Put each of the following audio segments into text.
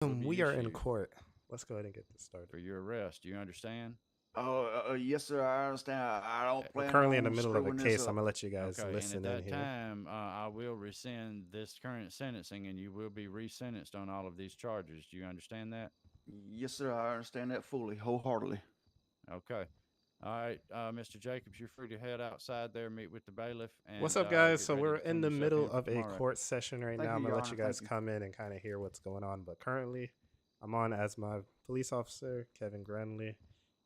We are in court. Let's go ahead and get this started. For your arrest. Do you understand? Yes, sir. I understand. I don't We're plan currently in on the middle of a screwing case. this I'm up. gonna let you guys Okay, listen and at in that here. time, I will rescind this current sentencing, and you will be resentenced on all of these charges. Do you understand that? Yes, sir. I understand that fully, wholeheartedly. Okay. All right, Mr. Jacobs, you're free to head outside there, meet with the bailiff. And, What's up, guys? get So ready we're to in turn the yourself middle in for of a tomorrow. court session right Thank now. you, I'm Your gonna let Honor. you guys Thank you. come in and kind of hear what's going on. But currently, I'm on as my police officer, Kevin Grenley,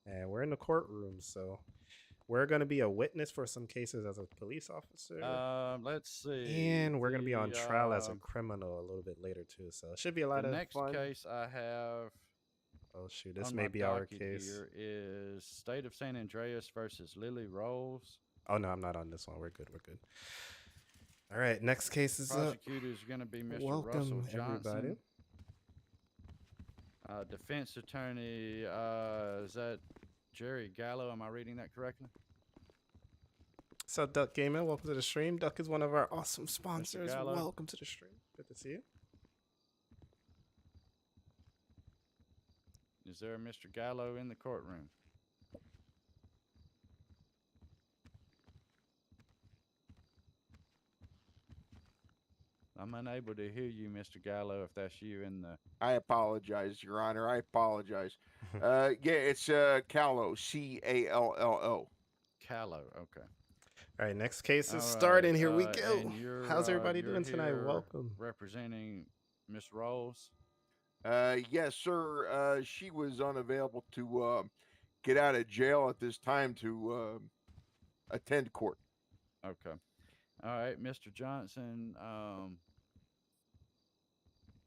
and we're in the courtroom. So we're gonna be a witness for some cases as a police officer. Let's see. And we're gonna be on trial as a criminal a little bit later too. So it should be a lot the of next fun. case I have Oh shoot, this on may my be our docket case. here is State of San Andreas versus Lily Rolls. Oh no, I'm not on this one. We're good. We're good. All right, next case is up. Prosecutor is going to be Mr. Russell Welcome, Johnson. everybody. Defense attorney, is that Jerry Gallo? Am I reading that correctly? So Duck Gaming, welcome to the stream. Duck is one of our awesome sponsors. Gallo. Welcome to the stream. Good to see you. Is there a Mr. Gallo in the courtroom? I'm unable to hear you, Mr. Gallo, if that's you in the... I apologize, Your Honor. I apologize. Yeah, it's Callo, C-A-L-L-O. Callow, okay. All right, next case is All starting. right, Here we and go. you're, How's everybody you're doing tonight? here Welcome. Representing Miss Rolls. Yes, sir. She was unavailable to get out of jail at this time to attend court. Okay. All right, Mr. Johnson,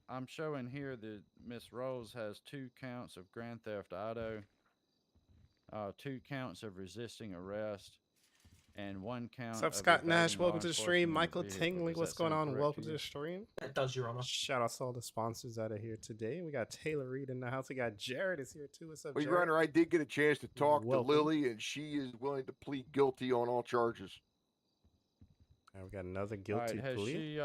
I'm showing here that Miss Rolls has 2 counts of grand theft auto, 2 counts of resisting arrest, and 1 count What's up, of Scott Nash? evading Welcome law to the stream. enforcement in a Michael vehicle. Tingley, Does what's that going sound on? correct Welcome to to you? the stream. That does, Your Honor. Shout out to all the sponsors that are here today. We got Taylor Reed in the house. We got Jared is here too. What's up, Well, Jared? Your Honor, I did get a chance to talk Welcome. to Lily, and she is willing to plead guilty on all charges. All right, we got another All guilty right, has plea. she,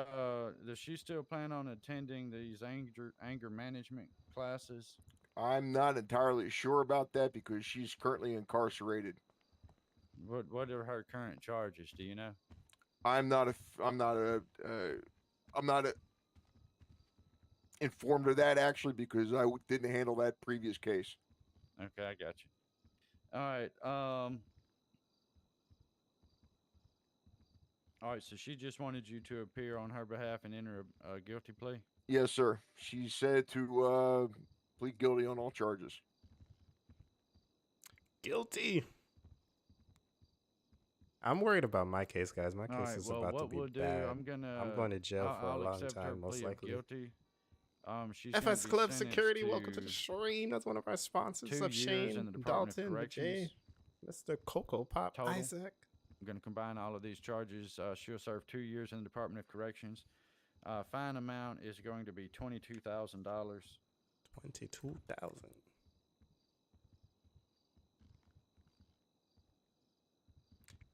does she still plan on attending these anger management classes? I'm not entirely sure about that because she's currently incarcerated. What are her current charges? Do you know? I'm not informed of that actually because I didn't handle that previous case. Okay, I got you. All right. All right. So she just wanted you to appear on her behalf and enter a guilty plea. Yes, sir. She said to plead guilty on all charges. Guilty. I'm worried about my case, guys. My All case right. is Well, about to what be we'll do, bad. I'm going to jail for a I'll long accept her time, most plea of likely. Guilty. She's FS gonna be Club sentenced Security, welcome to to the stream. That's one of our sponsors. 2 What's up, years Shane, in the Department Dalton, of Jay, Corrections. Mr. Coco Pop, Total. Isaac. I'm going to combine all of these charges. She'll serve 2 years in the Department of Corrections. Fine amount is going to be $22,000. 22,000.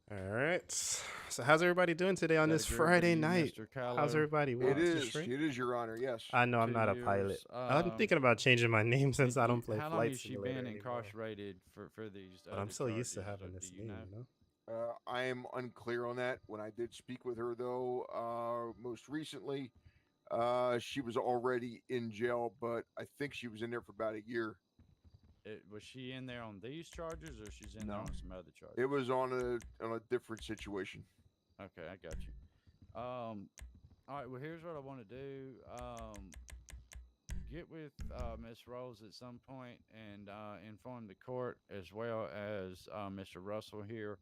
All right. So how's everybody doing today on That this agree with Friday you, night? Mr. Callow? How's everybody? It Welcome to the is. stream. It is, Your Honor. Yes. I know I'm 2 not a years. pilot. I'm thinking about changing my name since I don't play How long Flight has she Simulator been anymore. incarcerated for these? But I'm so used to having charges, this do you name, know? you know? I am unclear on that. When I did speak with her, though, most recently, she was already in jail, but I think she was in there for about a year. Was she in there on these charges, or she's in there on some other charges? It was on a different situation. Okay, I got you. All right. Well, here's what I want to do. Get with Miss Rose at some point and inform the court as well as Mr. Russell here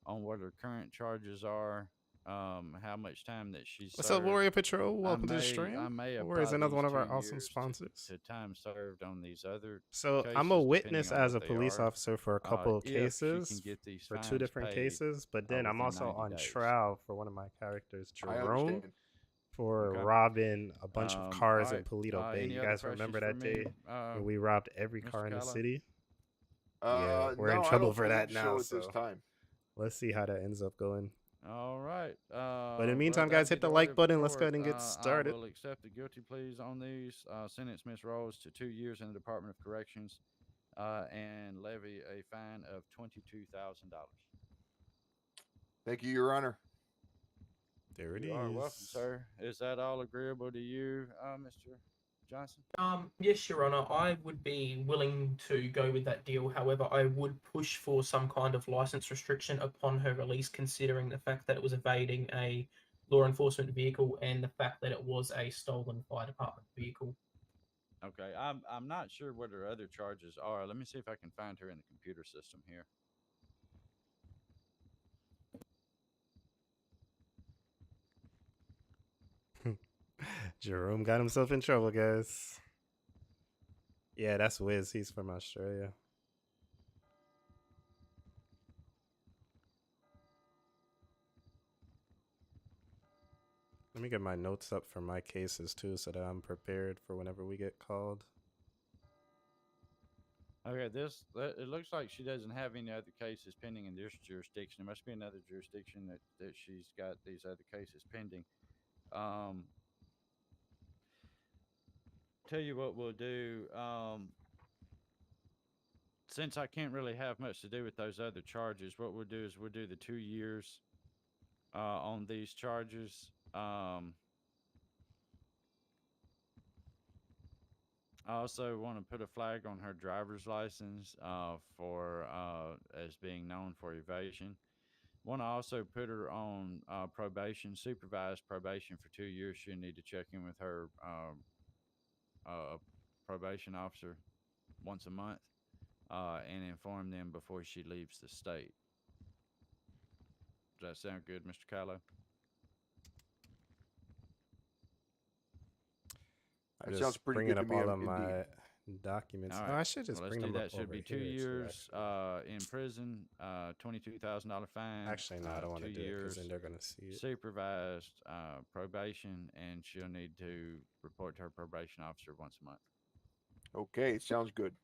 on what her current charges are, how much time that she's What's up, served. Warrior Patrol? Welcome to the I stream. may Warrior is apply another one these of our 2 awesome years sponsors. to time served on these other So cases, I'm a depending witness on as what a they police are. officer for a couple of If she can cases, get these for 2 fines different paid, cases, but then I'm within also 90 on days. trial for one of my characters, I Jerome, understand. for Okay. robbing a bunch of cars all in Polito right, Bay. any You other guys remember questions that for me, day when we robbed every Mr. car in the Callow? city? Yeah, we're in No, I trouble don't for that believe now, so at this so time. let's see how that ends up going. All right. But in the well, meantime, guys, that'd be hit the order like of button. Let's go court. ahead and get started. I will accept the guilty pleas on these. Sentence Ms. Rose to 2 years in the Department of Corrections and levy a fine of $22,000. Thank you, Your Honor. There it You is. are welcome, sir. Is that all agreeable to you, Mr. Johnson? Yes, Your Honor. I would be willing to go with that deal. However, I would push for some kind of license restriction upon her release, considering the fact that it was evading a law enforcement vehicle and the fact that it was a stolen fire department vehicle. Okay, I'm not sure what her other charges are. Let me see if I can find her in the computer system here. Jerome got himself in trouble, guys. Yeah, that's Wiz. He's from Australia. Let me get my notes up for my cases too, so that I'm prepared for whenever we get called. Okay, it looks like she doesn't have any other cases pending in this jurisdiction. It must be another jurisdiction that she's got these other cases pending. Tell you what we'll do. Since I can't really have much to do with those other charges, what we'll do is we'll do the 2 years on these charges. I also want to put a flag on her driver's license for as being known for evasion. Want to also put her on probation, supervised probation for 2 years. She'll need to check in with her probation officer once a month and inform them before she leaves the state. Does that sound good, Mr. Callow? I'm That just sounds pretty bringing good up to me, all of indeed. my documents. All Oh, right. I should just Well, bring let's them do up that. Should over be 2 here, too, years actually. in prison, $22,000 fine. Actually, no, I don't want to 2 do it because years then they're gonna see it. supervised probation, and she'll need to report to her probation officer once a month. Okay, sounds good.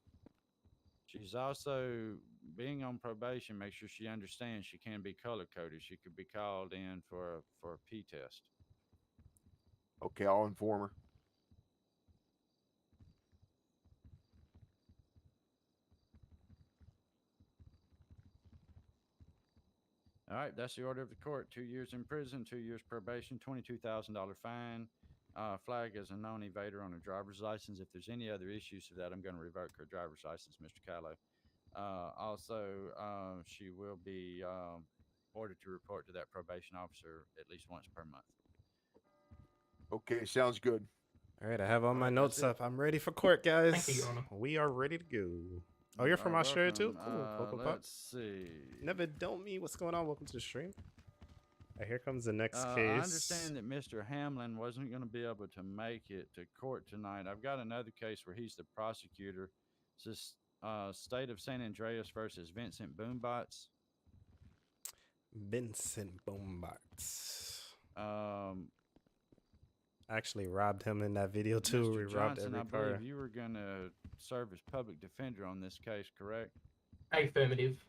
She's also being on probation. Make sure she understands she can be color coded. She could be called in for a P test. Okay, I'll inform her. All right, that's the order of the court. 2 years in prison, 2 years probation, $22,000 fine. Flag as a known evader on her driver's license. If there's any other issues to that, I'm going to revoke her driver's license, Mr. Callow. Also, she will be ordered to report to that probation officer at least once per month. Okay, sounds good. All right, I have all my right, notes that's it. up. I'm ready for court, guys. Thank you, Your Honor. We are ready to go. Oh, you're from Australia too? Cool. Cool. Let's see. Never don't me. What's going on? Welcome to the stream. All right, here comes the next I case. understand that Mr. Hamlin wasn't going to be able to make it to court tonight. I've got another case where he's the prosecutor. It's this State of San Andreas versus Vincent Boom. Vincent Boom. Actually robbed him in that video too. Mr. We robbed Johnson, every I car. believe you were going to serve as public defender on this case, correct? Affirmative.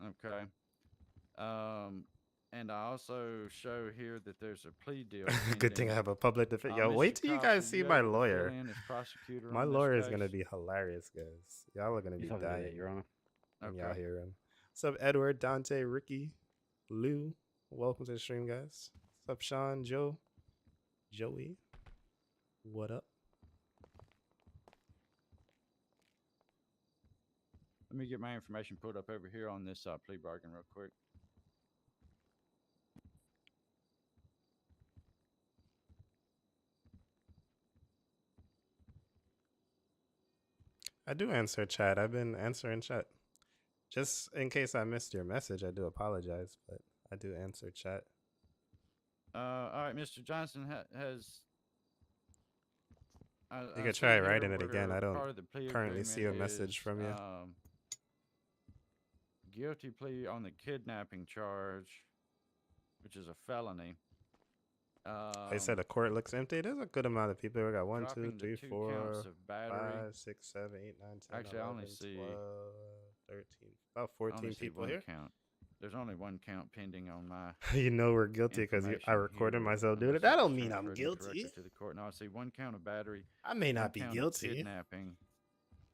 Okay. And I also show here that there's a plea deal. Good thing I have a public defense. Yo, Mr. wait till you Cox, guys are see you my able to fill lawyer. in as prosecutor My on this lawyer is case? gonna be hilarious, guys. Y'all are gonna be dying. Your Honor. When y'all Okay. hear him. What's up, Edward, Dante, Ricky, Lou? Welcome to the stream, guys. What's up, Sean, Joe, Joey? What up? Let me get my information pulled up over here on this plea bargain real quick. I do answer chat. I've been answering chat. Just in case I missed your message, I do apologize, but I do answer chat. All right, Mr. Johnson has. You could try writing it again. I don't currently see a agreement message is, from you. Guilty plea on the kidnapping charge, which is a felony. They said the court looks empty. There's a good amount of people. We got 1, 2, dropping the 3, 2 4, counts of battery. 5, 6, 7, 8, 9, 10, Actually, I 11, only see 12, 13, about I only 14 see people one here. count. There's only one count pending on my You know we're guilty because I information recorded here, myself doing unless it. That was don't mean I'm transferred into guilty. record to the court. No, I see one count of battery, I may one not be count of guilty. kidnapping.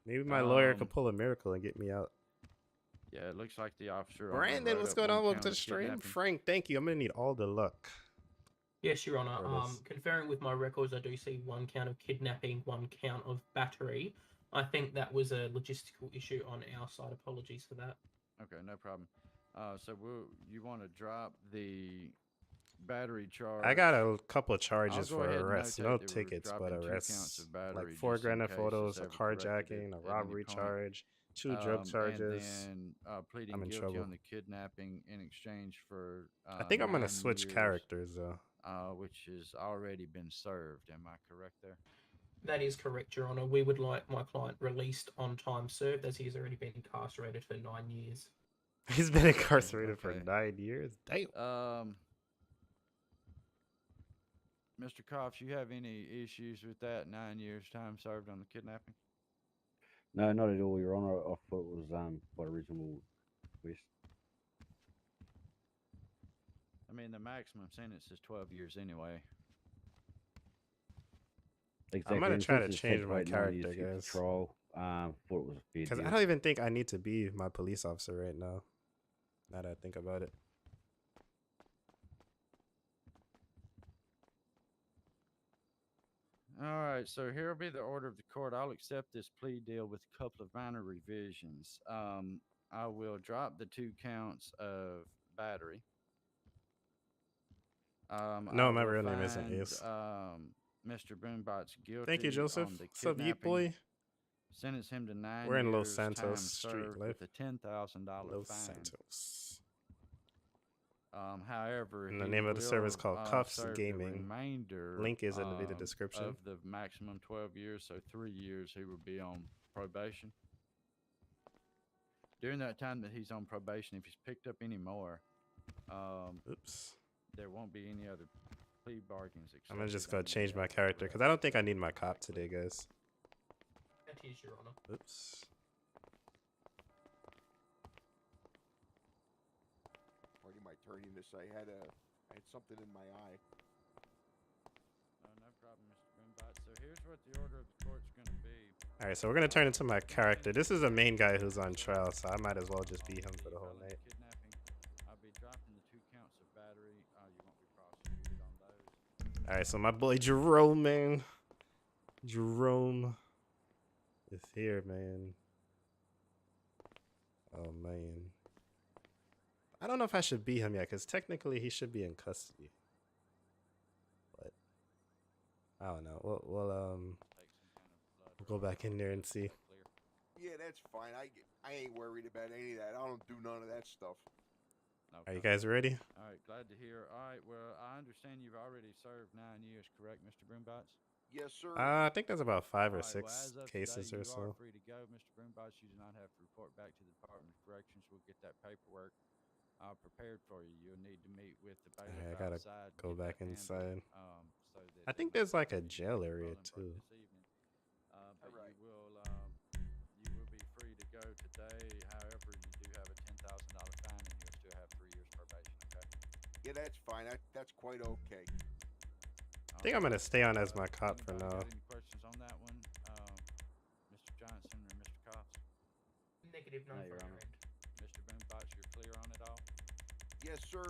Maybe my lawyer could Um, pull a miracle and get me out. Yeah, it looks like the officer. only Brandon, wrote what's up going one on? Welcome count to the of stream. kidnapping. Frank, thank you. I'm gonna need all the luck. Yes, Your Honor. There it is. Conferring with my records, I do see one count of kidnapping, one count of battery. I think that was a logistical issue on our side. Apologies for that. Okay, no problem. So you want to drop the battery charge? I got a couple of I'll charges go for ahead and arrest. notate No that we're tickets, but dropping 2 counts arrests. of battery, Like 4 just in grand case photos, it's a ever corrected carjacking, a at any robbery point. charge, 2 drug charges. And then pleading I'm in guilty trouble. on the kidnapping in exchange for I think I'm gonna 9 switch years, characters though. which has already been served. Am I correct there? That is correct, Your Honor. We would like my client released on time served, as he has already been incarcerated for 9 years. He's been incarcerated for Okay. 9 years. Damn. Mr. Coffs, you have any issues with that 9 years time served on the kidnapping? No, not at all, Your Honor. I thought it was quite a reasonable request. I mean, the maximum sentence is 12 years anyway. Exactly. I'm gonna and try since to it's change taken my about 9 years character, to get to guys. trial, thought it was a fair Because deal. I don't even think I need to be my police officer right now. Now that I think about it. All right, so here will be the order of the court. I'll accept this plea deal with a couple of minor revisions. I will drop the 2 counts of battery. No, I my will real name isn't find, Ace. Mr. Boombot's guilty. Thank you, Joseph. on the What's up, Yeet kidnapping. boy? Sentence him to 9 We're in Los years, time Santos street served life. with a $10,000 Los fine. Santos. However, And the he name of the service will, called KUFFS serve the Gaming. remainder, Link is in the video description. of the maximum 12 years, so 3 years he will be on probation. During that time that he's on probation, if he's picked up any more, Oops. there won't be any other plea bargains. I'm gonna just accepted go on change any my other character because I don't think I need my cop today, guys. That is, Your Honor. Oops. Pardon my tardiness. I had something in my eye. No problem, Mr. Boombot. So here's what the order of the court's going to be. All right, so we're gonna turn into my character. This is a main guy who's on trial, so I might as well just be him for the whole felony night. Kidnapping. I'll be dropping the 2 counts of battery. You won't be prosecuted on those. All right, so my boy Jerome, man. Jerome is here, man. Oh man. I don't know if I should be him yet, because technically he should be in custody. But I don't know. We'll Take some kind of blood go back in there and see. clear. Yeah, that's fine. I ain't worried about any of that. I don't do none of that stuff. No Are you problem. guys ready? All right, glad to hear. All right, well, I understand you've already served 9 years, correct, Mr. Boombots? Yes, sir. I think there's about 5 or All right, 6 well, as of cases today, or you are so. free to go, Mr. Boombots. You do not have to report back to the Department of Corrections. We'll get that paperwork prepared for you. You'll need to meet with the bailiff Alright, I gotta outside. go get that back handled, inside. So that I they think may there's like a continue jail the area rolling vote too. this evening. But Alright. you will be free to go today. However, you do have a $10,000 fine, and you'll still have 3 years probation. Okay. Yeah, that's fine. That's quite okay. I think I'm gonna stay on as my cop for now. Got any questions on that one, Mr. Johnson or Mr. Cox? Negative, none No, from Your our Honor. end. Mr. Boombots, you're clear on it all? Yes, sir.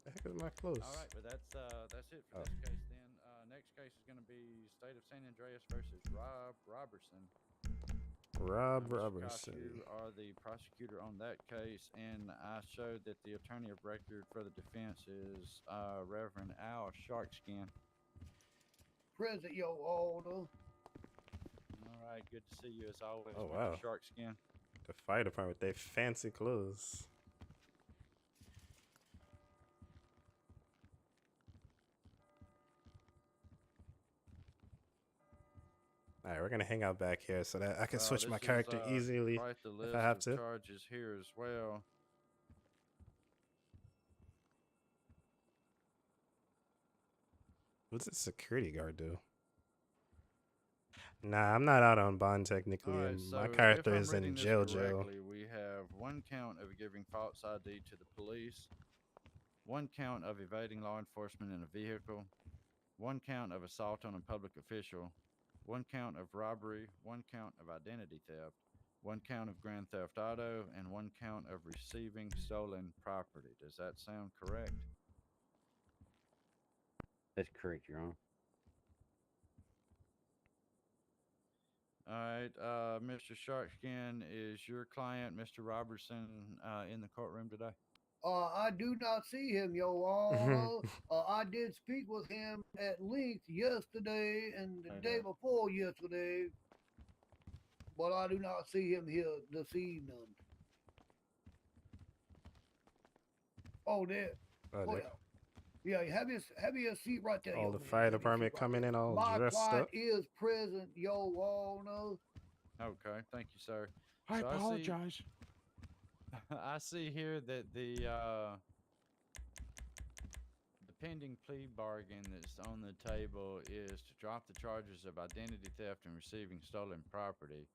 The heck is my clothes? All right, well that's it for this case then. Next case is going to be State of San Andreas versus Rob Robertson. Rob Mr. Cox, Robertson. you are the prosecutor on that case, and I showed that the attorney of record for the defense is Reverend Al Sharkskin. Present, your order. All right, good to see you as always, Oh, Mr. wow. Sharkskin. The fire department, they fancy clothes. All right, we're gonna hang out back here so that I can switch my This is, character easily. quite the list have of to. charges here as well. What's the security guard do? Nah, I'm not out on bond technically, All right, and so my if character I'm is in reading this jail. correctly, we have 1 count of giving false ID to the police, 1 count of evading law enforcement in a vehicle, 1 count of assault on a public official, 1 count of robbery, 1 count of identity theft, 1 count of grand theft auto, and 1 count of receiving stolen property. Does that sound correct? That's correct, Your Honor. All right, Mr. Sharkskin, is your client, Mr. Robertson, in the courtroom today? I do not see him, Your Honor. I did speak with him at length yesterday and the day before yesterday, but I do not see him here this evening. Oh, there. Oh, Oh, there. yeah. Yeah, have your seat right there. All young the man. fire Have your department seat right coming there. in all My dressed client up. is present, Your Honor. Okay, thank you, sir. I So apologize. I see here that the pending plea bargain that's on the table is to drop the charges of identity theft and receiving stolen property.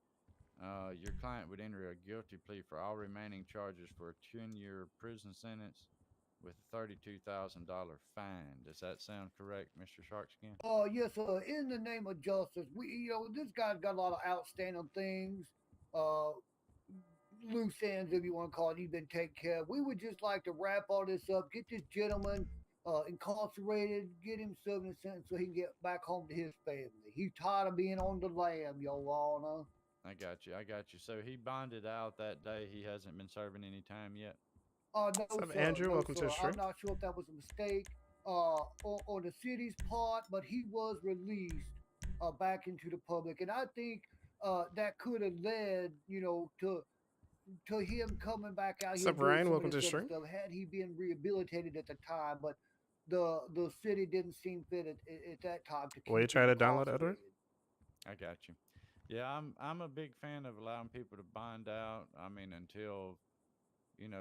Your client would enter a guilty plea for all remaining charges for a 10-year prison sentence with a $32,000 fine. Does that sound correct, Mr. Sharkskin? Yes, sir. In the name of justice, this guy's got a lot of outstanding things, loose ends, if you want to call it. He's been taken care of. We would just like to wrap all this up, get this gentleman incarcerated, get him serving a sentence so he can get back home to his family. He's tired of being on the lam, Your Honor. I got you. So he bonded out that day. He hasn't been serving any time yet? No, What's up, sir. Andrew? No, Welcome to sir. the stream. I'm not sure if that was a mistake on the city's part, but he was released back into the public, and I think that could have led, to him coming back out What's here. up, doing Ryan? some of Welcome to the this other stream. stuff, had he been rehabilitated at the time, but the city didn't seem fit at that time to keep Will you try to him download Edward? incarcerated. I got you. Yeah, I'm a big fan of allowing people to bond out. I mean, until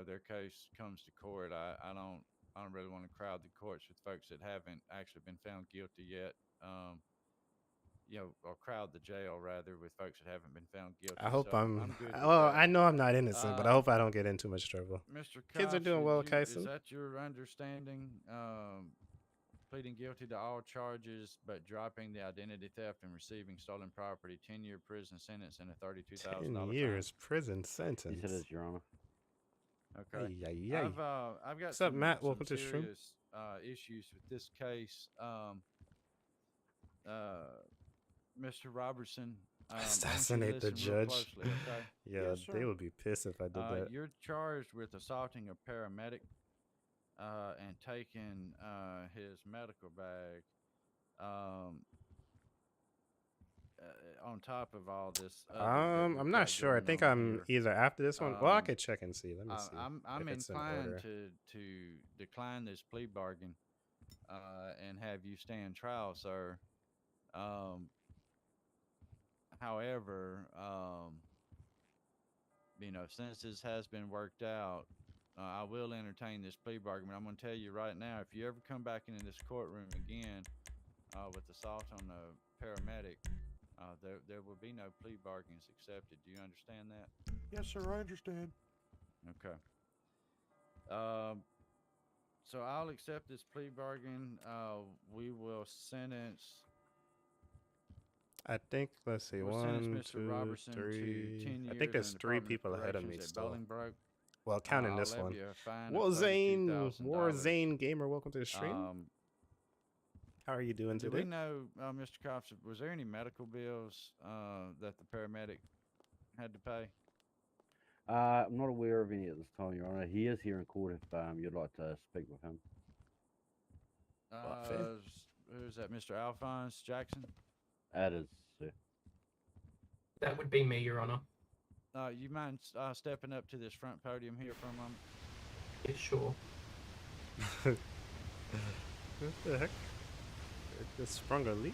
their case comes to court. I don't really want to crowd the courts with folks that haven't actually been found guilty yet. Or crowd the jail rather with folks that haven't been found guilty. I hope so I'm. good with Well, that. I know I'm not innocent, but I hope I don't get in too much trouble. Mr. Kids are Koffs, doing well, is Kyson. that your understanding? Pleading guilty to all charges, but dropping the identity theft and receiving stolen property, 10-year prison sentence and a $32,000 10 fine. years prison Yes, sentence. it is, Your Honor. Okay. Ay, ay, ay. I've got What's up, some, Matt? some Welcome to the stream. serious issues with this case. Mr. Robertson, I want you to Assassinate the listen real judge. closely, okay? Yeah, Yes, they sir. would be pissed if I did that. You're charged with assaulting a paramedic and taking his medical bag. On top of all this, I'm not sure. I think I'm either after this one. Well, I could check and see. Let me see. I'm if it's in inclined order. to decline this plea bargain and have you stand trial, sir. However, since this has been worked out, I will entertain this plea bargain. But I'm going to tell you right now, if you ever come back into this courtroom again with assault on a paramedic, there will be no plea bargains accepted. Do you understand that? Yes, sir. I understand. Okay. So I'll accept this plea bargain. We will sentence. I think, let's see, We'll sentence 1, Mr. 2, Robertson to 3. 10 I years think there's in the 3 Department of people ahead of me Corrections at still. Bolingbroke. Well, counting I'll this levy one. a fine of Warzane, $32,000. Warzane Gamer, welcome to the stream. How are you doing Do today? we know, Mr. Koffs, was there any medical bills that the paramedic had to pay? I'm not aware of any at this time, Your Honor. He is here in court if you'd like to speak with him. Who's that, Mr. Alphonse Jackson? That is, sir. That would be me, Your Honor. You mind stepping up to this front podium here for a moment? Yeah, sure. What the heck? It just sprung a leak?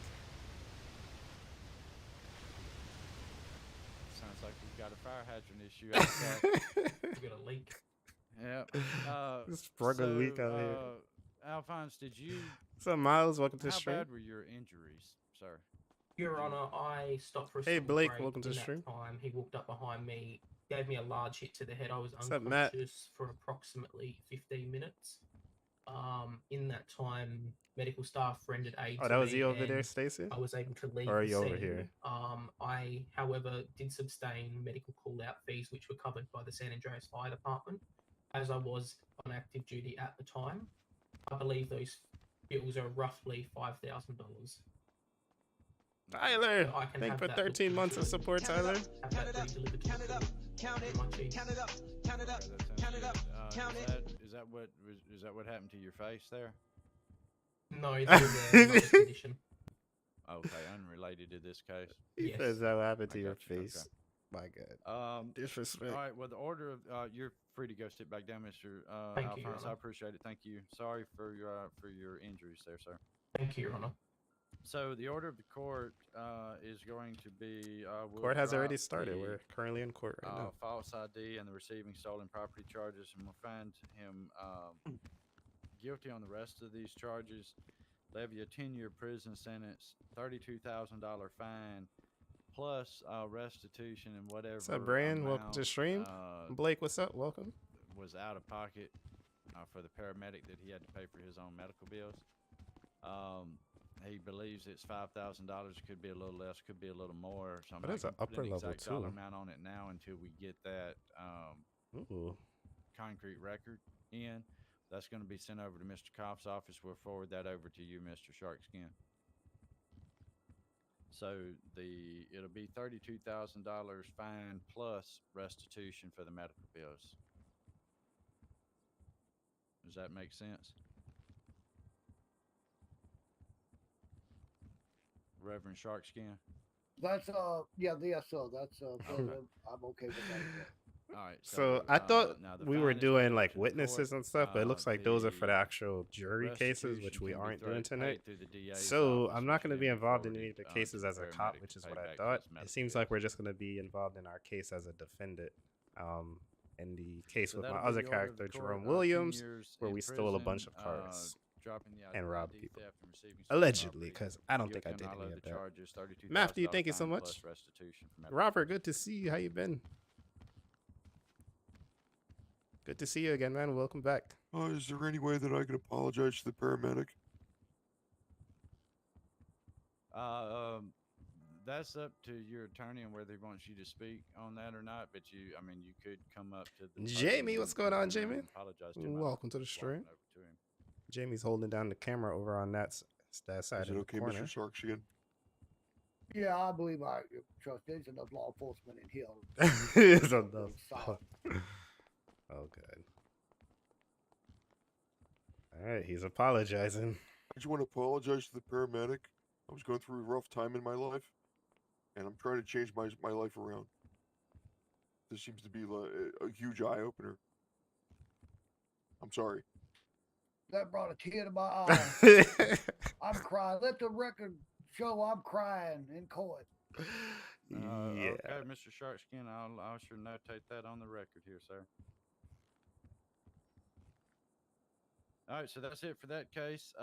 Sounds like we've got a fire hydrant issue outside. You got a leak. Yep. Just sprung a leak out here. Alphonse, did you? What's up, Miles? Welcome to the How stream. bad were your injuries, sir? Your Honor, I stopped for a Hey, small Blake, break. welcome to In the that stream. time, he walked up behind me, gave me a large hit to the head. I was What's up, Matt? unconscious for approximately 15 minutes. In that time, medical staff rendered aid Oh, to that was me, you over there, and Stacy? I was able to leave Or are the you over scene. here? I, however, did sustain medical call-out fees, which were covered by the San Andreas Fire Department, as I was on active duty at the time. I believe those bills are roughly $5,000. Tyler, I can thank you have for that 13 looked months of into support, and Tyler. have that re-delivered to the court. Pretty much it. Is that what happened to your face there? No, that was another condition. Okay, unrelated to this case. He Yes. says that happened to I your got you, okay. face. My God. Disrespect. All right. Well, the order of you're free to go sit back down, Mr. Thank you, Your Alphonse. I Honor. appreciate it. Thank you. Sorry for your injuries there, sir. Thank you, Your Honor. So the order of the court is going to be we'll Court has already drop started. the, We're currently in court right now. false ID and the receiving stolen property charges, and we'll find him guilty on the rest of these charges. Levy a 10-year prison sentence, $32,000 fine, plus restitution and whatever. What's up, Brian? Welcome to the stream. Blake, what's up? Welcome. Was out of pocket for the paramedic that he had to pay for his own medical bills. He believes it's $5,000. Could be a little less, could be a little more. So I'm But not it's an gonna put upper level exact dollar too. amount on it now until we get that Ooh. concrete record in. That's going to be sent over to Mr. Koff's office. We'll forward that over to you, Mr. Sharkskin. So it'll be $32,000 fine plus restitution for the medical bills. Does that make sense? Reverend Sharkskin? That's yes sir. That's I'm okay with that. All right. So I thought now the we fine were is doing paid like to the witnesses court. and stuff, but it looks like those are for the The actual jury cases, which restitution we can be aren't doing paid tonight. through the DA's So office, I'm which not going to can be involved in forwarded, any of the to cases as a cop, paramedic which to is pay what I back to thought. his It medical seems like we're bills. just going to be involved in our case as a defendant. In the case So with my that'll be other the order of character, the court, Jerome 10 Williams, years where in we stole a bunch prison, of cars dropping the and robbed ID people. theft and receiving stolen Allegedly, property. because I don't think I Guilty did on all any of of the that. charges, $32,000 Matthew, thank you so fine much. plus restitution for medical Robert, good to see you. How you been? Good to see you again, man. Welcome back. Is there any way that I can apologize to the paramedic? That's up to your attorney and whether he wants you to speak on that or not. But you could come up to the Jamie, podium what's going on, and Jamie? apologize to him. I'm Welcome to the walking stream. over to him. Jamie's holding down the camera over on that side Is of it the okay, corner. Mr. Sarksian? Yeah, I believe I trust. There's enough law enforcement in here. It's enough. Solid. Oh, good. All right, he's apologizing. I just want to apologize to the paramedic. I was going through a rough time in my life, and I'm trying to change my life around. This seems to be a huge eye-opener. I'm sorry. That brought a tear to my eye. I'm crying. Let the record show I'm crying in court. Yeah. Okay, Mr. Sharkskin, I'll sure notate that on the record here, sir. All right, so that's it for that case.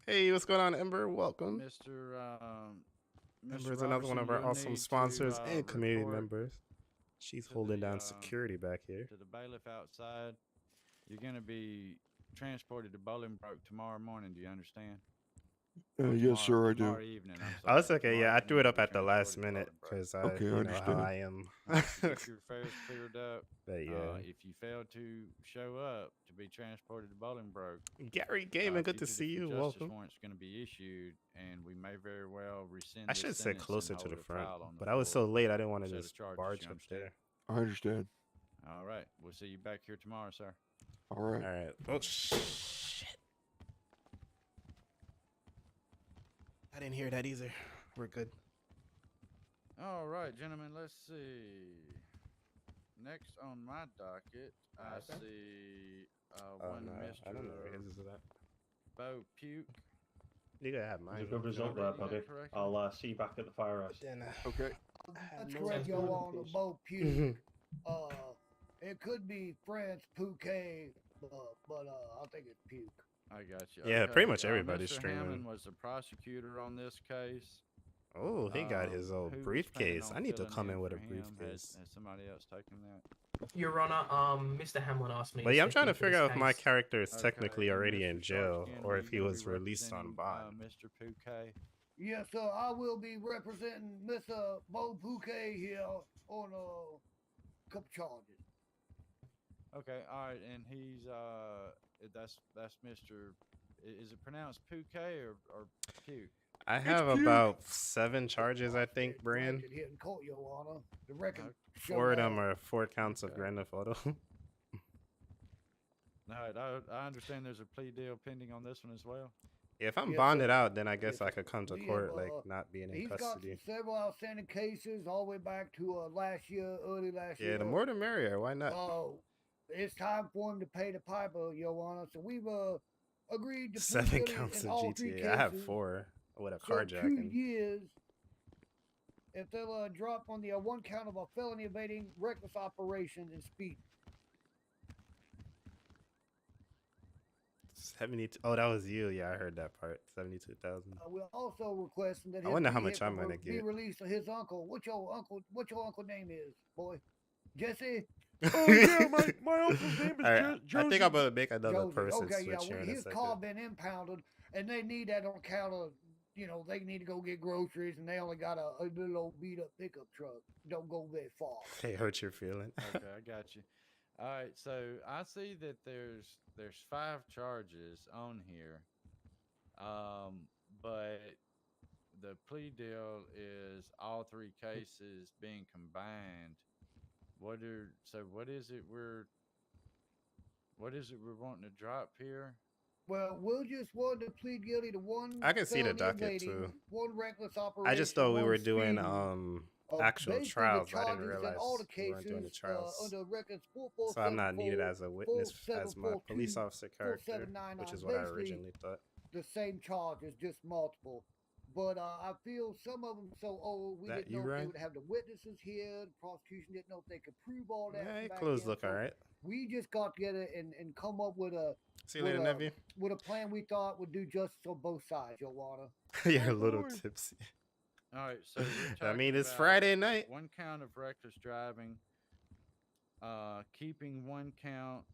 Hey, what's going on, Ember? Welcome. Mr. Ember is another one of our Robertson, awesome you'll need sponsors to, and community report members. She's to holding the, down security back here. to the bailiff outside. You're going to be transported to Bolingbroke tomorrow morning. Do you understand? Yes, sir, I do. Tomorrow evening. I'm Oh, it's sorry. okay. Tomorrow Yeah, I evening threw it you'll up be at the last transported to minute Bolingbroke. because I Okay, I you know how understand. I am. All right, so get your affairs cleared up. But yeah. If you fail to show up to be transported to Bolingbroke, Gary Gaming, good to see you. justice Welcome. warrant's going to be issued, and we may very well rescind. I this should sit sentence and closer to hold the a front, trial on the but I was so floor. late I didn't want to set of just charges, barge you up there. I understand. All right, we'll see you back here tomorrow, sir. All right. All right. Oh shit! I didn't hear that either. We're good. All right, gentlemen, let's see. Next on my docket, I Okay. see Oh one no, Mr. I don't know where his is at. Bo Puke. You gotta have It's mine. a good result reading there, that buddy. correctly? I'll see you back at the firehouse. Then, Okay. That's no correct, yo, idea. on the boat pew. It could be French Bouquet, but I think it's puke. I got you. Yeah, pretty much everybody's Mr. streaming. Hammond was the prosecutor on this case. Oh, he got his old who was planning briefcase. on I need to filling come in in with a for him? briefcase. Has somebody else taken that? Your Honor, Mr. Hamlin asked me. But yeah, I'm trying to step in for figure this out if my case. character is Okay, technically and already Mr. in jail Sharkskin, or are if you he gonna was be released on representing, bond. Mr. Bouquet? Yes, sir. I will be representing Mr. Bo Bouquet here on a couple charges. Okay, all right, and he's that's Mr. Is it pronounced Bouquet or Puke? I have cute. about 7 charges, I think, It's Brand. directed here in court, Your Honor. The record. Okay. show 4 of them that. are 4 counts of Okay. grand theft auto. All right, I understand there's a plea deal pending on this one as well. If I'm Yes, bonded sir. out, then I guess Yes, I sir. could come to We court, have, like not being in He's got custody. several outstanding cases all the way back to last year, early last year. Yeah, the more the merrier. Why not? It's time for him to pay the piper, Your Honor. So we've agreed to plead 7 guilty counts in of all 3 GTA. cases. I have 4 with a So 2 carjacking. years. If they'll drop on the 1 count of a felony evading, reckless operation, and speed. 72. Oh, that was you. Yeah, I heard that part. 72,000. We're also requesting that I his wonder how much vehicle I'm gonna be get. released to his uncle. What your uncle name is, boy? Jesse? Oh yeah, my uncle's name is Alright, I think Josie. I'm gonna make another Josie. person Okay, yeah. switch here Well, in a his second. car been impounded, and they need that on account of, they need to go get groceries, and they only got a little old beat up pickup truck. Don't go very far. They hurt your feeling. Okay, I got you. All right, so I see that there's 5 charges on here, but the plea deal is all 3 cases being combined. What is it we're wanting to drop here? Well, we'll just want to plead guilty to 1. I can see the felony docket, evading, too. 1 reckless operation. I just thought we 1 were doing speeding. actual Basically, the trials, but I didn't charges in realize all the we weren't doing the cases, trials. under records So I'm not needed 4474, as a witness as my police 4742, officer character, 4799, which is what I basically originally thought. the same charges, just multiple. But I feel some of them so old, we That didn't you, know if they Ryan? would have the witnesses here. The prosecution didn't know if they could prove all that. Yeah, from your back clothes then, look so alright. we just got together and come up with a See you later, with a- nephew. with a plan we thought would do justice on both sides, Your Honor. You're a Oh, little boy. tipsy. All right, so we're I mean, talking it's about Friday night. 1 count of reckless driving, keeping 1 count.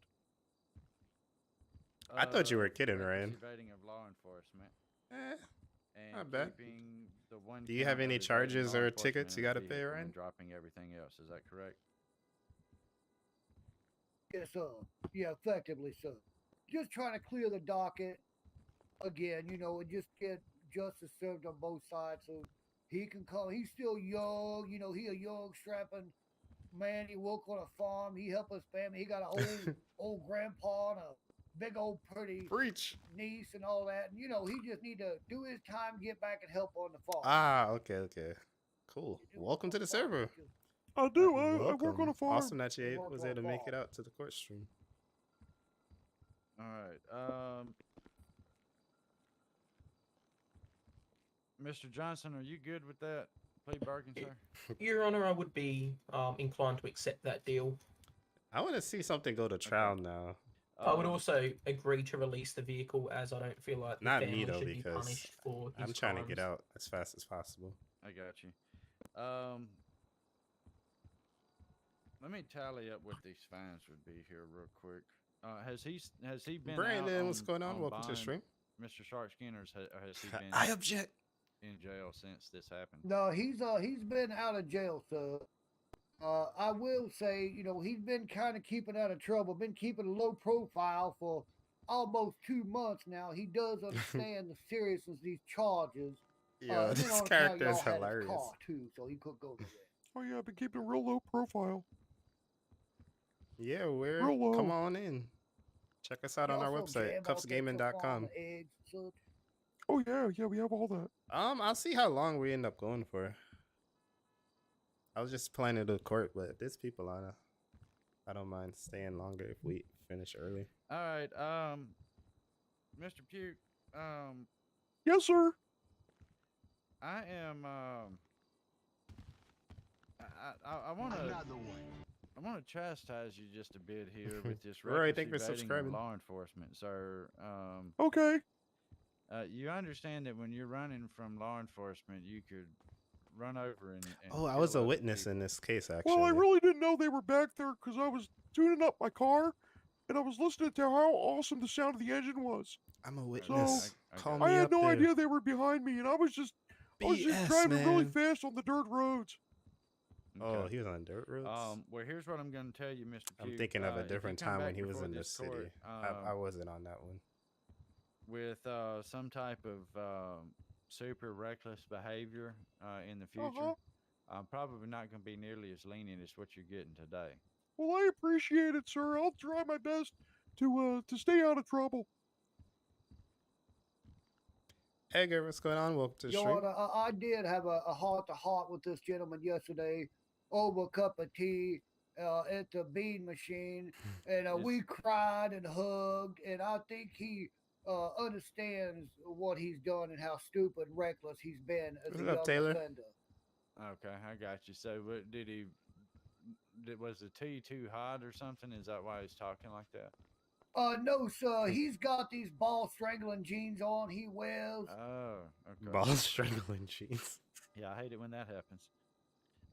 I thought you were of kidding, reckless Ryan. Evading of law enforcement. Eh, And not bad. keeping the 1 Do you have count of any evading charges law or enforcement tickets in you the gotta pay, vehicle Ryan? and dropping everything else. Is that correct? Yes, sir. Yeah, effectively, sir. Just trying to clear the docket again, and just get justice served on both sides so he can come. He's still young, he a young, strapping man. He work on a farm. He help his family. He got an old grandpa and a big old pretty Preach. niece and all that. And, he just need to do his time, get back and help on the farm. Ah, okay. Cool. You do Welcome work to on the farm, server. too. I do. I work Welcome. on a farm. Awesome that you You work was on a able to make it farm. out to the court stream. All right. Mr. Johnson, are you good with that plea bargain, sir? Your Honor, I would be inclined to accept that deal. I want to see something go to trial now. I would Um, also agree to release the vehicle, as I don't feel like the Not family me, though, should be because punished for his I'm trying to get crimes. out as fast as possible. I got you. Let me tally up what these fines would be here real quick. Has he been Brandon, out what's going on? Welcome to the bond, stream. Mr. Sharkskin, or has he been I object. in jail since this happened? No, he's been out of jail, sir. I will say, he's been kind of keeping out of trouble, been keeping a low profile for almost 2 months now. He does understand the seriousness of these charges. Yo, and then this on account character y'all is had his hilarious. car too, so he could go nowhere. Oh yeah, I've been keeping a real low profile. Yeah, we're Real come low. on in. Check us out He on our also website, gamble out there, kuffsgaming.com. football, eggs, such. Oh yeah, we have all that. I'll see how long we end up going for. I was just planning to court, but there's people on it. I don't mind staying longer if we finish early. All right. Mr. Puke, Yes, sir. I am I want to chastise you just a bit here with this Roy, reckless thank you for evading of subscribing. law enforcement, sir. Okay. You understand that when you're running from law enforcement, you could run over and Oh, I was kill a other witness in people. this case, actually. Well, I really didn't know they were back there because I was tuning up my car and I was listening to how awesome the sound of the engine was. I'm a Okay, witness. Call got I me had up no there. idea they were behind me, and I was just BS, driving really man. fast on the dirt roads. you. Oh, Okay. he was on dirt roads. Well, here's what I'm going to tell you, Mr. I'm Pugh. thinking of a If you different come time when back he was before in the this city. court, I wasn't on that one. with some type of super reckless behavior in the future, Uh-huh. I'm probably not going to be nearly as lenient as what you're getting today. Well, I appreciate it, sir. I'll try my best to stay out of trouble. Edgar, what's going on? Welcome to the Your stream. Honor, I did have a heart-to-heart with this gentleman yesterday over a cup of tea at the bean machine, and we cried and hugged, and I think he understands what he's done and how stupid, reckless he's been as What's a up, young Taylor? offender. Okay, I got you. So, what did he? Was the tea too hot or something? Is that why he's talking like that? No, sir. He's got these ball strangling jeans on. He wears. Oh, okay. Ball strangling jeans. Yeah, I hate it when that happens.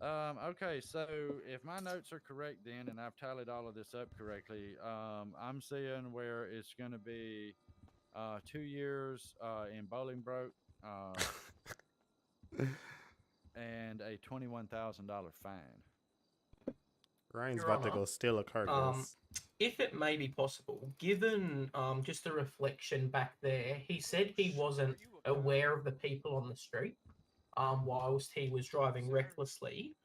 Okay, so if my notes are correct then, and I've tallied all of this up correctly, I'm seeing where it's going to be 2 years in Bolingbroke and a $21,000 fine. Ryan's Your about to Honor, go steal a car, guys. If it may be possible, given just a reflection back there, he said he wasn't aware of the people on the street whilst he was driving recklessly.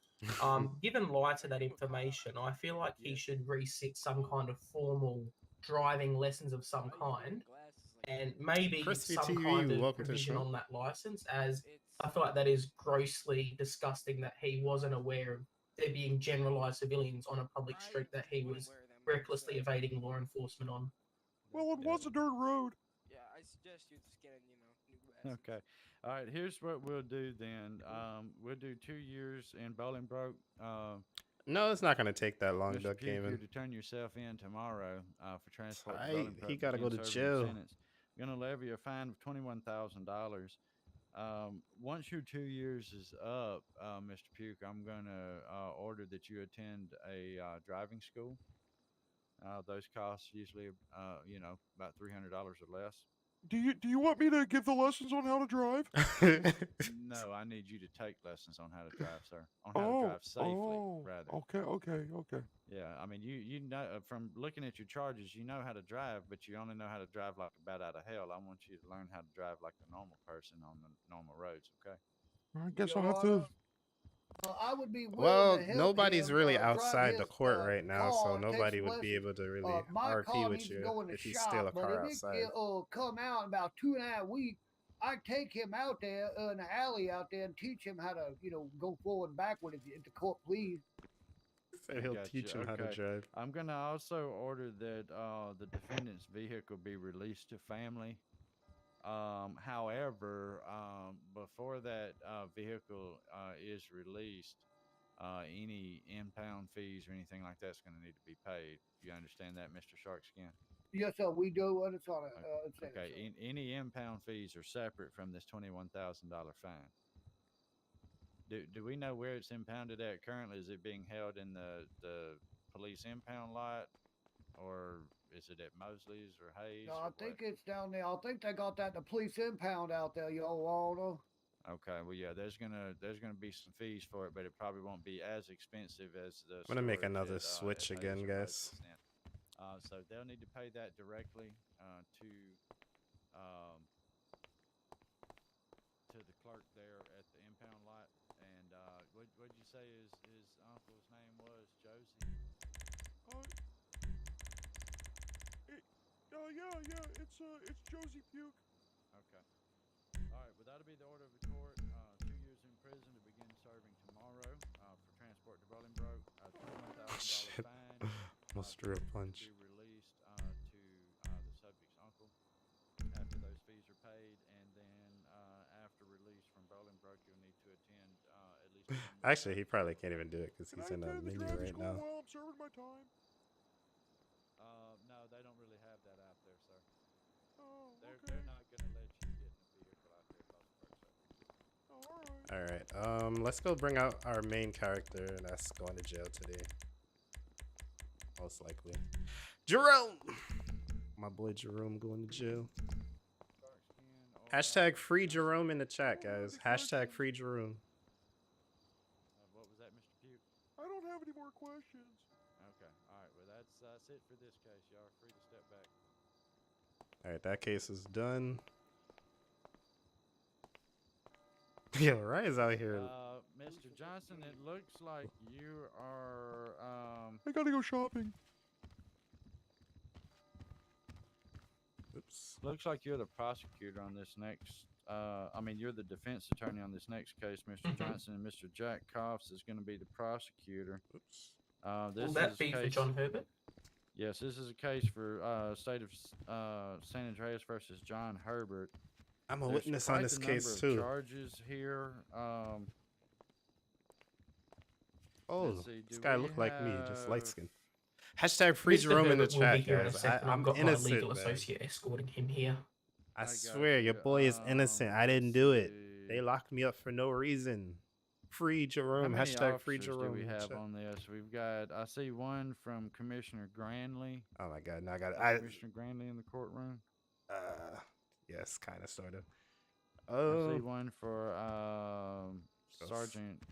Given light to that information, I feel like he should resit some kind of formal driving lessons of some kind, and maybe Crispy some TV, kind of welcome to the provision show. on that license, as I feel like that is grossly disgusting that he wasn't aware of there being generalized civilians on a public street that he was recklessly evading law enforcement on. Well, it was a dirt road. Yeah, I suggest you just get, new glasses. Okay. All right, here's what we'll do then. We'll do 2 years in Bolingbroke. No, it's not going to take that long, Mr. Duck Pugh, Gaming. you're to turn yourself in tomorrow for transport to Aight, Bolingbroke. he gotta begin go to serving your jail. sentence. Going to levy a fine of $21,000. Once your 2 years is up, Mr. Pugh, I'm going to order that you attend a driving school. Those costs usually, about $300 or less. Do you want me to give the lessons on how to drive? No, I need you to take lessons on how to drive, sir. On how to drive safely, rather. Okay. Yeah, I mean, you know from looking at your charges, you know how to drive, but you only know how to drive like a bat out of hell. I want you to learn how to drive like a normal person on the normal roads. Okay. I guess Your I'll have Honor, to. I would be willing Well, to help nobody's him, really drive outside the his, court right now, so car, take nobody some would be lessons. able to really My RP car with needs to you go in the if you shop, steal a but car if outside. it'll come out in about 2.5 weeks, I take him out there in the alley out there and teach him how to, go forward and backward if the court please. Said he'll Gotcha, teach him how to okay. drive. I'm gonna also order that the defendant's vehicle be released to family. However, before that vehicle is released, any impound fees or anything like that's going to need to be paid. You understand that, Mr. Sharkskin? Yes, sir, we do understand it. Okay. Any impound fees are separate from this $21,000 fine. Do we know where it's impounded at currently? Is it being held in the police impound lot, or is it at Mosley's or Hayes? No, or I think what? it's down there. I think they got that in the police impound out there, Your Honor. Okay, well, yeah, there's gonna be some fees for it, but it probably won't be as expensive as the. I'm gonna make storage another at, switch at again, Hayes or guys. Mosley's then. So they'll need to pay that directly to the clerk there at the impound lot. And what'd you say his uncle's name was? Josie. Yeah. It's Josie Puke. Okay. All right. Well, that'll be the order of the court. 2 years in prison to begin serving tomorrow for transport to Bolingbroke. $21,000 fine. Almost drew a punch. Be released to the subject's uncle after those fees are paid, and then after release from Bolingbroke, you'll need to attend at least. Actually, he probably can't even do it because Can he's I in a attend the menu driving right school now. while I'm serving my time? No, they don't really have that out there, sir. Oh, They're not going to let you get All right. Let's go bring out our main character that's going to jail today. Most likely, Jerome. My boy Jerome going to jail. Hashtag free Jerome in the chat, guys. Hashtag free Jerome. What was that, Mr. Pugh? I don't have any more questions. Okay. All right. Well, that's it for this case. Y'all are free to step back. All right, that case is done. Yo, Ryan's out here. Mr. Johnson, it looks like you are. I gotta go shopping. Oops. Looks like you're the prosecutor on this next. I mean, you're the defense attorney on this next case, Mr. Johnson, and Mr. Jack Koffs is going to be the prosecutor. Oops. This Will that is be for case, John Herbert? Yes, this is a case for state of San Andreas versus John Herbert. I'm a There's witness on quite this the case number of too. Charges here. Oh, let's see, this do guy we looked like me, just light have- skin. Hashtag free Mr. Jerome in the Herbert will chat, be here in a guys. second. I'm I've got my innocent, legal man. associate escorting him here. I I got swear, your you. boy is innocent. I didn't Let's do it. They see. locked me up for no reason. Free How Jerome. many Hashtag free officers Jerome. do we in the have chat. on this? We've got. I see one from Commissioner Granley. Oh my god, now I got it. Commissioner Granley in the courtroom. Yes, kind of, sort of. I see one for Yes. Sergeant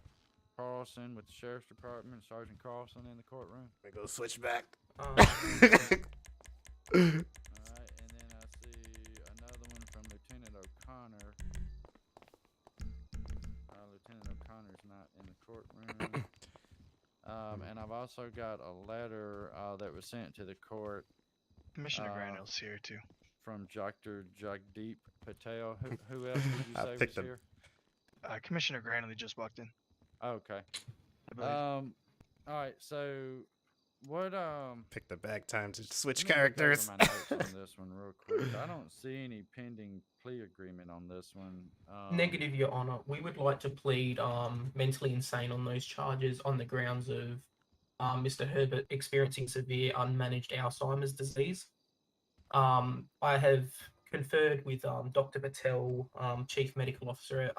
Carlson with the Sheriff's Department. Sergeant Carlson in the courtroom. Let me go switch back. All right, and then I see another one from Lieutenant O'Connor. Lieutenant O'Connor's not in the courtroom. And I've also got a letter that was sent to the court Commissioner Granel's here too. from Dr. Jagdeep Patel. Who else did you I say picked was up- here? Commissioner Granley just walked in. Okay. I believe. All right. So, what Pick the back time to switch let me look over characters. my notes on this one real quick. I don't see any pending plea agreement on this one. Negative, Your Honor. We would like to plead mentally insane on those charges on the grounds of Mr. Herbert experiencing severe unmanaged Alzheimer's disease. I have conferred with Dr. Patel, Chief Medical Officer at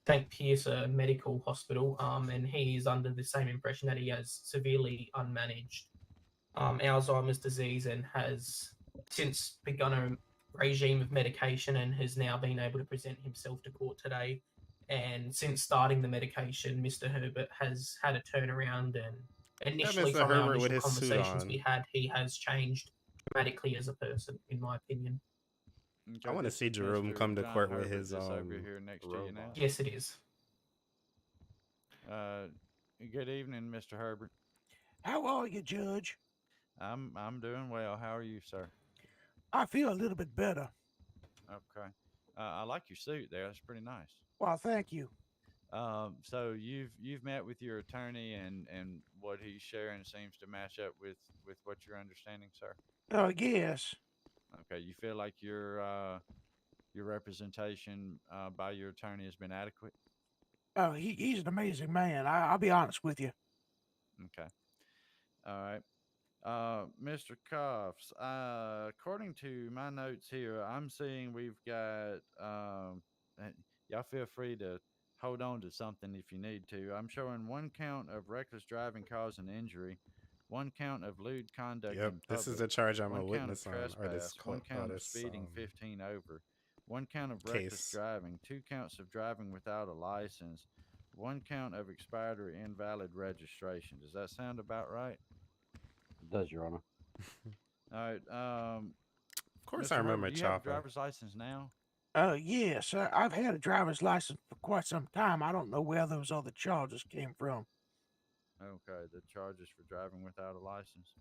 St. Pierce Medical Hospital, and he is under the same impression that he has severely unmanaged Alzheimer's disease and has since begun a regime of medication and has now been able to present himself to court today. And since starting the medication, Mr. Herbert has had a turnaround, and initially Mr. from our Herbert with initial his suit conversations on. we had, he has changed dramatically as a person, in my opinion. I wanna this see is Jerome Mr. come to John court with Herbert, his, this over here next to you now. robot. Yes, it is. Good evening, Mr. Herbert. How are you, Judge? I'm doing well. How are you, sir? I feel a little bit better. Okay. I like your suit there. That's pretty nice. Well, thank you. So you've met with your attorney, and what he's sharing seems to match up with what you're understanding, sir. Oh, yes. Okay. You feel like your representation by your attorney has been adequate? Oh, he's an amazing man. I'll be honest with you. Okay. All right. Mr. Koffs, according to my notes here, I'm seeing we've got, y'all feel free to hold on to something if you need to. I'm showing 1 count of reckless driving causing injury, 1 count of lewd conduct Yep, in this is public, the charge I'm 1 a count witness of on, trespass, or this 1 count of this, speeding 15 over, 1 count of reckless case. driving, 2 counts of driving without a license, 1 count of expired or invalid registration. Does that sound about right? It does, Your Honor. All right. Of course, Mr. I remember Herbert, do you have a Chopper. driver's license now? Yes. I've had a driver's license for quite some time. I don't know where those other charges came from. Okay, the charges for driving without a license.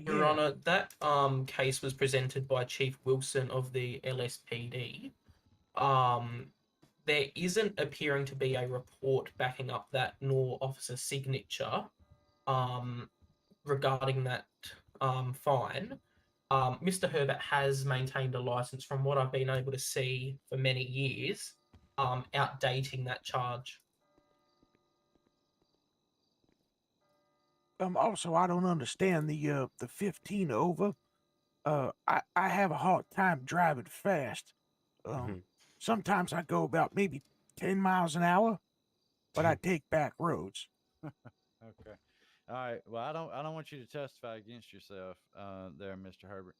Your Yeah. Honor, that case was presented by Chief Wilson of the LSPD. There isn't appearing to be a report backing up that, nor officer signature regarding that fine. Mr. Herbert has maintained a license, from what I've been able to see for many years, outdating that charge. Also, I don't understand the 15 over. I have a hard time driving fast. Mhm. Sometimes I go about maybe 10 miles an hour, but I take back roads. Okay. All right. Well, I don't want you to testify against yourself, there, Mr. Herbert.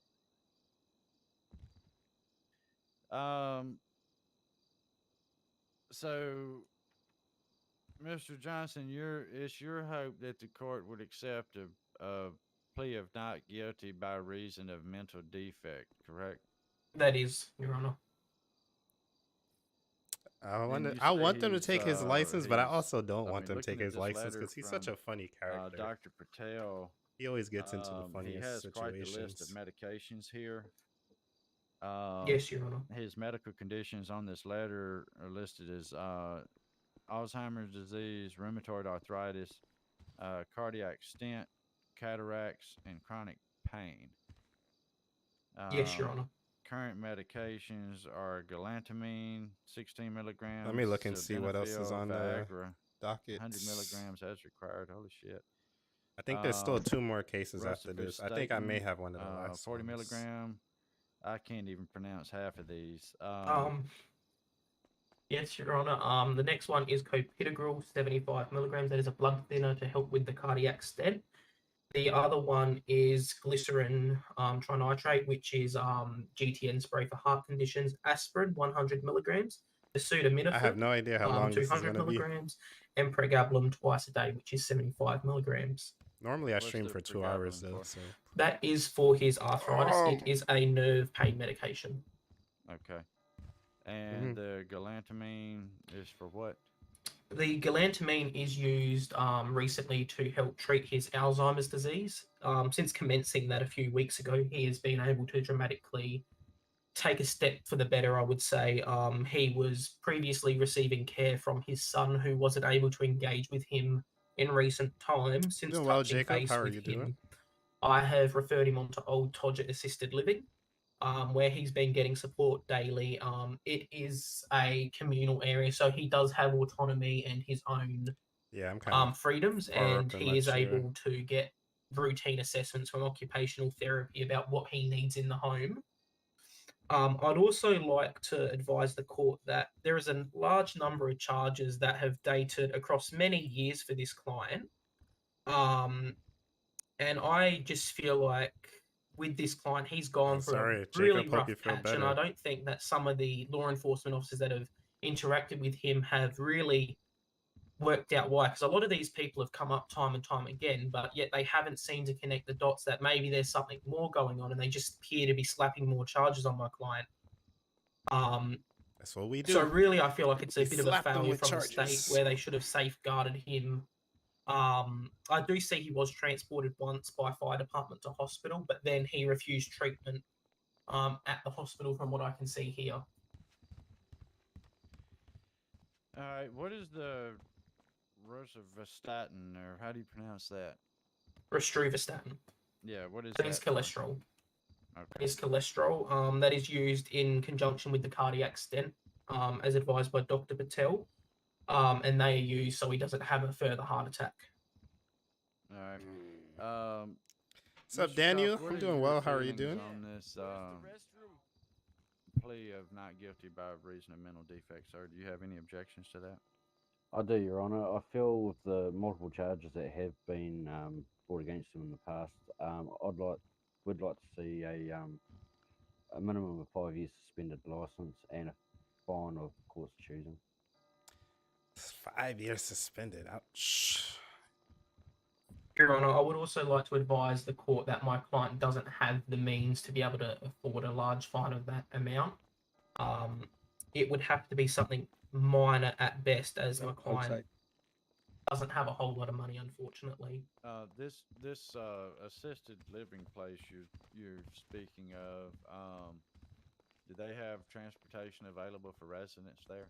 So, Mr. Johnson, it's your hope that the court would accept a plea of not guilty by reason of mental defect, correct? That is, Your Honor. I And you want say them to take his license, but I also don't I want mean, them to take looking at his this license letter because he's such a from, funny character. Dr. Patel, He always gets into the he funniest has situations. quite the list of medications here. Yes, Your Honor. His medical conditions on this letter are listed as Alzheimer's disease, rheumatoid arthritis, cardiac stent, cataracts, and chronic pain. Yes, Your Honor. Current medications are galantamine, 16 milligrams. Let me look and see what else is on the Viagra, docket. 100 milligrams as required. Holy shit. I think there's still 2 more cases after this. I think I may Rosuvastatin, have one of the last 40 ones. milligram. I can't even pronounce half of these. Yes, Your Honor. The next one is clopidogrel, 75 milligrams. That is a blood thinner to help with the cardiac stent. The other one is glycerin trinitrate, which is GTN spray for heart conditions. Aspirin, 100 milligrams. Acetaminophen, I have no idea how long this is 200 going to be. milligrams. And pregabalin twice a day, which is 75 milligrams. Normally I What's stream the for 2 hours pregabalin though, for? so That is for his arthritis. It is a nerve pain medication. Okay. And the galantamine is for what? The galantamine is used recently to help treat his Alzheimer's disease. Since commencing that a few weeks ago, he has been able to dramatically take a step for the better, I would say. He was previously receiving care from his son, who wasn't able to engage with him in recent times. Since doing well, touching Jacob. base How are with you him, doing? I have referred him on to Old Todger Assisted Living, where he's been getting support daily. It is a communal area, so he does have autonomy and his own yeah, I'm kind of freedoms, far and up in he my is chair. able to get routine assessments from occupational therapy about what he needs in the home. I'd also like to advise the court that there is a large number of charges that have dated across many years for this client. And I just feel like with this client, he's gone for sorry, a really Jacob, hope rough you feel patch, and I better. don't think that some of the law enforcement officers that have interacted with him have really worked out why, because a lot of these people have come up time and time again, but yet they haven't seemed to connect the dots that maybe there's something more going on, and they just appear to be slapping more charges on my client. That's what we do. So really, I feel like it's a We bit of a slap them failure with from the state charges. where they should have safeguarded him. I do see he was transported once by fire department to hospital, but then he refused treatment at the hospital from what I can see here. All right. What is the rosuvastatin, or how do you pronounce that? Rosuvastatin. Yeah. What is That that? is cholesterol. Okay. That is cholesterol. That is used in conjunction with the cardiac stent, as advised by Dr. Patel. And they are used so he doesn't have a further heart attack. All right. What's up, Mr. Daniel? Goff, what I'm is doing your well. How are you feelings doing? on this plea of not guilty by reason of mental defects, sir? Do you have any objections to that? I do, Your Honor. I feel with the multiple charges that have been brought against him in the past, would like to see a minimum of 5 years suspended license and a fine of court's choosing. 5 years suspended. Ouch. Your Honor, I would also like to advise the court that my client doesn't have the means to be able to afford a large fine of that amount. It would have to be something minor at best, as my client doesn't have a whole lot of money, unfortunately. This assisted living place you're speaking of, do they have transportation available for residents there?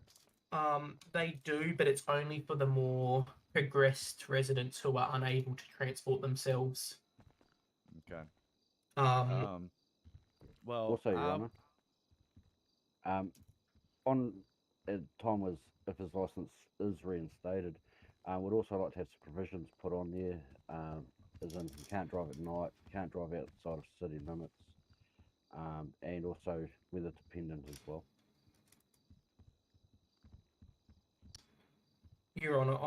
They do, but it's only for the more progressed residents who are unable to transport themselves. Okay. Well, also, Your Honor, on at time was if his license is reinstated, would also like to have some provisions put on there, as in he can't drive at night, can't drive outside of city limits, and also with a dependent as well. Your Honour,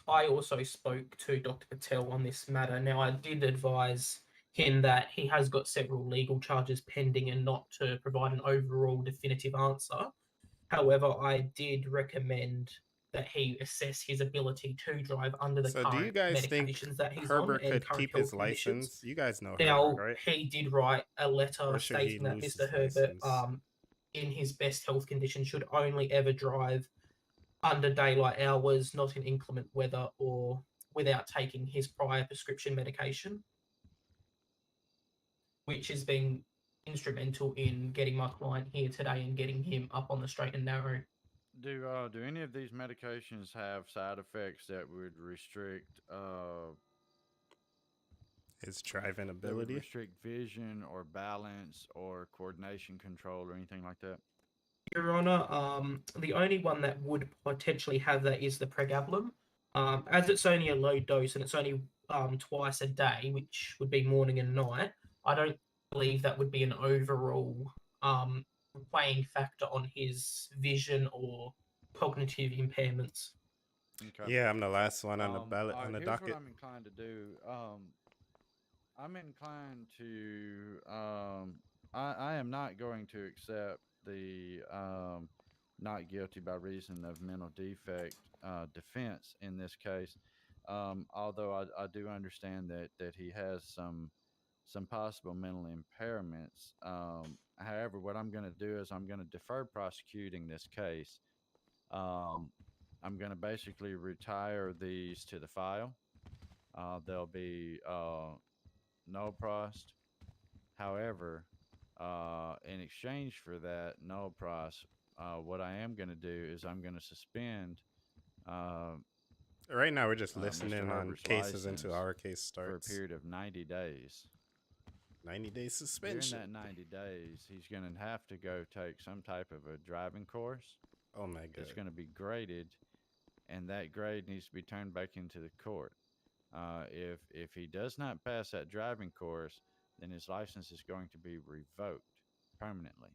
I also spoke to Dr. Patel on this matter. Now, I did advise him that he has got several legal charges pending and not to provide an overall definitive answer. However, I did recommend that he assess his ability to drive under the So do you current guys think medications that he's Herbert on and could current keep health his conditions. license? You guys know Now, Herbert, right? he did write a letter Or should he stating that lose Mr. his Herbert, license? in his best health condition, should only ever drive under daylight hours, not in inclement weather, or without taking his prior prescription medication, which has been instrumental in getting my client here today and getting him up on the straight and narrow. Do any of these medications have side effects that would restrict His driving that would ability? restrict vision or balance or coordination control or anything like that? Your Honour, the only one that would potentially have that is the pregabalin. As it's only a low dose and it's only twice a day, which would be morning and night, I don't believe that would be an overall playing factor on his vision or cognitive impairments. Okay. Yeah, I'm the last one on the ballot all on right, the here's docket. what I'm inclined to do. I'm inclined to. I am not going to accept the not guilty by reason of mental defect defense in this case. Although I do understand that he has some possible mental impairments. However, what I'm going to do is I'm going to defer prosecuting this case. I'm going to basically retire these to the file. They'll be no prost. However, in exchange for that no prost, what I am going to do is I'm going to suspend. Right now, we're just Mr. listening on Herbert's cases until license our case starts. for a period of 90 days. 90 days suspension. During that 90 days, he's going to have to go take some type of a driving course. Oh my god. It's going to be graded, and that grade needs to be turned back into the court. If he does not pass that driving course, then his license is going to be revoked permanently.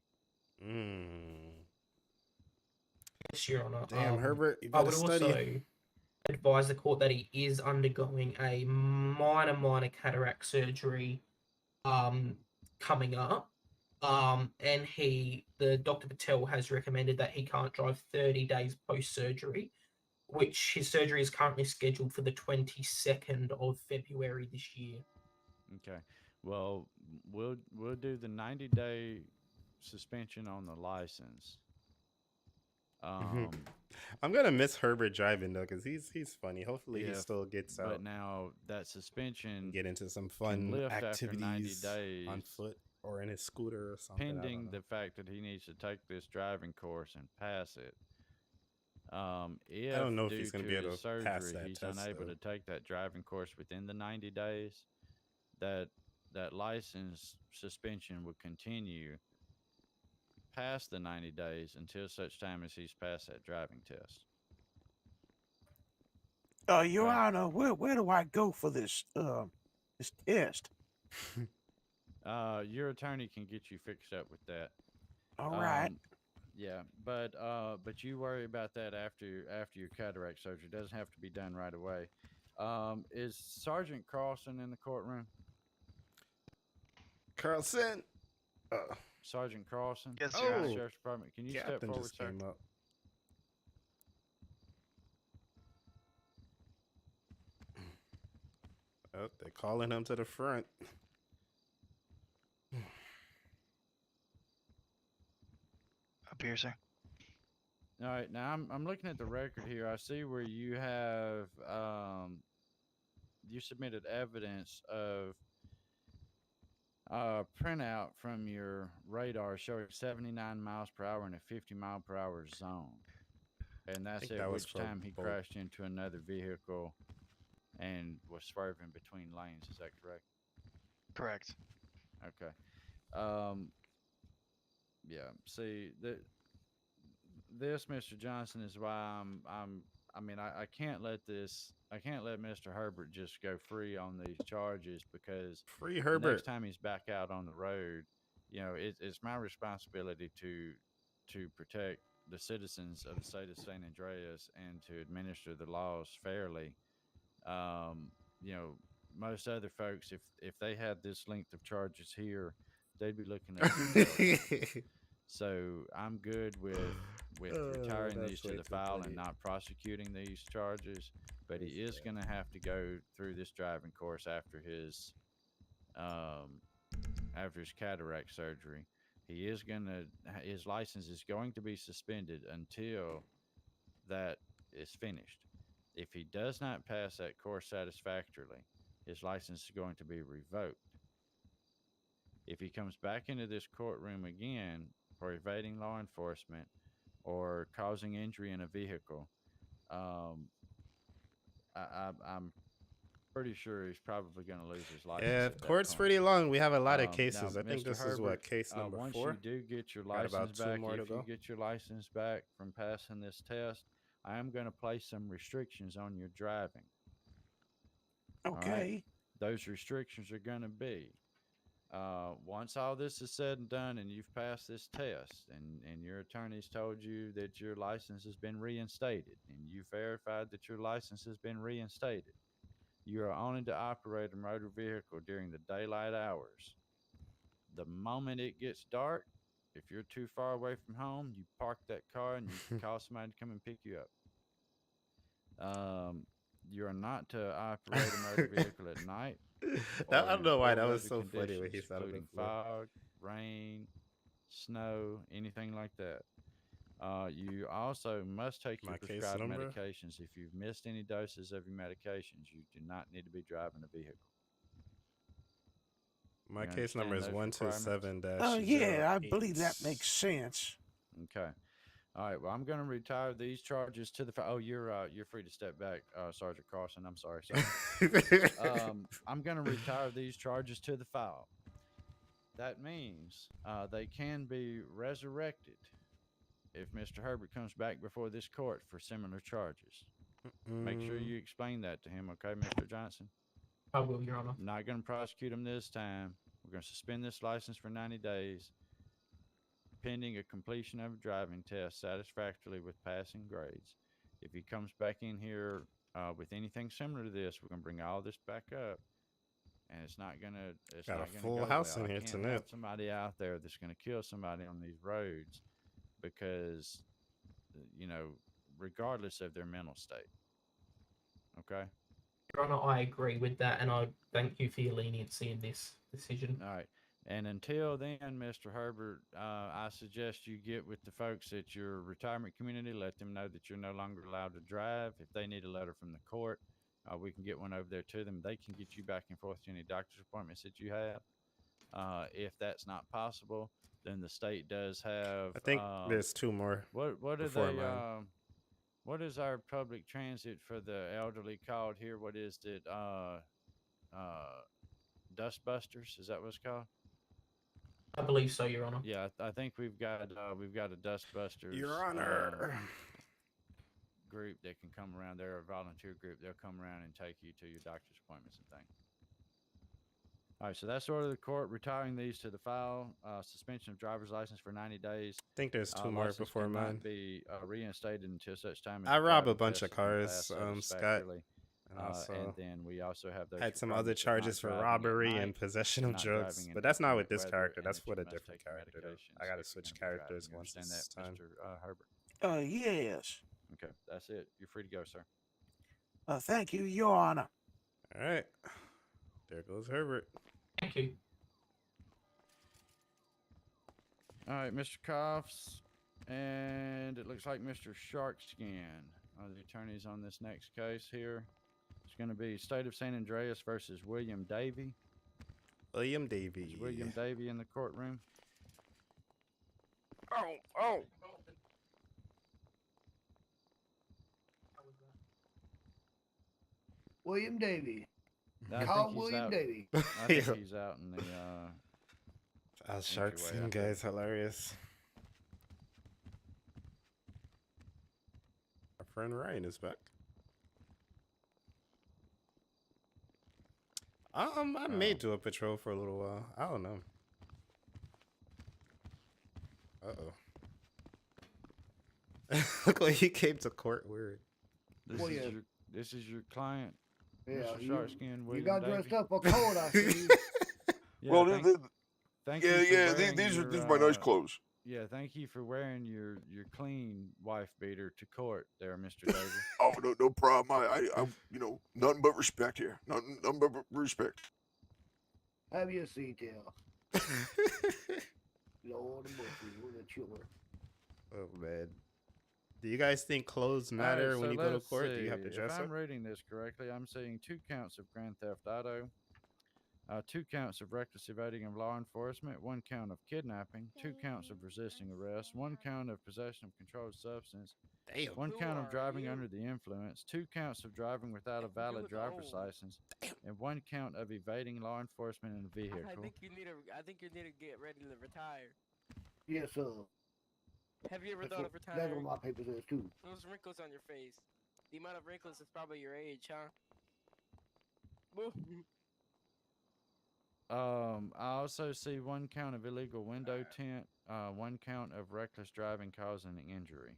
Yes, Your Honour. Damn, Herbert, you I better would study. also advise the court that he is undergoing a minor cataract surgery coming up. And the Dr. Patel has recommended that he can't drive 30 days post-surgery, which his surgery is currently scheduled for the 22nd of February this year. Okay. Well, we'll do the 90-day suspension on the license. I'm gonna miss Herbert driving though, cause he's funny. Hopefully he still gets out. But now that suspension get into some fun activities on foot or in his scooter or something. Pending the fact that he needs to take this driving course and pass it. If I don't know if due he's gonna to be able his to pass surgery, that he's test, unable though. to take that driving course within the 90 days, that license suspension would continue past the 90 days until such time as he's passed that driving test. Your Honor, where do I go for this this test? Your attorney can get you fixed up with that. All right. Yeah, but you worry about that after your cataract surgery. It doesn't have to be done right away. Is Sergeant Carlson in the courtroom? Carlson. Sergeant Carlson. Yes, from sir. the Sheriff's Department. Can you step Captain forward, just sir? came up. Oh, they're calling him to the front. Up here, sir. All right, now I'm looking at the record here. I see where you have you submitted evidence of printout from your radar showing 79 miles per hour in a 50 mile per hour zone, and that's think at that was which for time he both. crashed into another vehicle and was swerving between lanes. Is that correct? Correct. Okay. Yeah. See, this, Mr. Johnson, is why I can't let Mr. Herbert just go free on these charges, because Free the Herbert. next time he's back out on the road, it's my responsibility to protect the citizens of the state of San Andreas and to administer the laws fairly. You know, most other folks, if they had this length of charges here, they'd be looking at. So I'm good with retiring these to the file and not prosecuting these charges. But he is going to have to go through this driving course after his cataract surgery. He is his license is going to be suspended until that is finished. If he does not pass that course satisfactorily, his license is going to be revoked. If he comes back into this courtroom again for evading law enforcement or causing injury in a vehicle, I'm pretty sure he's probably going to lose his license. Yeah, at that court's point. pretty long. We have a lot of Now, cases. I think Mr. this is Herbert, what, case number once 4? you do get your Got about license 2 back, more to if you go. get your license back from passing this test, I am going to place some restrictions on your driving. Okay. All right? Those restrictions are going to be, once all this is said and done and you've passed this test and your attorney's told you that your license has been reinstated and you've verified that your license has been reinstated, you are only to operate a motor vehicle during the daylight hours. The moment it gets dark, if you're too far away from home, you park that car and you call somebody to come and pick you up. You are not to operate a motor vehicle at night. I don't know why or that was weather so funny when he conditions, said it including before. fog, rain, snow, anything like that. You also must take your My case prescribed number? medications. If you've missed any doses of your medications, you do not need to be driving a vehicle. My You case number is understand those 127-086. Yeah, I believe that makes sense. Okay. All right. Well, I'm going to retire these charges to the. Oh, you're free to step back, Sergeant Carson. I'm sorry. I'm going to retire these charges to the file. That means they can be resurrected if Mr. Herbert comes back before this court for similar charges. Make sure you explain that to him, okay, Mr. Johnson? I will, Your Honor. I'm not going to prosecute him this time. We're going to suspend this license for 90 days, pending a completion of a driving test satisfactorily with passing grades. If he comes back in here with anything similar to this, we're going to bring all this back up, and it's not going to. Got not a gonna full go house well. in here I can't tonight. have somebody out there that's going to kill somebody on these roads because, regardless of their mental state. Okay. Your Honor, I agree with that, and I thank you for your leniency in this decision. All right. And until then, Mr. Herbert, I suggest you get with the folks at your retirement community, let them know that you're no longer allowed to drive. If they need a letter from the court, we can get one over there to them. They can get you back and forth to any doctor's appointments that you have. If that's not possible, then the state does have. I think there's 2 more. What are before they? mine. What is our public transit for the elderly called here? What is it? Dust Busters? Is that what it's called? I believe so, Your Honor. Yeah, I think we've got a Dust Busters. Your Honor. Group that can come around. They're a volunteer group. They'll come around and take you to your doctor's appointments and things. All right, so that's order of the court, retiring these to the file. Suspension of driver's license for 90 days. I think there's 2 more License before cannot mine. be reinstated until such time as I the rob a driving bunch test of has been cars, passed Scott. satisfactorily. And also and then we also have those had some other requirements of not charges for driving at robbery night, and possession of not drugs. driving in But that's not with inclement this weather, character. and That's that you with a must different take your character. though. medications I gotta if you're switch gonna be driving. characters You once understand this that, time. Mr. Herbert? Yes. Okay, that's it. You're free to go, sir. Thank you, Your Honor. All right. There goes Herbert. Thank you. All right, Mr. Koffs, and it looks like Mr. Sharkskin are the attorneys on this next case here. It's going to be State of San Andreas versus William Davey. William Davey. Is William Davey in the courtroom? Oh. William Davey. I Call think he's William out. Davey. I think he's out in the. Sharks Entryway, I guys, hilarious. Our friend Ryan is back. I may do a patrol for a little while. I don't know. Uh-oh. look like he came to court weird. This Well, is yeah. your client, Yeah, Mr. you, Sharkskin you William got Davey. dressed up for court, I see. Yeah, Well, thank yeah, you for yeah. wearing These your, are my nice clothes. Yeah, thank you for wearing your clean wife beater to court, there, Mr. Davey. Oh, no problem. I you know, nothing but respect here. Nothing but respect. Have your seat here. Lord of mercy, what a chiller. Oh man. Do you guys think clothes All matter right, when so you go to let's court? Do you have to see. dress If up? I'm reading this correctly, I'm seeing 2 counts of grand theft auto, 2 counts of reckless evading of law enforcement, 1 count of kidnapping, 2 counts of resisting arrest, 1 count of possession of controlled substance, Damn. 1 Who count of are driving you? under the influence, 2 counts of driving without a valid driver's license, and 1 count of evading law enforcement in a vehicle. I think you need to get ready to retire. Yes, sir. Have you ever That's thought what, of that's retiring? what my papers is too. Those wrinkles on your face. The amount of wrinkles is probably your age, huh? Boo. I also see 1 count of illegal window tint, 1 count of reckless driving causing injury.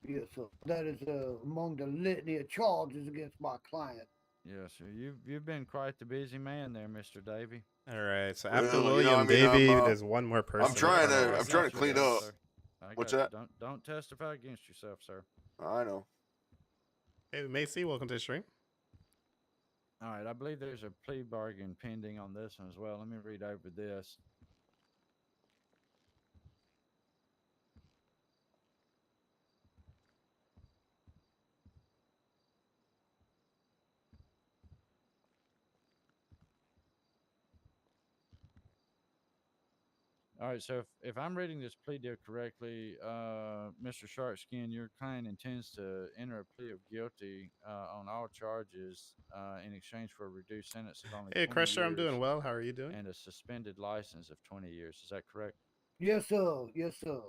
Yes, sir. That is among the litany of charges against my client. Yes, sir. You've been quite the busy man there, Mr. Davey. All right. So Well, after you know, William I mean, Davey, I'm, there's one more person. I'm trying front of to us. I'm trying to clean up. What's that? Don't testify against yourself, sir. I know. Hey, Macy, welcome to the stream. All right, I believe there's a plea bargain pending on this one as well. Let me read over this. All right, so if I'm reading this plea deal correctly, Mr. Sharkskin, your client intends to enter a plea of guilty on all charges in exchange for a reduced sentence of only Hey, 20 Crusher, I'm doing years well. How are you doing? and a suspended license of 20 years. Is that correct? Yes, sir. Yes, sir.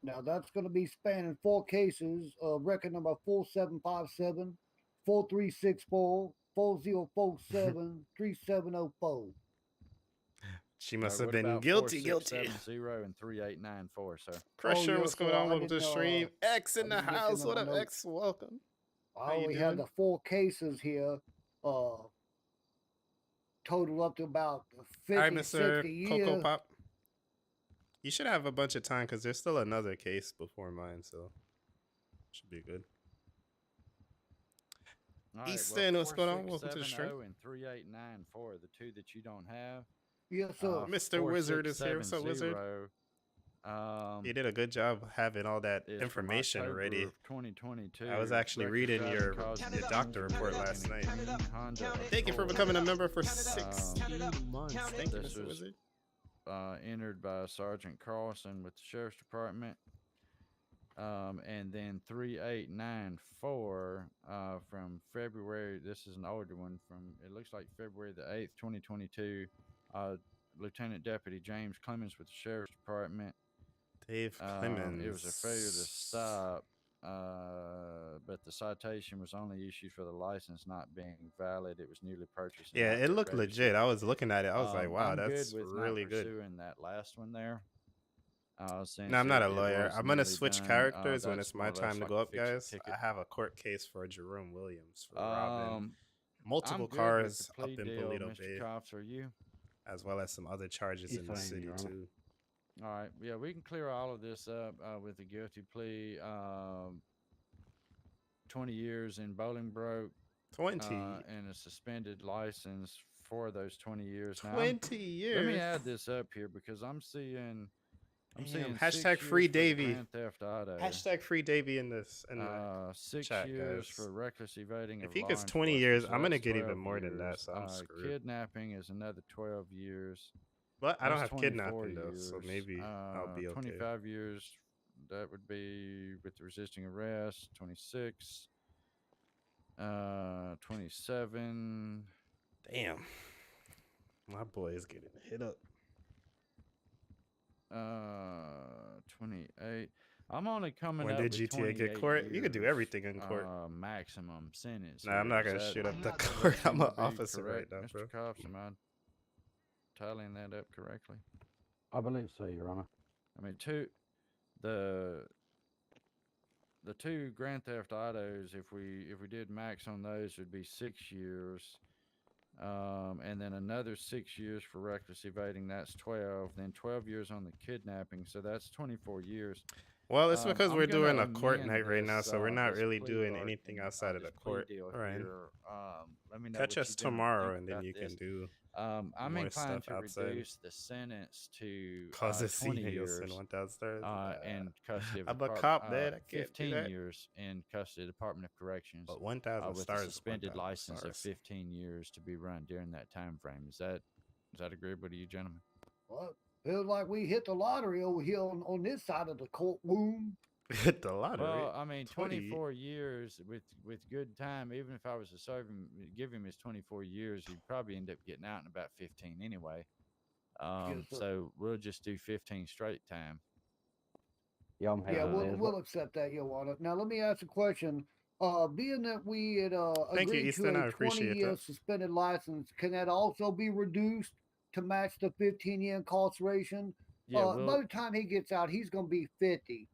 Now that's going to be spanning 4 cases. Record number 4757, 4364, 4047, 3704. She must All have right, what been about guilty. 4670 and 3894, sir? Crusher, yes, what's going sir. on? I Welcome to the didn't, stream. X in I the didn't get house. them What in my up, notes. X? Welcome. I you only doing? had the 4 cases here. Total up to about 50, All right, Mr. 60 Coco years. Pop. You should have a bunch of time because there's still another case before mine, so should be good. All right, Easton, what's going on? Welcome to the stream. 4670 and 3894 are the 2 that you don't have. Yes, sir. Mr. Wizard is here. What's up, Wizard? 4670, You did a good job having all that is from information October ready. of 2022. I was actually Reckless reading driving your causing doctor injury report in last a night. green Honda Thank you for Accord. becoming a member for 16 months. Thank you, This Mr. was Wizard. entered by Sergeant Carlson with the Sheriff's Department. And then 3894 from February. This is an older one from, it looks like February the 8th, 2022. Lieutenant Deputy James Clemens with the Sheriff's Department. Dave Clemens. It was a failure to stop, but the citation was only issued for the license not being valid. It was newly purchased. and Yeah, not it yet looked registered. legit. I was looking at it. I was like, wow, I'm that's good with really not good. pursuing that last one there. Since No, I'm not a it lawyer. was I'm going to newly switch done, characters when that's it's my more or less time to like go a up, fix-it guys. ticket. I have a court case for Jerome Williams for robbing I'm multiple good cars with the up plea in deal, Polito Mr. Bay, Cops, are you? as well as some other charges Yes, in the I am, city, Your Honor. too. All right, yeah, we can clear all of this up with a guilty plea. 20 years in Bolingbroke 20. and a suspended license for those 20 years. Now, 20 years. let me add this up here because I'm seeing Damn, 6 hashtag free years for the Davey. Grand Theft Auto. Hashtag free Davey in this. In the 6 chat, years guys. for reckless evading If of he law gets 20 enforcement, years, so I'm going to that's get even 12 more than that, years. so I'm screwed. Kidnapping is another 12 years. But I don't That's have 24 kidnapping, though, so years. maybe I'll be okay. 25 years, that would be with resisting arrest. 26. 27. Damn. My boy is getting hit up. 28. I'm only coming When up did with GTA get 28 court? You could do years, everything in court. Maximum sentence. Nah, I'm here. not going Is to that- shoot up the does that court. I'm seem an to be officer right correct, now, Mr. bro. Cops, am I tallying that up correctly? I believe so, Your Honor. I mean, the two grand theft autos, if we did max on those, would be 6 years. And then another 6 years for reckless evading, that's 12. Then 12 years on the kidnapping, so that's 24 years. Well, it's because I'm we're gonna doing a court amend night right now, this, so we're not this really plea doing bargain, anything outside of the this plea court. deal All right. here. Let me know Catch what us you gentlemen tomorrow, think and then about you this. can do I'm more inclined stuff to outside. reduce the sentence to Cause a 20 scene years in 1,000 stars. in custody of I'm a Depart- cop, man. I can't do 15 that. years in custody of Department of Corrections. But 1,000 With stars a is suspended 1,000 license of stars. 15 years to be run during that time frame. Is that agreeable to you, gentlemen? Well, feels like we hit the lottery over here on this side of the courtroom. Hit the lottery. Well, I mean, 20. 24 years with good time. Even if I was to give him his 24 years, he'd probably end up getting out in about 15 anyway. Yes, sir. So we'll just do 15 straight time. Yeah, I'm happy Yeah, with that. we'll accept that, Your Honor. Now, let me ask a question. Being that we had Thank you, agreed Easton. to I a appreciate 20-year that. suspended license, can that also be reduced to match the 15-year incarceration? Yeah, By the time he gets out, he's going to be 50.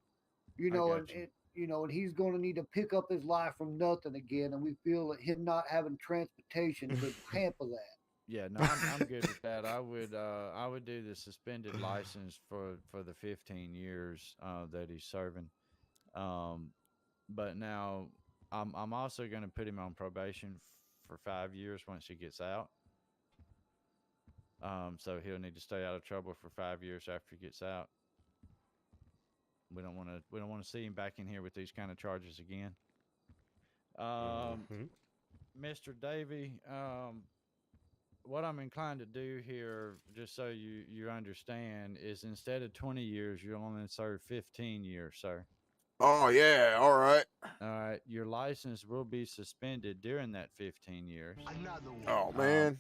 You know, and gotcha. and he's going to need to pick up his life from nothing again. And we feel that him not having transportation could hamper that. Yeah, no, I'm good with that. I would do the suspended license for the 15 years that he's serving. But now I'm also going to put him on probation for 5 years once he gets out. So he'll need to stay out of trouble for 5 years after he gets out. We don't want to see him back in here with these kind of charges again. Mr. Davey, what I'm inclined to do here, just so you understand, is instead of 20 years, you'll only serve 15 years, sir. Oh, yeah. All right. All right. Your license will be suspended during that 15 years. Oh, man.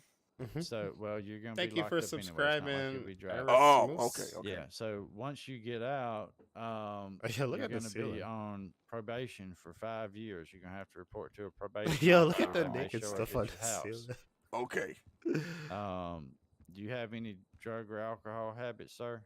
So, well, you're going to Thank be you locked for up anyway. It's not subscribing. like you'll be drafted. Oh, okay. Yeah. So once you get out, Yeah, look you're at the going to be ceiling. on probation for 5 years. You're going to have to report to a probation. Yo, look at officer the when they naked show up stuff at on your the house. ceiling. Okay. Do you have any drug or alcohol habits, sir?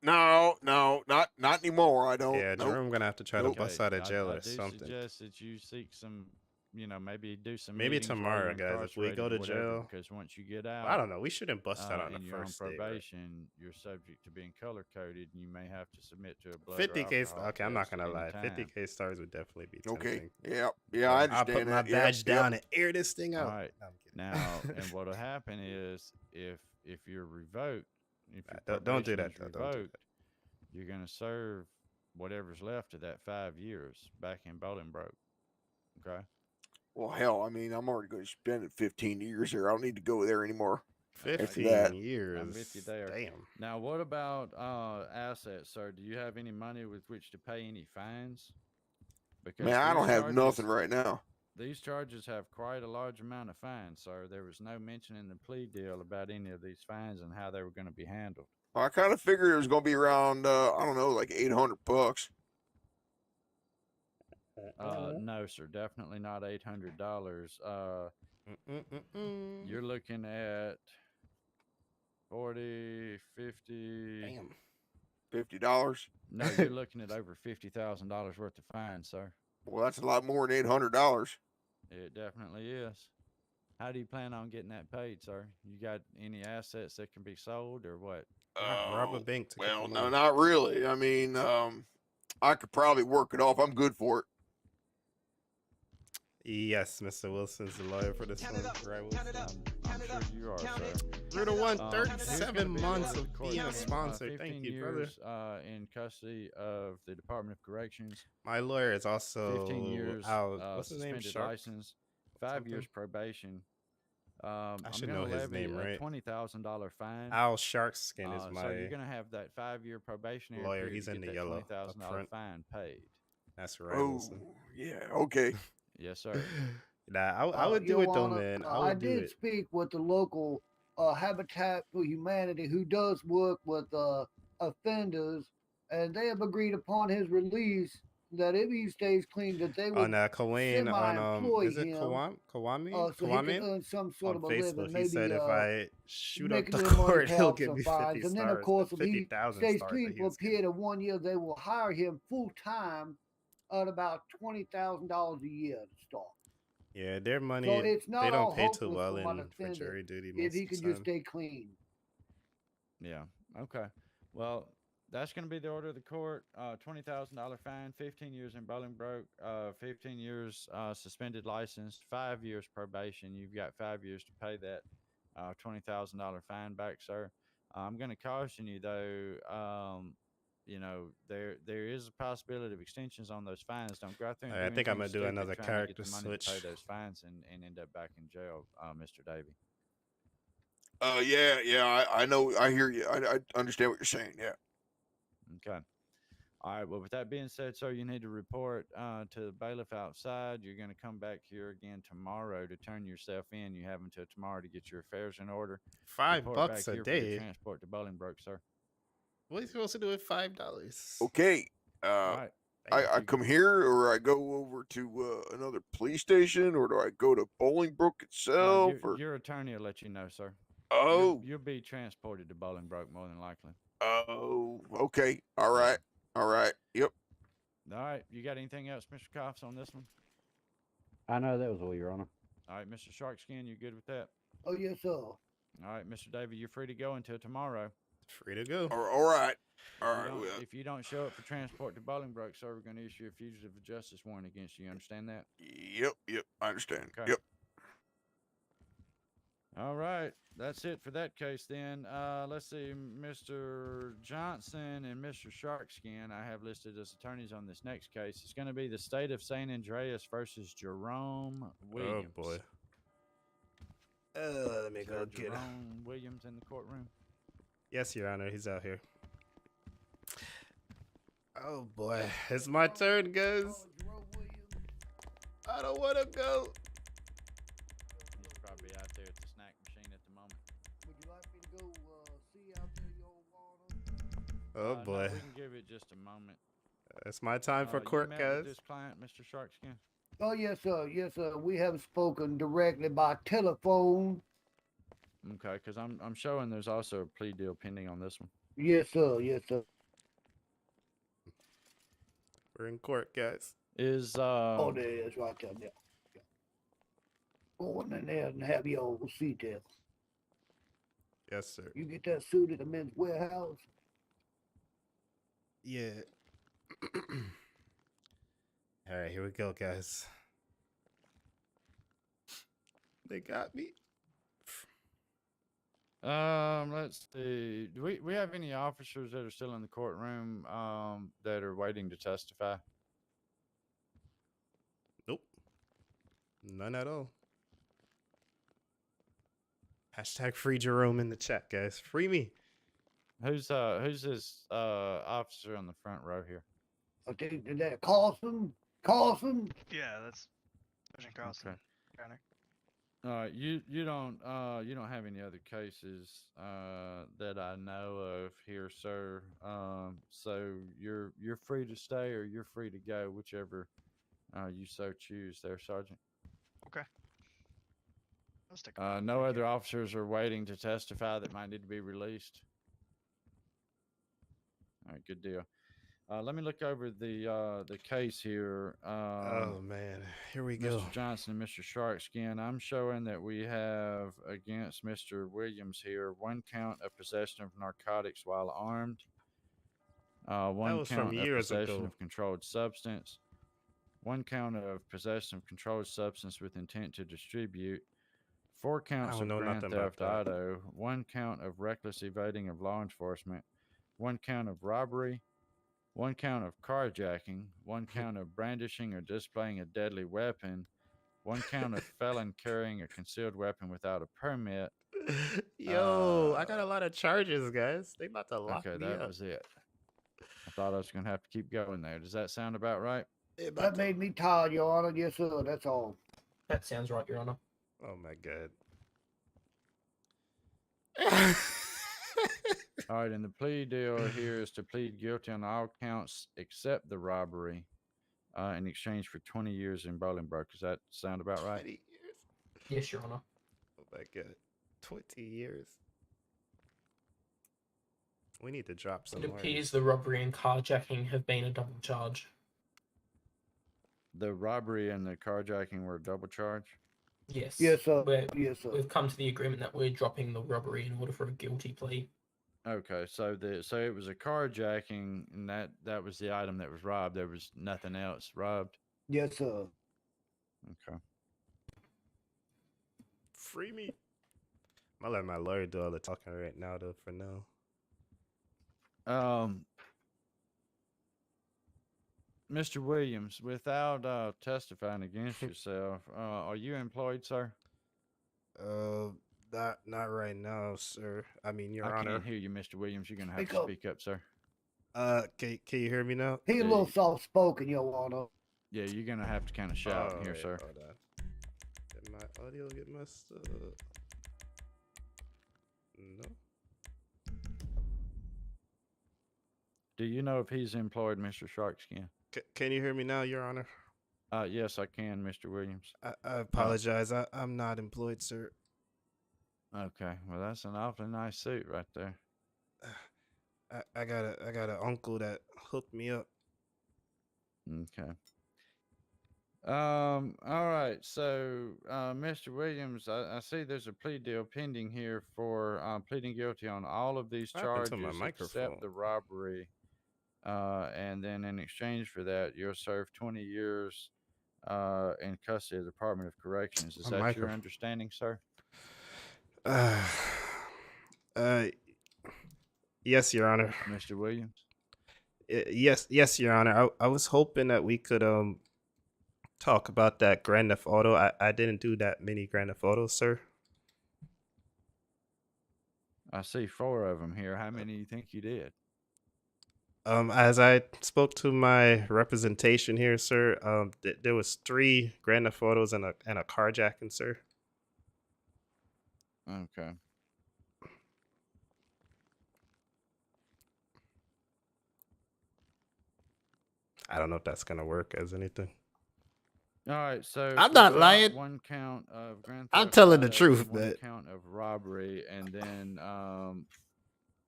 No, not anymore. I don't. Yeah, Nope. Jerome gonna have to try to bust out of jail I or do something. suggest that you seek some, maybe do some. Maybe meetings while tomorrow, you're guys, if we go incarcerated to or whatever, jail. because once you get out, I don't know. We shouldn't bust out on the and you're first on day. Right? probation, you're subject to being color coded, and you may have to submit to a blood 50K. or Okay, I'm not test gonna at lie. any time. 50K stars would definitely be Okay. tempting. Yeah. I I'll understand put my that. Yep, badge down and air this thing out. All right. No, I'm kidding. Now, and what'll happen is if you're revoked, if your Don't do that, probation is though. Don't do revoked, you're gonna serve whatever's left of that 5 years back in Bolingbroke. Okay. Well, hell, I mean, I'm already going to spend it 15 years here. I don't need to go there anymore. 15 that. years. I'm with you there. Damn. Now, what about assets, sir? Do you have any money with which to pay any fines? Because Man, I these don't have charges- nothing right now. These charges have quite a large amount of fines, sir. There was no mention in the plea deal about any of these fines and how they were going to be handled. I kind of figured it was going to be around, I don't know, like $800. No, sir, definitely not $800. You're looking at 40, 50. Damn. $50. No, you're looking at over $50,000 worth of fines, sir. Well, that's a lot more than $800. It definitely is. How do you plan on getting that paid, sir? You got any assets that can be sold or what? Rob a bank to get Well, the no, money. not really. I mean, I could probably work it off. I'm good for it. Yes, Mr. Wilson's the lawyer for this one. Right, Wilson? I'm sure you are, sir. You're the one. Who's 37 gonna be months the of court being a date? sponsor. 15 Thank you, brother. years, in custody of the Department of Corrections. My lawyer is also 15 years. what's his name? Suspended Sharp? license. 5 years probation. I'm should gonna know his levy name, a right? $20,000 fine. Al Sharkskin is So my you're gonna have that 5-year probationary lawyer. period He's to in get the that yellow up $20,000 front. fine paid. That's right, Oh, Wilson. yeah. Okay. Yes, sir. Nah, I would do Your it though, Honor, man. I I would do did it. speak with the local Habitat for Humanity who does work with offenders, and they have agreed upon his release that if he stays clean, that they would On Kawane on semi-employ is it him, Kawame? so he can Kawame? earn some sort On of a Facebook, living, he said maybe if I shoot up making the a little money, court, pay he'll off give some me fines, 50 and then of stars. course if he 50,000 stays stars clean that he for a was period getting. of 1 year, they will hire him full time at about $20,000 a year to start. Yeah, their So money it's they not don't all pay too hopeless well for my in for defendant jury duty if most he of can the just time. stay clean. Yeah. Okay. Well, that's going to be the order of the court. $20,000 fine, 15 years in Bolingbroke, 15 years suspended license, 5 years probation. You've got 5 years to pay that $20,000 fine back, sir. I'm going to caution you though. You know, there is a possibility of extensions on those fines. Don't go out there and Alright, do I think I'm anything gonna do stupid another trying to get character the money to pay switch. those fines and end up back in jail, Mr. Davey. Yeah, I know, I hear you. I understand what you're saying. Yeah. Okay. All right. Well, with that being said, sir, you need to report to the bailiff outside. You're going to come back here again tomorrow to turn yourself in. You have until tomorrow to get your affairs in order. Report back $5 a here for your day. transport to Bolingbroke, sir. What are you supposed to do with $5? Okay. All right. I come here, or I go over to another police station, or do I go to Bolingbroke itself? Your attorney will let you know, sir. Oh. You'll be transported to Bolingbroke more than likely. Oh, okay. All right. All right. Yep. All right. You got anything else, Mr. Coffs, on this one? I know that was all, Your Honor. All right, Mr. Sharkskin, you good with that? Oh, yes, sir. All right, Mr. Davey, you're free to go until tomorrow. Free to go. All right. All right. If you don't show up for transport to Bolingbroke, sir, we're going to issue a fugitive of justice warrant against you. You understand that? Yep. I understand. Okay. Yep. All right. That's it for that case then. Let's see, Mr. Johnson and Mr. Sharkskin, I have listed as attorneys on this next case. It's going to be the state of San Andreas versus Jerome Williams. Oh boy. Let me go get him. Jerome Williams in the courtroom. Yes, Your Honor, he's out here. Oh boy, it's my turn, guys. I don't want to go. He's probably out there at the snack machine at the moment. Would you like me to go see out there, your honor? Oh boy. No, we can give it just a moment. It's my time for You court, met with guys. this client, Mr. Sharkskin? Oh, yes, sir. Yes, sir. We have spoken directly by telephone. Okay, because I'm showing there's also a plea deal pending on this one. Yes, sir. Yes, sir. We're in court, guys. Is Oh, there it is, right there. Yeah. Go in there and have your seat there. Yes, sir. You get that suit at the men's warehouse? Yeah. All right, here we go, guys. They got me. Let's see. Do we have any officers that are still in the courtroom that are waiting to testify? Nope. None at all. Hashtag free Jerome in the chat, guys. Free me. Who's this officer on the front row here? I think that Carlson. Carlson. Yeah, that's Sergeant Carlson. Okay. Your Honor. You don't have any other cases that I know of here, sir. So you're free to stay or you're free to go, whichever you so choose, there, Sergeant. Okay. I'll stick No around. other officers are waiting to testify that might need to be released. All right, good deal. Let me look over the case here. Oh man, here we go. Mr. Johnson and Mr. Sharkskin, I'm showing that we have against Mr. Williams here 1 count of possession of narcotics while armed, 1 was count from of years possession ago. of controlled substance, 1 count of possession of controlled substance with intent to distribute, 4 counts of know grand nothing about theft that. auto, 1 count of reckless evading of law enforcement, 1 count of robbery, 1 count of carjacking, 1 count of brandishing or displaying a deadly weapon, 1 count of felon carrying a concealed weapon without a permit. Yo, I got a lot of charges, guys. They about to lock Okay, me that up. was it. I thought I was going to have to keep going there. Does that sound about right? That made me tired, Your Honor. Yes, sir. That's all. That sounds right, Your Honor. Oh my god. All right, and the plea deal here is to plead guilty on all counts except the robbery. in exchange for 20 years in Bolingbroke. Does that sound about right? 20 years. Yes, Your Honor. Oh my god, 20 years. We need to drop It somewhere. appears the robbery and carjacking have been a double charge. The robbery and the carjacking were a double charge? Yes. Yes, sir. We're, Yes, sir. We've come to the agreement that we're dropping the robbery in order for a guilty plea. Okay, so it was a carjacking, and that was the item that was robbed. There was nothing else robbed. Yes, sir. Okay. Free me. I'm gonna let my lawyer do all the talking right now, though. For now. Mr. Williams, without testifying against yourself, are you employed, sir? Not right now, sir. I mean, Your I Honor. can't hear you, Mr. Williams. You're gonna have Speak to up. speak up, sir. Can you hear me now? He a Yeah, little soft spoken, Your Honor. Yeah, you're gonna have to kind of shout in here, Wait, sir. Hold on. Did my audio get messed up? No. Do you know if he's employed, Mr. Sharkskin? Can you hear me now, Your Honor? Yes, I can, Mr. Williams. I apologize. I'm not employed, sir. Okay, well, that's an awfully nice suit right there. I got an uncle that hooked me up. Okay. All right. So, Mr. Williams, I see there's a plea deal pending here for pleading guilty on all of these What happened charges to my microphone? except the robbery. And then in exchange for that, you'll serve 20 years in custody of the Department of Corrections. Is My that your microphone. understanding, sir? Yes, Your Honor. Mr. Williams? Yes, Your Honor. I was hoping that we could talk about that Grand Theft Auto. I didn't do that many Grand Theft Autos, sir. I see 4 of them here. How many do you think you did? As I spoke to my representation here, sir, there was 3 Grand Theft Autos and a carjacking, sir. Okay. I don't know if that's gonna work as anything. All right, so I'm for not that lying. 1 count of Grand I'm Theft telling the Auto, truth, 1 but- count of robbery, and then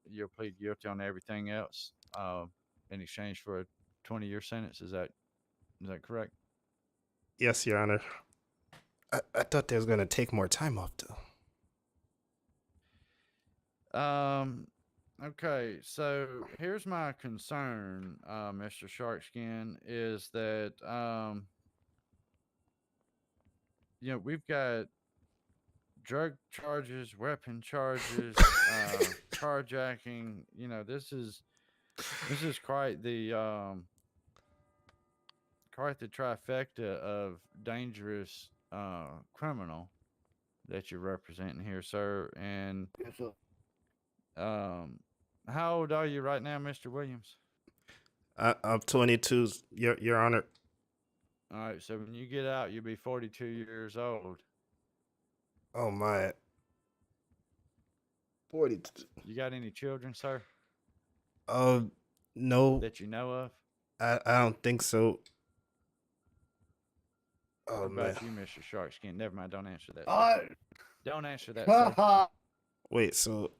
you'll plead guilty on everything else in exchange for a 20-year sentence. Is that correct? Yes, Your Honor. I thought they was gonna take more time off though. Okay, so here's my concern, Mr. Sharkskin, is that we've got drug charges, weapon charges, carjacking. This is quite the trifecta of dangerous criminal that you're representing here, sir. And Yes, sir. how old are you right now, Mr. Williams? I'm 22, Your Honor. All right, so when you get out, you'll be 42 years old. Oh my. 42. You got any children, sir, No, that you know of? I don't think so. Oh What man. about you, Mr. Sharkskin? Never mind. Don't answer that. All sir. right. Don't answer that, sir. Ha Wait, so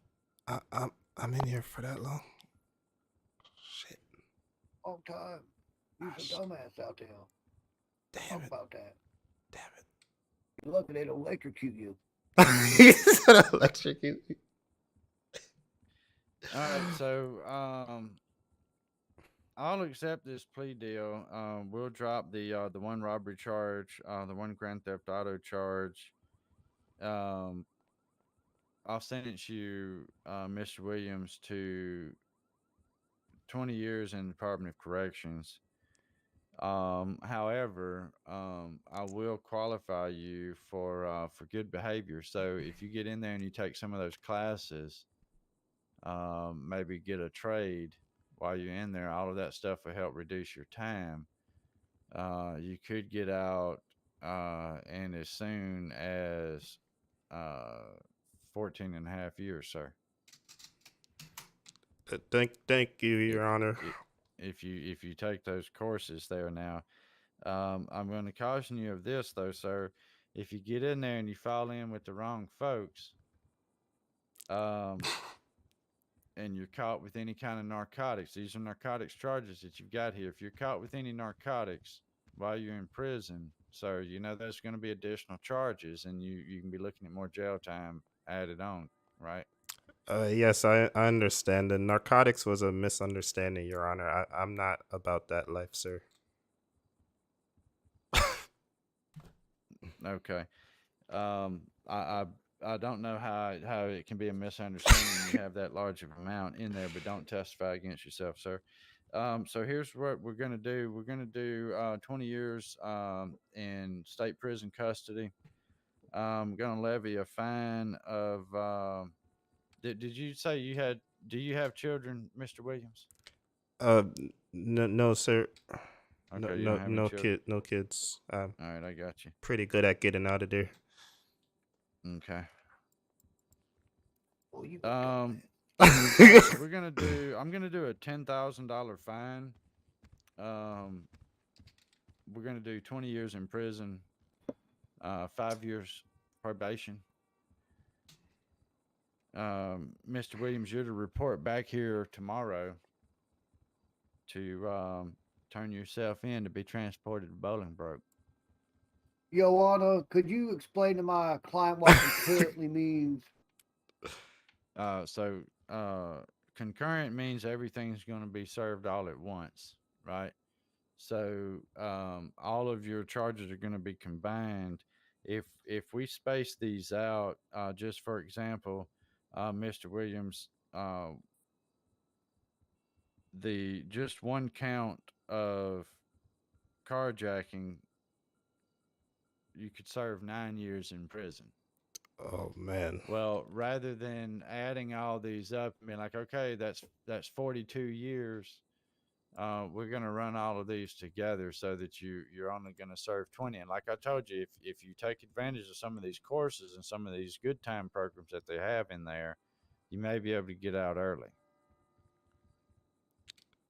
I'm in here for that long? Shit. Long time. You's a dumbass out there. Damn Talk it. about that. Damn it. You're lucky they don't electrocute you. He said electrocute. All right, so I'll accept this plea deal. We'll drop the 1 robbery charge, the 1 Grand Theft Auto charge. I'll sentence you, Mr. Williams, to 20 years in the Department of Corrections. However, I will qualify you for good behavior. So if you get in there and you take some of those classes, maybe get a trade while you're in there, all of that stuff will help reduce your time. You could get out in as soon as 14 and a half years, sir. Thank you, Your Honor. If you take those courses there now. I'm going to caution you of this, though, sir. If you get in there and you fall in with the wrong folks, and you're caught with any kind of narcotics, these are narcotics charges that you've got here. If you're caught with any narcotics while you're in prison, sir, you know there's going to be additional charges, and you can be looking at more jail time added on, right? Yes, I understand. The narcotics was a misunderstanding, Your Honor. I'm not about that life, sir. Okay. I don't know how it can be a misunderstanding when you have that large of amount in there, but don't testify against yourself, sir. So here's what we're going to do. We're going to do 20 years in state prison custody. I'm going to levy a fine of. Did you say you had? Do you have children, Mr. Williams? No, sir. Okay, you don't have any children? No kids. All right, I got you. Pretty good at getting out of there. Okay. Oh, you We're gonna do. I'm gonna do a $10,000 fine. We're gonna do 20 years in prison, 5 years probation. Mr. Williams, you're to report back here tomorrow to turn yourself in to be transported to Bolingbroke. Your Honor, could you explain to my client what concurrently means? So concurrent means everything's going to be served all at once, right? So all of your charges are going to be combined. If we space these out, just for example, Mr. Williams, the just one count of carjacking, you could serve 9 years in prison. Oh man. Well, rather than adding all these up, I mean, like, okay, that's 42 years. We're going to run all of these together so that you're only going to serve 20. And like I told you, if you take advantage of some of these courses and some of these good time programs that they have in there, you may be able to get out early.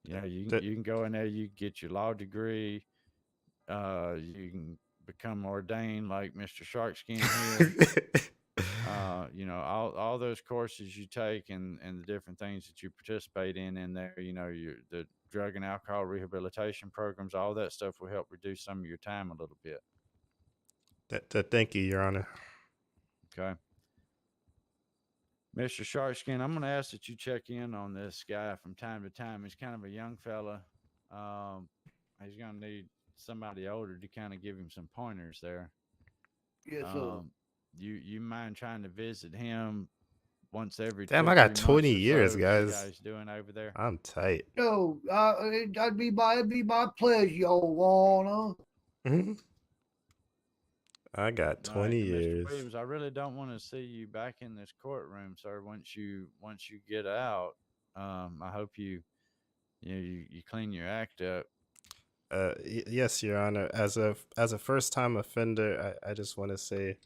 You know, you can go in there, you get your law degree, you can become ordained like Mr. Sharkskin here. You know, all those courses you take and the different things that you participate in there, you know, the drug and alcohol rehabilitation programs, all that stuff will help reduce some of your time a little bit. Thank you, Your Honor. Okay. Mr. Sharkskin, I'm going to ask that you check in on this guy from time to time. He's kind of a young fella. He's going to need somebody older to kind of give him some pointers there. Yes, sir. You mind trying to visit him once every Damn, 2 I got 3 20 months or years, so? guys. What you guys doing over there? I'm tight. No, it'd be my pleasure, Your Honor. Mm-hmm. I got 20 years. Mr. Williams, I really don't want to see you back in this courtroom, sir. Once you get out, I hope you clean your act up. Yes, Your Honor. As a first time offender, I just want to say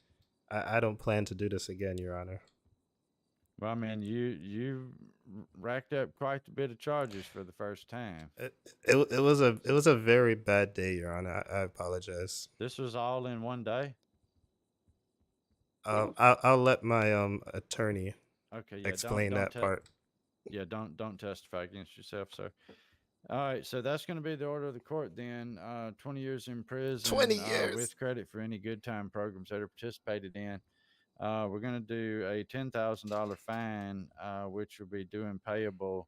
I don't plan to do this again, Your Honor. Well, I mean, you racked up quite a bit of charges for the first time. It was a very bad day, Your Honor. I apologize. This was all in one day? I'll let my attorney explain that part. Yeah, don't testify against yourself, sir. All right, so that's going to be the order of the court then. 20 years in prison. 20 years with credit for any good time programs that are participated in. We're going to do a $10,000 fine, which will be due and payable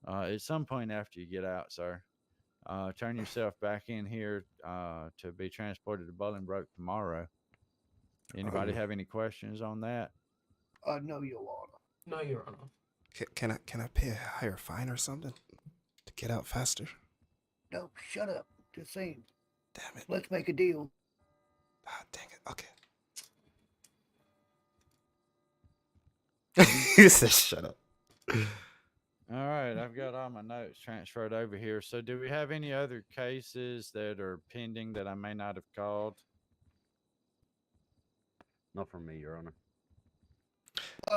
at some point after you get out, sir. Turn yourself back in here to be transported to Bolingbroke tomorrow. Anybody have any questions on that? No, Your Honor. No, Your Honor. Can I pay a higher fine or something to get out faster? No, shut up. Just saying. Damn it. Let's make a deal. Ah, dang it. Okay. He said, "Shut up." All right, I've got all my notes transferred over here. So, do we have any other cases that are pending that I may not have called? Not from me, Your Honor.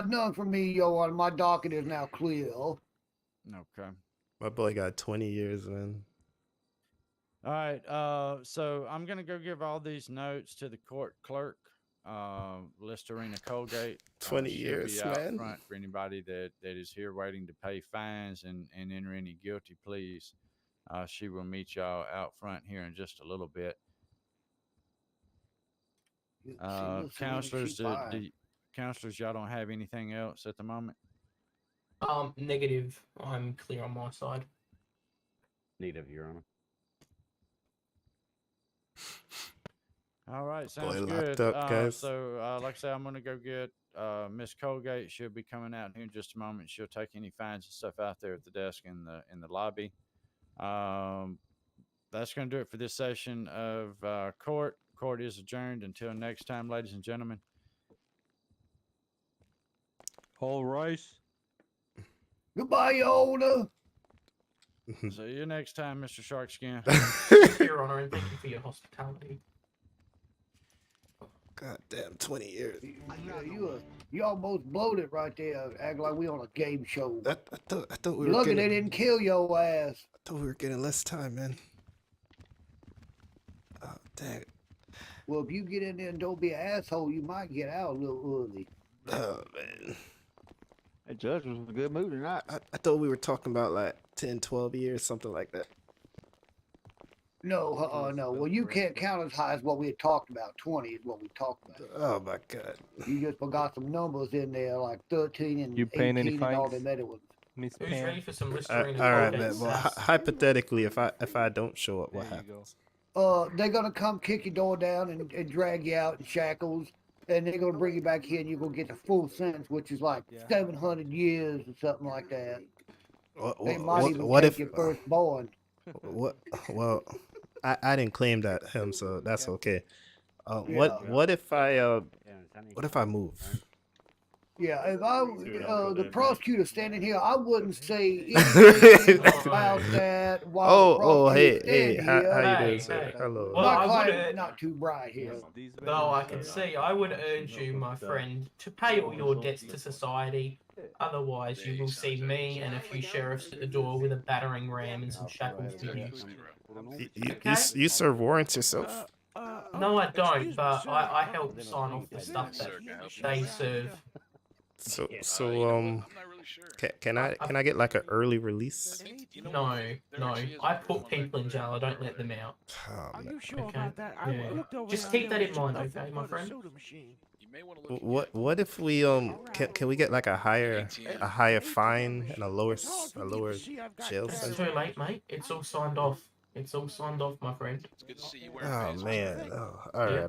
None from me, Your Honor. My docket is now clear. Okay. My boy got 20 years, man. All right. So I'm gonna go give all these notes to the court clerk, Listerina Colgate. 20 She'll years, be out man. front for anybody that is here waiting to pay fines and enter any guilty pleas. She will meet y'all out front here in just a little bit. Counselors, counselors, y'all don't have anything else at the moment? Negative. I'm clear on my side. Negative, Your Honor. All right, Boy sounds locked good. up, guys. So, like I said, I'm gonna go get Miss Colgate. She'll be coming out here in just a moment. She'll take any fines and stuff out there at the desk in the lobby. That's gonna do it for this session of court. Court is adjourned until next time, ladies and gentlemen. All rise. Goodbye, you older. See you next time, Mr. Sharkskin. Your Honor, and thank you for your hospitality. God damn, 20 years. Yeah, you almost blowed it right there. Act like we on a game show. I thought we You're were lucky getting, they didn't kill your ass. I thought we were getting less time, man. Oh, dang. Well, if you get in there and don't be an asshole, you might get out a little early. Oh, man. That judge was in a good mood tonight. I thought we were talking about like 10, 12 years, something like that. No, no. Well, you can't count as high as what we had talked about. 20 is what we talked about. Oh, my God. You just forgot some numbers in there, like 13 and You paying 18 any and all fines? that made it was. Who's ready for some All Listerine? right, man. Well, hypothetically, if I don't show up, what happens? They're gonna come kick your door down and drag you out in shackles, and they're gonna bring you back here, and you're gonna get the full sentence, which is like 700 years or something like that. They might even What take if your firstborn. what? Well, I didn't claim that him, so that's okay. Yeah. What if I move? Yeah, if I the prosecutor standing here, I wouldn't say anything about that. While the prosecutor's hey, standing how here. you doing, sir? Hello. Well, My I client's would, not too bright here. though I can see, I would urge you, my friend, to pay all your debts to society. Otherwise, you will see me and a few sheriffs at the door with a battering ram and some shackles for you. You serve warrants yourself? No, I don't, but I help sign off the stuff that they serve. So can I get like an early release? No, I put people in jail. I don't let them out. Oh, Are man. you sure Okay. about that? Yeah. I looked over Just there keep and that in there was mind, stuff okay, on my the friend? soda machine. What if we can we get like a higher fine and a lower jail It's sentence? too late, mate. It's all signed off. It's all signed off, my friend. Oh man. Oh, all right.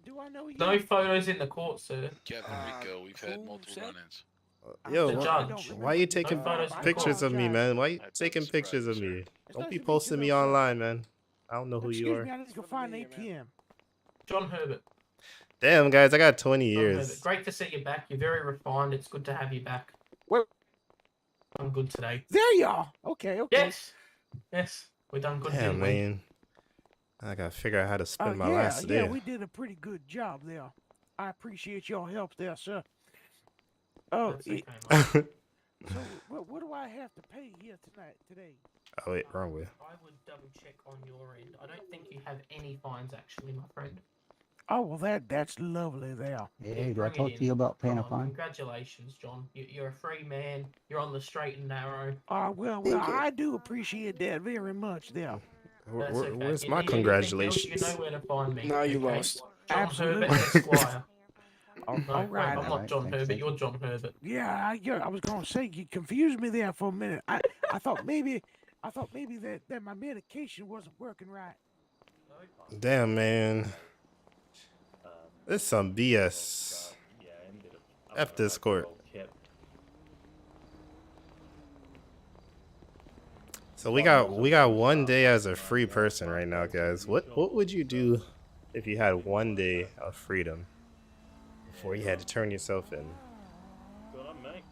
Do I know you? No photos in the court, sir. We've had multiple run-ins. Yo, The judge. why are you taking photos in pictures court. of me, man? Why you taking pictures of me? Don't be posting me online, man. I don't know who you Excuse me, are. I need to go find an ATM. John Herbert. Damn, guys, I got 20 John Herbert. years. Great to see you back. You're very refined. It's good to have you back. Well, I'm good today. there you are. Okay. Yes. We done good, Damn, didn't we? man. I gotta figure out how to spend my yeah, last day. we did a pretty good job there. I appreciate your help there, sir. Oh, That's okay, mate. so what do I have to pay here today? Oh wait, wrong way. I would double check on your end. I don't think you have any fines, actually, my friend. Oh, well, that's lovely there. Hey, do I talk to you about paying a fine? Congratulations, John. You're a free man. You're on the straight and narrow. Well, I do appreciate that very much there. That's okay. Where's You my need anything else, congratulations? You know where to find me. No, you okay? lost. John Absolutely. Herbert, Esquire. All No, right. I'm not John Herbert. You're John Herbert. Yeah, I was gonna say you confused me there for a minute. I thought maybe that my medication wasn't working right. Damn, man. This is some BS. F this court. So we got 1 day as a free person right now, guys. What would you do if you had 1 day of freedom before you had to turn yourself in? Good on, mate.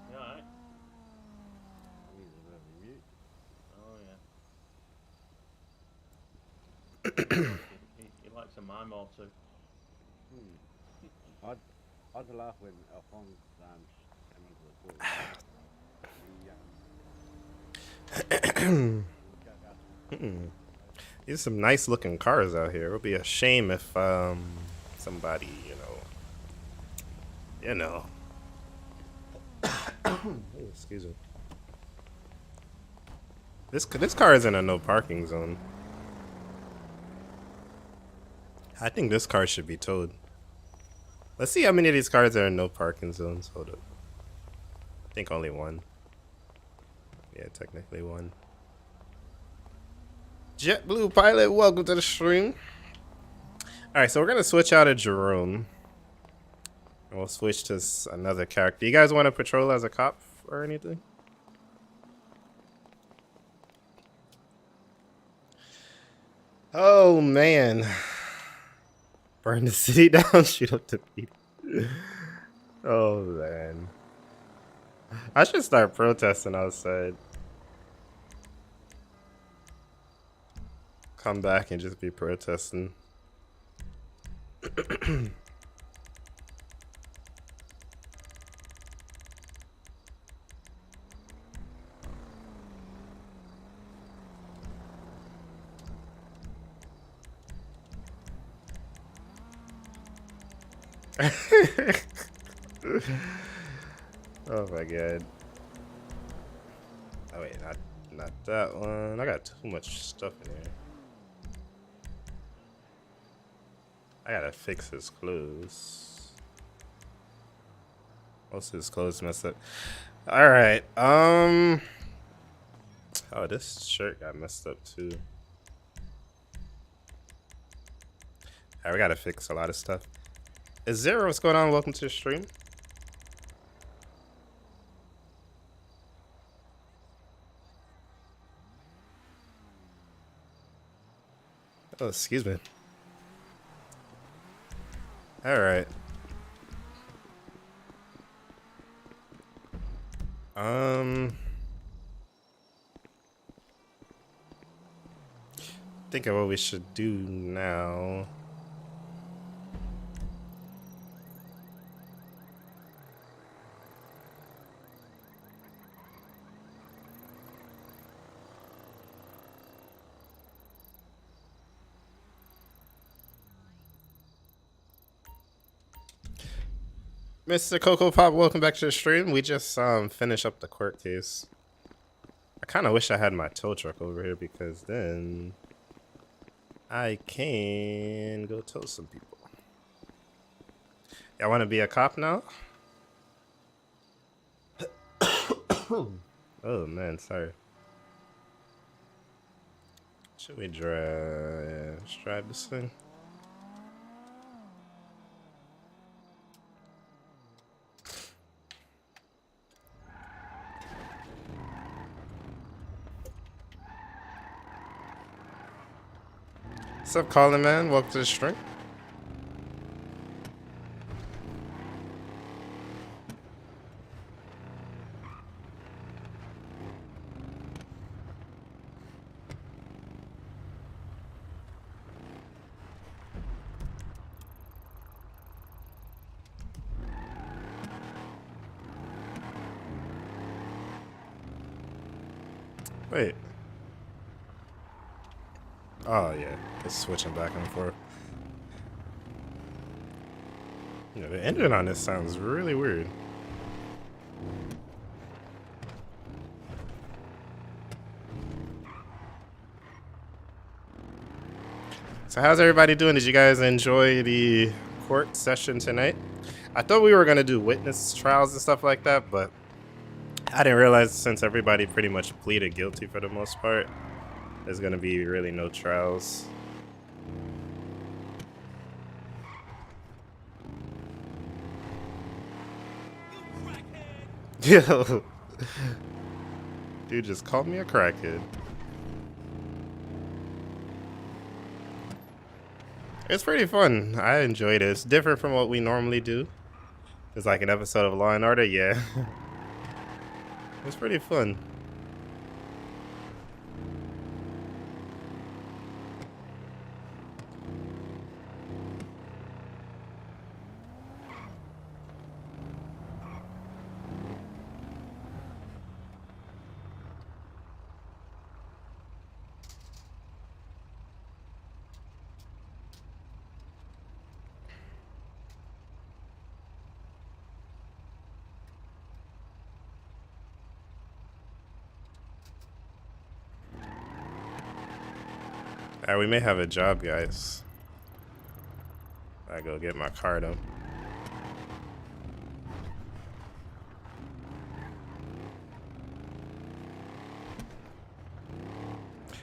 You alright? Oh, yeah. He likes a mime or two. I'd laugh when Alphonse came into the court. These are some nice looking cars out here. It would be a shame if somebody, excuse me. This car is in a no parking zone. I think this car should be towed. Let's see how many of these cars are in no parking zones. Hold up. I think only one. Yeah, technically one. JetBlue Pilot, welcome to the stream. Alright, so we're going to switch out of Jerome. And we'll switch to another character. You guys want to patrol as a cop or anything? Oh, man. Burn the city down, shoot up the people. Oh, man. I should start protesting outside. Come back and just be protesting. Oh my god. Oh wait, not that one. I got too much stuff in here. I gotta fix his clothes. Most of his clothes messed up. Alright, oh, this shirt got messed up too. Alright, we gotta fix a lot of stuff. Is Zero, what's going on? Welcome to the stream. Oh, excuse me. All right. Think of what we should do now. Mr. Coco Pop, welcome back to the stream. We just finished up the court case. I kind of wish I had my tow truck over here because then I can go tow some people. Y'all want to be a cop now? Oh man, sorry. Should we drive? Let's drive this thing. What's up, Colin, man? Welcome to the stream. Wait. Oh, yeah. It's switching back and forth. Yeah, the engine on this sounds really weird. So how's everybody doing? Did you guys enjoy the court session tonight? I thought we were going to do witness trials and stuff like that, but I didn't realize since everybody pretty much pleaded guilty for the most part, there's going to be really no trials. Yo, dude just called me a crackhead. It's pretty fun. I enjoyed it. It's different from what we normally do. It's like an episode of Law and Order. Yeah, it's pretty fun. Alright, we may have a job, guys. I go get my card up.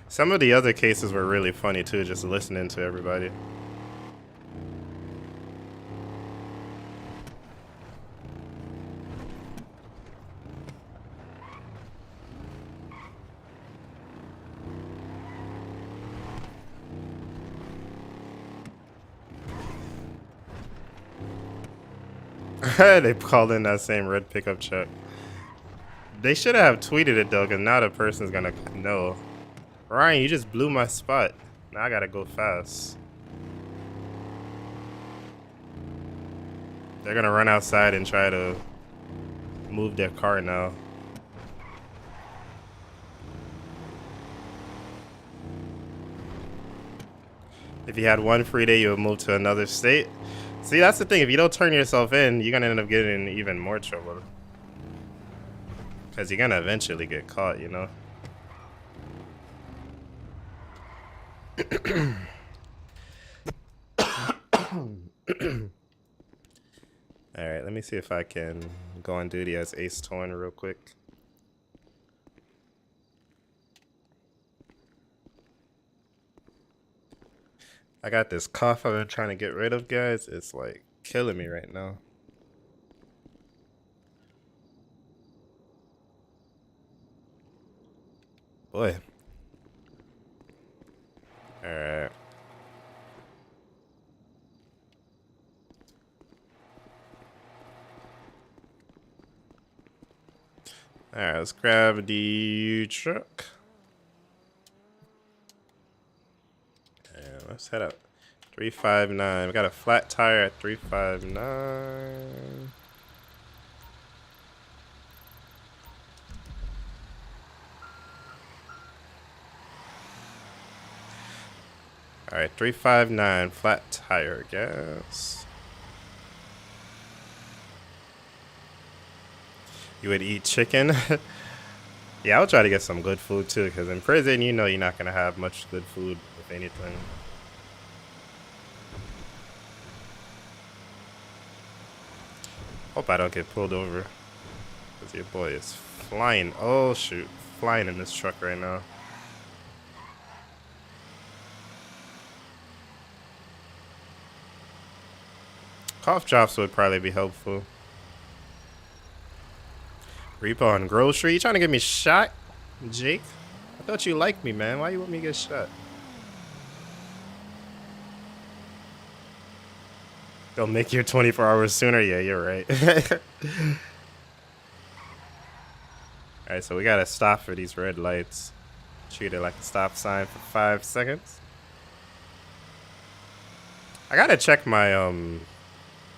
Some of the other cases were really funny too, just listening to everybody. They called in that same red pickup truck. They should have tweeted it though, because now the person's gonna know. Ryan, you just blew my spot. Now I gotta go fast. They're gonna run outside and try to move their car now. If you had one free day, you would move to another state. See, that's the thing. If you don't turn yourself in, you're gonna end up getting in even more trouble. Because you're gonna eventually get caught, you know? Alright, let me see if I can go on duty as Ace Torn real quick. I got this cough I've been trying to get rid of, guys. It's like killing me right now. Boy. Alright. Alright, let's grab the truck. And let's head up. 359. We got a flat tire at 359. Alright, 359, flat tire gas. You would eat chicken? Yeah, I'll try to get some good food too, because in prison, you know you're not going to have much good food, if anything. Hope I don't get pulled over, because your boy is flying. Oh, shoot. Flying in this truck right now. Cough drops would probably be helpful. Reaper on Grove Street. You trying to get me shot, Jake? I thought you liked me, man. Why you want me to get shot? They'll make your 24 hours sooner. Yeah, you're right. Alright, so we gotta stop for these red lights. Treat it like a stop sign for 5 seconds. I gotta check my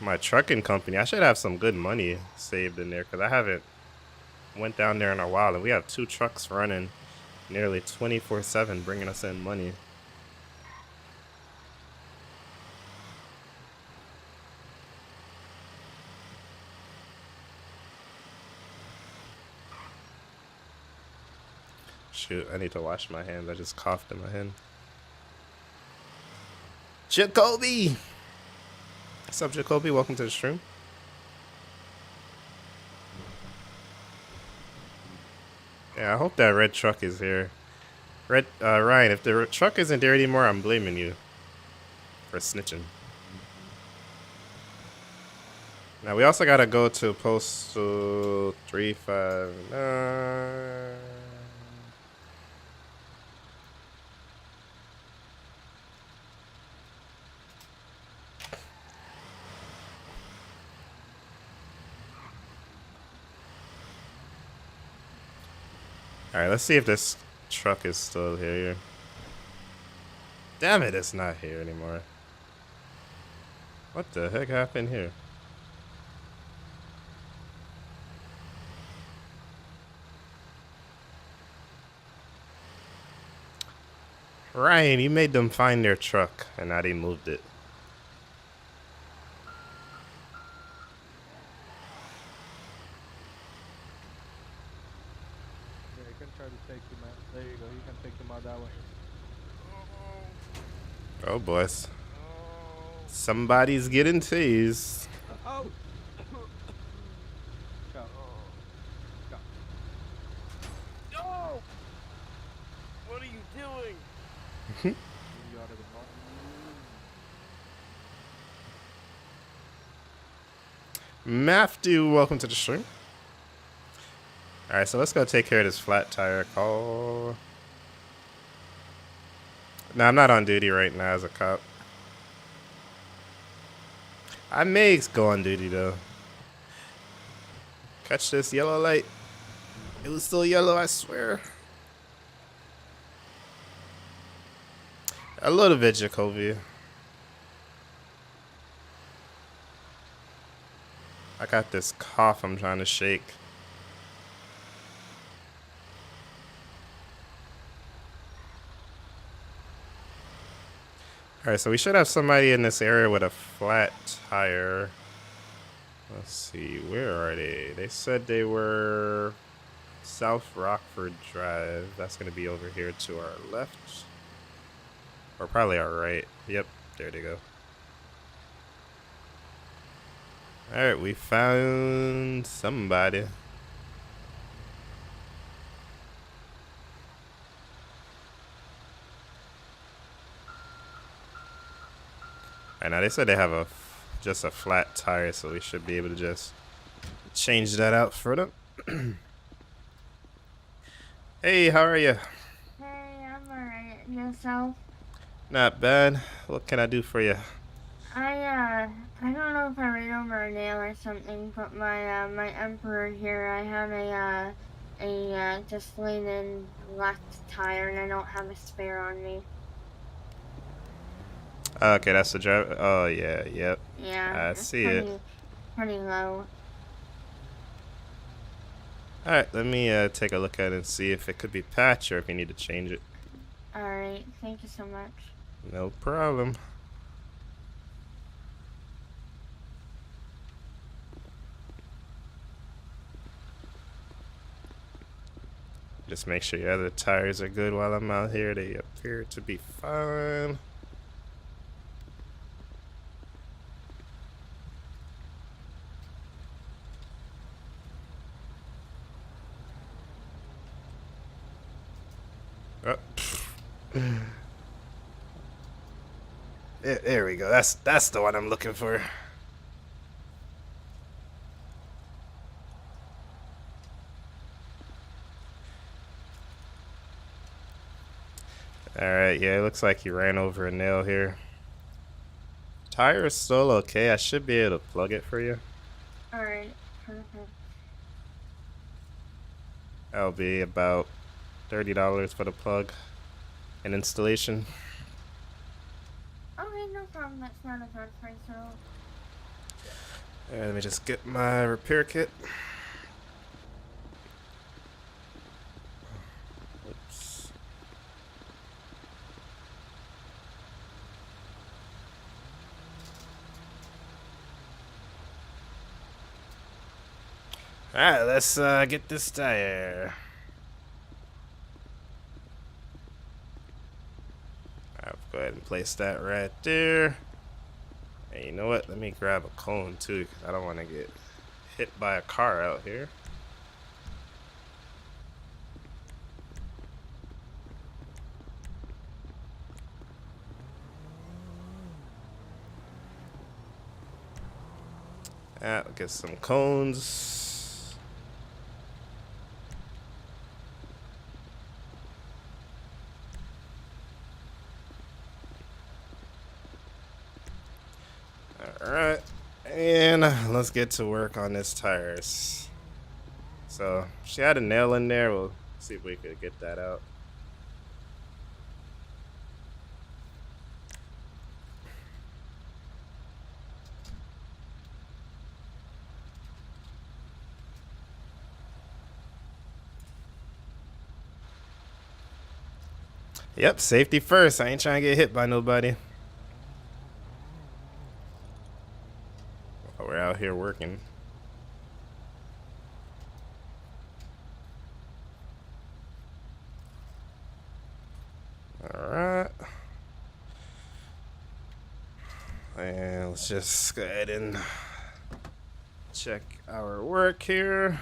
my trucking company. I should have some good money saved in there, because I haven't went down there in a while, and we have 2 trucks running nearly 24/7 bringing us in money. Shoot, I need to wash my hands. I just coughed in my hand. Jacoby! What's up, Jacoby? Welcome to the stream. Yeah, I hope that red truck is here. Ryan, if the truck isn't there anymore, I'm blaming you for snitching. Now, we also gotta go to postal 359. Alright, let's see if this truck is still here. Damn it, it's not here anymore. What the heck happened here? Ryan, you made them find their truck, and now they moved it. Oh, boys. Somebody's getting tased. Oh. No! What are you doing? Matthew, welcome to the stream. Alright, so let's go take care of this flat tire call. No, I'm not on duty right now as a cop. I may go on duty though. Catch this yellow light. It was still yellow, I swear. A little bit, Jacoby. I got this cough I'm trying to shake. Alright, so we should have somebody in this area with a flat tire. Let's see, where are they? They said they were South Rockford Drive. That's going to be over here to our left. Or probably our right. Yep, there they go. Alright, we found somebody. And now they said they have just a flat tire, so we should be able to just change that out for them. Hey, how are you? Hey, I'm alright. Yourself? Not bad. What can I do for you? I don't know if I ran over a nail or something, but my my Emperor here, I have a deflated left tire and I don't have a spare on me. Okay, that's the driver. Oh, yeah, yep. Yeah. I see it. Pretty low. Alright, let me take a look at it and see if it could be patched or if you need to change it. Alright, thank you so much. No problem. Just make sure your other tires are good while I'm out here. They appear to be fine. Oh. There we go. That's the one I'm looking for. Alright, yeah, it looks like you ran over a nail here. Tire is still okay. I should be able to plug it for you. Alright, perfect. That'll be about $30 for the plug and installation. Okay, no problem. That's not a bad price at all. Alright, let me just get my repair kit. Oops. Alright, let's get this tire. I'll go ahead and place that right there. And you know what? Let me grab a cone too, because I don't want to get hit by a car out here. I'll get some cones. Alright, and let's get to work on this tires. So, she had a nail in there. We'll see if we could get that out. Yep, safety first. I ain't trying to get hit by nobody. We're out here working. Alright. And let's just go ahead and check our work here.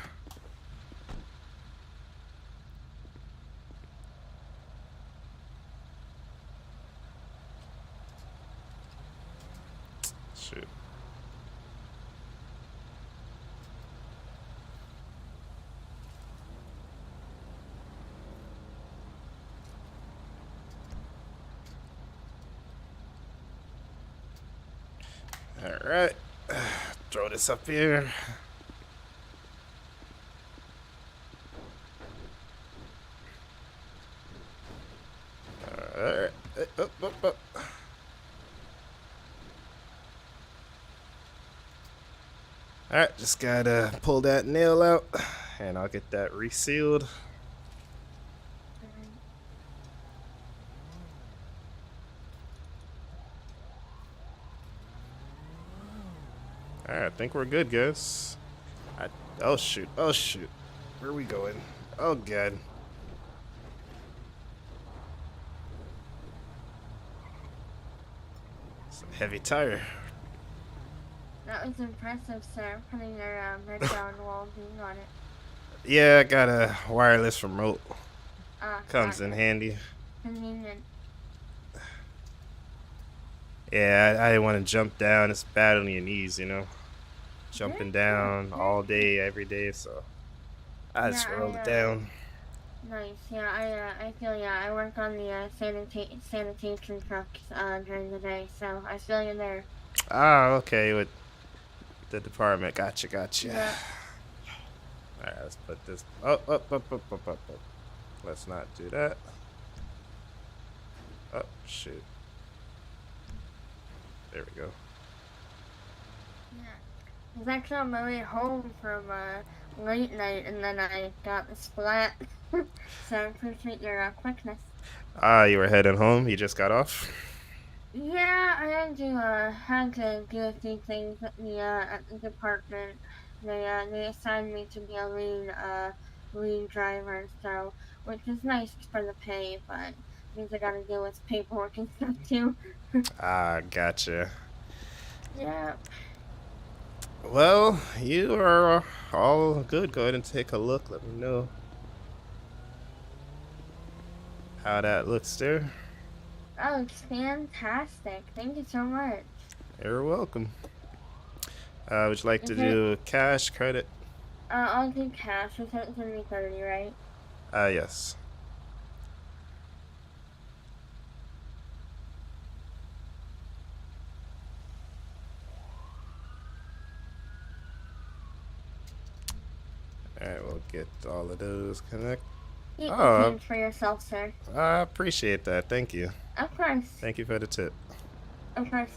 Shoot. All right, throw this up here. All right, up. All right, just gotta pull that nail out, and I'll get that resealed. All right, I think we're good, guys. Oh shoot! Where are we going? Oh god. It's a heavy tire. That was impressive, sir, putting your red down while being on it. Yeah, I got a wireless remote. Comes in gotcha. handy. Convenient. Yeah, I didn't want to jump down. It's bad on your knees, you know. Jumping down all day, every day, so I just rolled it down. Nice. Yeah, I feel I work on the sanitation trucks during the day, so I feel you there. Ah, okay, with the department. Gotcha. Yeah. All right, let's put this up. Let's not do that. Oh shoot. There we go. I was actually on my way home from late night, and then I got the splat. So I appreciate your quickness. Ah, you were heading home? You just got off? Yeah, I had to do a few things at the department. They assigned me to be a lead driver, so which is nice for the pay, but means I gotta deal with paperwork and stuff too. Ah, gotcha. Yeah. Well, you are all good. Go ahead and take a look. Let me know how that looks there. Oh, it's fantastic. Thank you so much. You're welcome. Would you like to do cash, credit? I'll do cash. It's gonna be 30, right? Yes. All right, we'll get all of those connected. You can for yourself, sir. I appreciate that. Thank you. Of course. Thank you for the tip. Of course.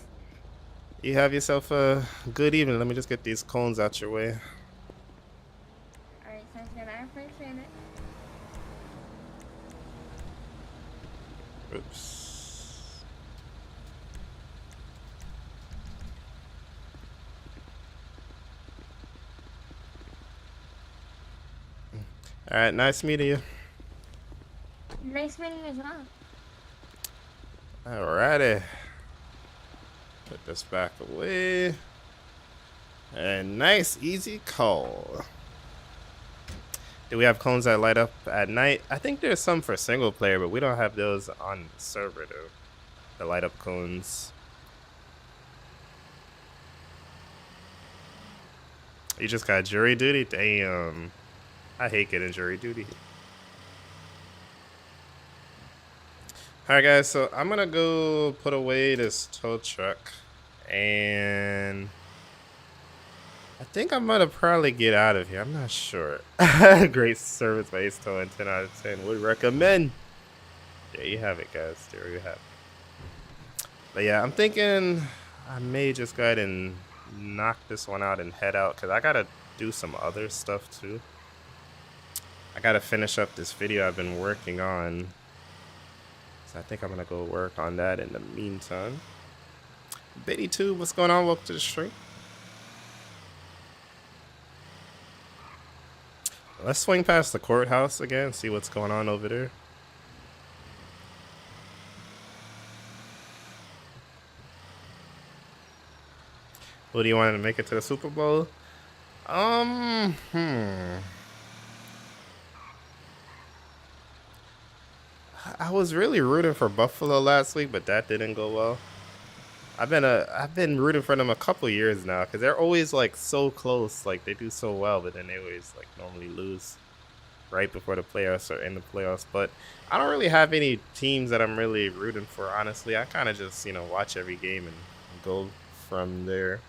You have yourself a good evening. Let me just get these cones out your way. Alright, sounds good. I appreciate it. Oops. All right, nice meeting you. Nice meeting you as well. Alrighty. Put this back away. And nice, easy call. Do we have cones that light up at night? I think there's some for single player, but we don't have those on the server, though. The light up cones. You just got jury duty? Damn. I hate getting jury duty. Alright guys, so I'm gonna go put away this tow truck, and I think I'm gonna probably get out of here. I'm not sure. Great service by Ace Tow and 10 out of 10 would recommend. There you have it, guys. There you have it. But yeah, I'm thinking I may just go ahead and knock this one out and head out, because I gotta do some other stuff too. I gotta finish up this video I've been working on. I think I'm gonna go work on that in the meantime. Betty too, what's going on? Welcome to the stream. Let's swing past the courthouse again, see what's going on over there. Who do you want to make it to the Super Bowl? I was really rooting for Buffalo last week, but that didn't go well. I've been rooting for them a couple years now because they're always like so close. Like they do so well, but then they always like normally lose right before the playoffs or in the playoffs. But I don't really have any teams that I'm really rooting for. Honestly, I kind of just watch every game and go from there.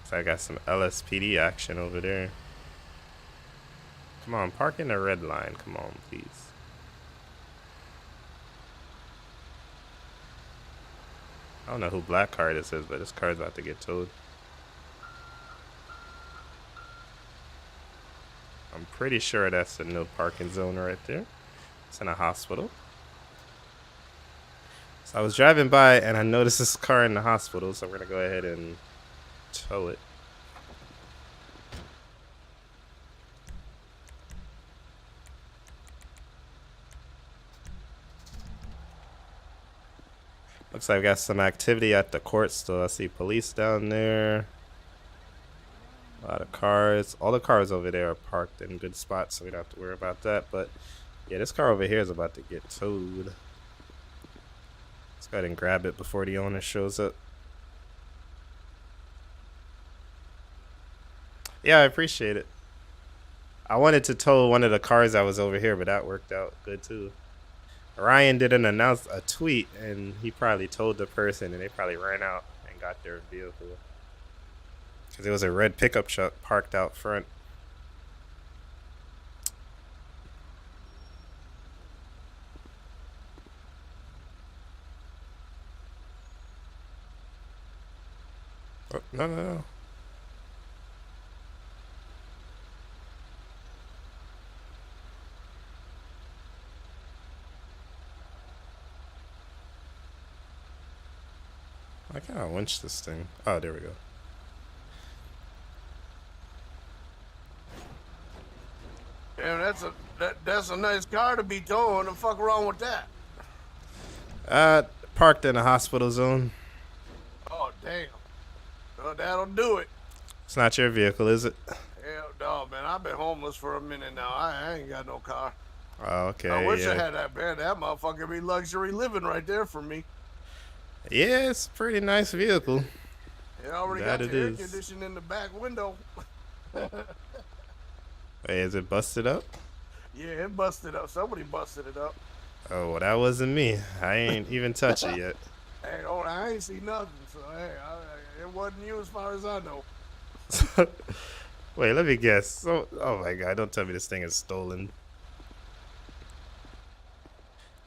So I got some LSPD action over there. Come on, park in the red line. Come on, please. I don't know who black car this is, but this car's about to get towed. I'm pretty sure that's a no parking zone right there. It's in a hospital. So I was driving by and I noticed this car in the hospital, so we're gonna go ahead and tow it. Looks like we got some activity at the court still. I see police down there. A lot of cars. All the cars over there are parked in good spots, so we don't have to worry about that. But yeah, this car over here is about to get towed. Let's go ahead and grab it before the owner shows up. Yeah, I appreciate it. I wanted to tow one of the cars that was over here, but that worked out good too. Ryan didn't announce a tweet, and he probably told the person, and they probably ran out and got their vehicle. Because it was a red pickup truck parked out front. Oh, no. I can't winch this thing. Oh, there we go. Damn, that's a nice car to be towing. The fuck wrong with that? Parked in a hospital zone. Oh damn. Well, that'll do it. It's not your vehicle, is it? Hell no, man. I've been homeless for a minute now. I ain't got no car. Oh, okay. I wish I yeah. had that, man. That motherfucker be luxury living right there for me. Yeah, it's a pretty nice vehicle. It already That got it the air is. conditioning in the back window. Hey, is it busted up? Yeah, it busted up. Somebody busted it up. Oh, well, that wasn't me. I ain't even touch it yet. Hey, oh, I ain't see nothing. So, hey, it wasn't you as far as I know. Wait, let me guess. So, oh my God, don't tell me this thing is stolen.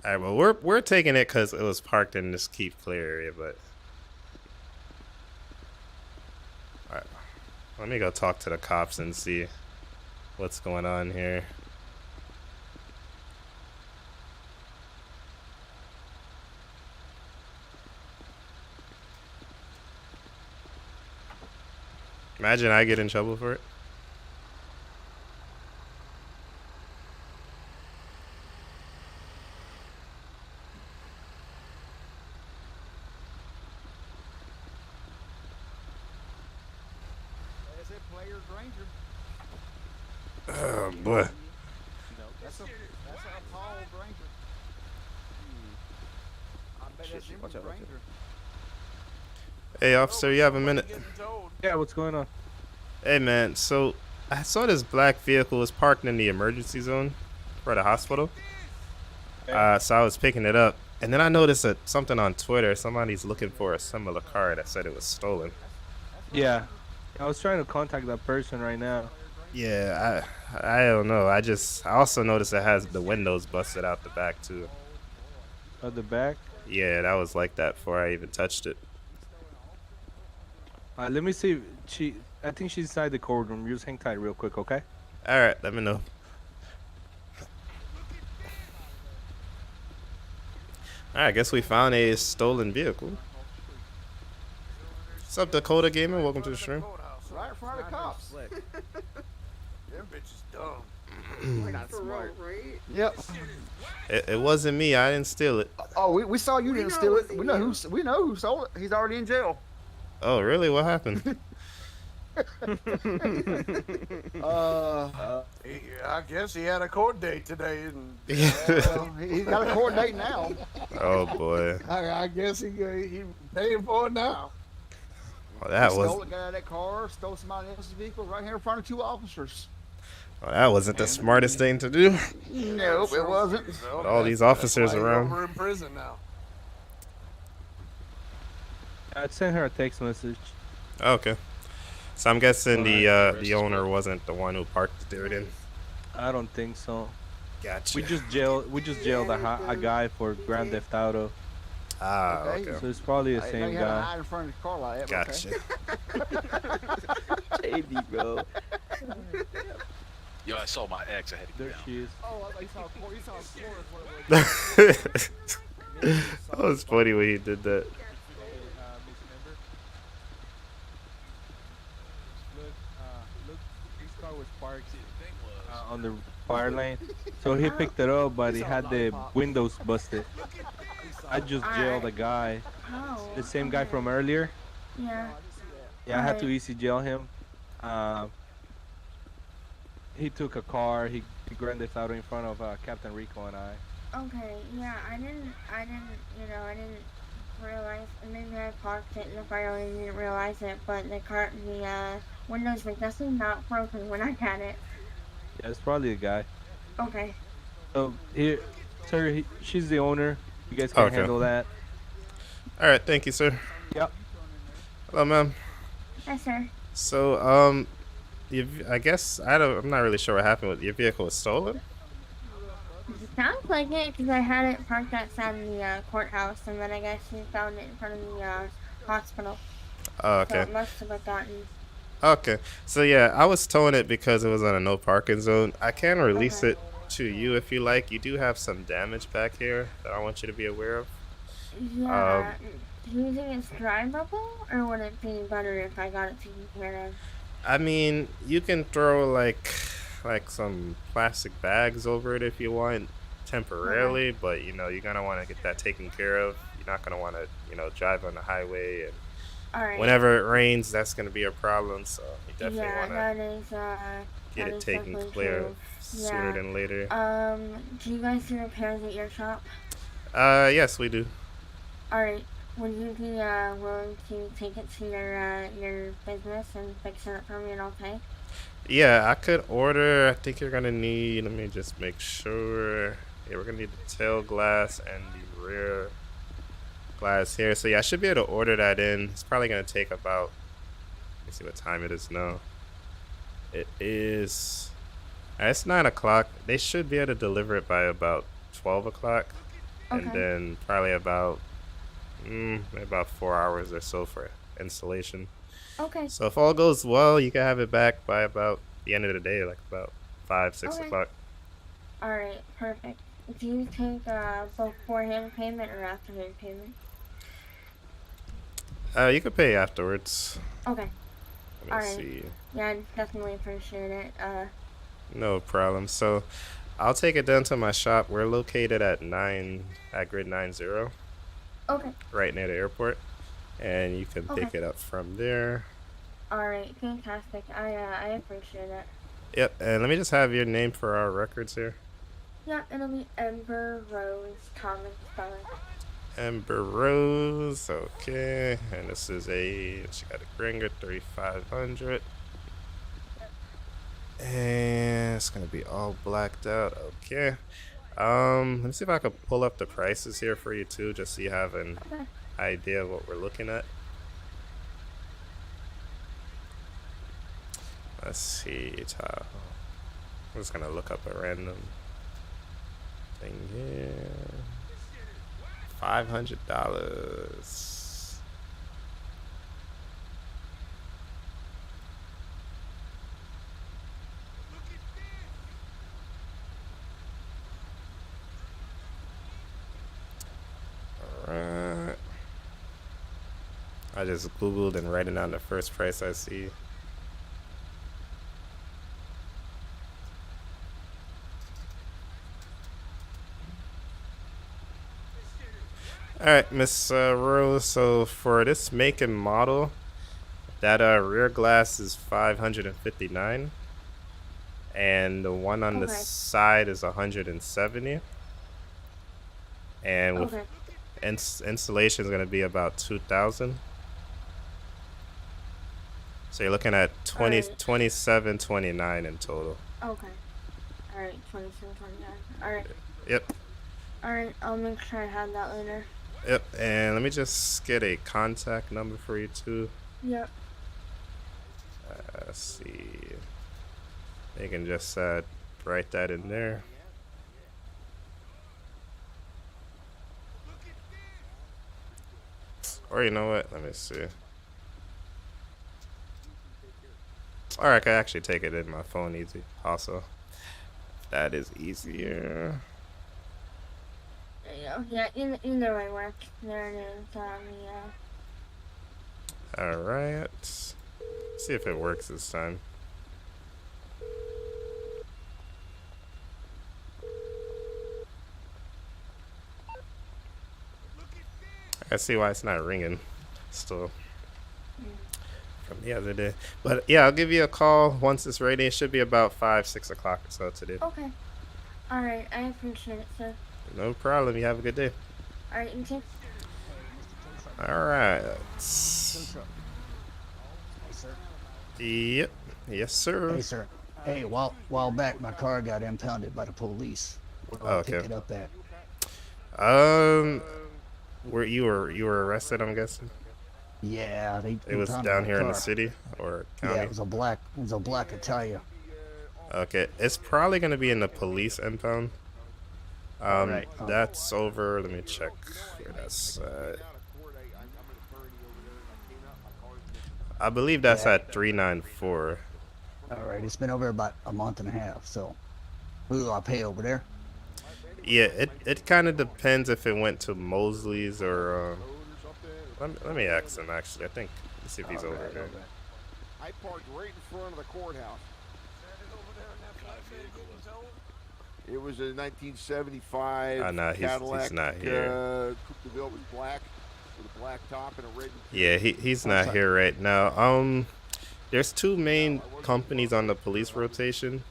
All right, well, we're taking it because it was parked in this keep clear area, but all right, let me go talk to the cops and see what's going on here. Imagine I get in trouble for it. Oh boy. That's a Paul Granger. I bet that's him, Granger. Hey, officer, you have a minute? Yeah, what's going on? Hey, man. So I saw this black vehicle was parked in the emergency zone for the hospital. So I was picking it up, and then I noticed something on Twitter. Somebody's looking for a similar car that said it was stolen. Yeah, I was trying to contact that person right now. Yeah, I don't know. I also noticed it has the windows busted out the back too. At the back? Yeah, that was like that before I even touched it. Let me see. I think she's inside the courtroom. You just hang tight real quick, okay? All right, let me know. All right, I guess we found a stolen vehicle. What's up, Dakota Gaming? Welcome to the stream. Right in front of the cops. Them bitches dumb. We're not smart, right? Yep. It wasn't me. I didn't steal it. Oh, we saw you didn't steal it. We know who sold it. He's already in jail. Oh, really? What happened? I guess he had a court date today, and he's got a court date now. Oh boy. I guess he paying for it now. Well, that was. Stole it, got out of that car, stole somebody else's vehicle right here in front of 2 officers. Well, that wasn't the smartest thing to do. Nope, it wasn't. With all these officers That's why he's around. over in prison now. I'd send her a text message. Okay. So I'm guessing the owner wasn't the one who parked it in. I don't think so. Gotcha. We just jailed a guy for Grand Theft Auto. Ah, okay. So it's probably the Now same you had to guy. hide in front of the car like that. Gotcha. Davey, bro. Yo, I saw my ex. I had to There get down. she is. Oh, I saw a That was funny when he did that. Look, his car was parked on the fire lane. So he picked it up, but he had the windows busted. I just jailed a guy. The same guy from earlier. Yeah. Yeah, I had to easy jail him. He took a car. He Grand Theft Auto in front of Captain Rico and I. Okay, yeah, I didn't realize, maybe I parked it in the fire lane and didn't realize it, but the windows were definitely not broken when I got it. Yeah, it's probably the guy. Okay. So here, sir, she's the owner. You guys can Okay. handle that. All right, thank you, sir. Yep. Hello, ma'am. Yes, sir. So, I guess I'm not really sure what happened with your vehicle was stolen. Sounds like it, because I had it parked outside the courthouse, and then I guess he found it in front of the hospital. Oh, So okay. it must have gotten. Okay. So yeah, I was towing it because it was on a no parking zone. I can release it to you if you like. You do have some damage back here that I want you to be aware of. Yeah. Do you think it's drivable, or would it be better if I got it taken care of? I mean, you can throw like some plastic bags over it if you want temporarily, but you know, you're gonna want to get that taken care of. You're not gonna want to, drive on the highway, and Alright. whenever it rains, that's gonna be a problem. So you definitely Yeah, want to that is, get that it is taken definitely clear true. sooner than later. Do you guys do repairs at your shop? Yes, we do. Alright, would you be willing to take it to your business and fix it up for me and I'll pay? Yeah, I could order. I think you're gonna need. Let me just make sure. Yeah, we're gonna need the tail glass and the rear glass here. So yeah, I should be able to order that in. It's probably gonna take about. Let me see what time it is now. It is. It's 9 o'clock. They should be able to deliver it by about 12 o'clock, and Okay. then probably about about 4 hours or so for installation. Okay. So if all goes well, you can have it back by about the end of the day, like about 5-6 Okay. o'clock. Alright, perfect. Do you take beforehand payment or afternoon payment? You could pay afterwards. Okay. Let me Alright. see. Yeah, I definitely appreciate it. No problem. So I'll take it down to my shop. We're located at grid 90, Okay. right near the airport, and you can pick Okay. it up from there. Alright, fantastic. I appreciate it. Yep. And let me just have your name for our records here. Yeah, it'll be Ember Rose, common spelling. Ember Rose, okay, and this is she got a Gringer 3500, and it's gonna be all blacked out. Okay, let me see if I can pull up the prices here for you too, just so you have an idea of what we're looking at. Let's see, Tahoe. I'm just gonna look up a random thing here. $500. Alright. I just Googled and writing down the first price I see. All right, Miss Rose. So for this make and model, that rear glass is 559, and the one on the Okay. side is 170. And with Okay. installation is gonna be about 2,000. So you're looking at 20, Alright. 2729 in total. Okay. Alright, 27, 29. Alright. Yep. Alright, I'll make sure I have that later. Yep. And let me just get a contact number for you too. Yep. Let's see. You can just write that in there. Or you know what? Let me see. Or I could actually take it in my phone easy. Also, that is easier. There you go. Yeah, either way works. There it is. Yeah. All right. See if it works this time. I see why it's not ringing still from the other day. But yeah, I'll give you a call once it's ready. It should be about 5, 6 o'clock or so today. Okay. Alright, I appreciate it, sir. No problem. You have a good day. Alright, you too. All right. Yep. Yes, sir. Hey, sir. Hey, while back, my car got impounded by the police. Where do I Okay. pick it up at? Where you were arrested? I'm guessing. Yeah, they. It was impounded down my here in the car. city or county. Yeah, it was a black Italia. Okay, it's probably gonna be in the police impound. Alright, That's over. Let me check where that's at. I believe that's Yeah. at 394. All right, it's been over about a month and a half. So, who do I pay over there? Yeah, it kind of depends if it went to Mosley's or. Let me ask him actually. I think. Let's see if he's over there. I parked right in front of the courthouse. It was a 1975 Nah, he's Cadillac. not here. Coupe de Ville was black with a black top and a red. Yeah, he's not here right now. There's two main companies on the police rotation.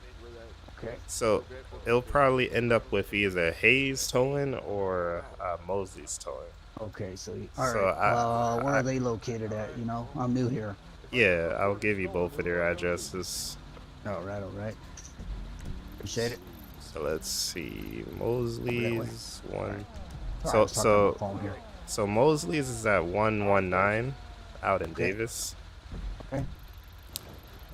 Okay. So it'll probably end up with either Hayes towing or Mosley's towing. Okay, so all So right. Where are they located at? You know, I'm new here. Yeah, I'll give you both of their addresses. All right. Appreciate it. So let's see, Mosley's one. Sorry, I was talking on the phone here. So Mosley's is at 119 out in Okay. Davis. Okay.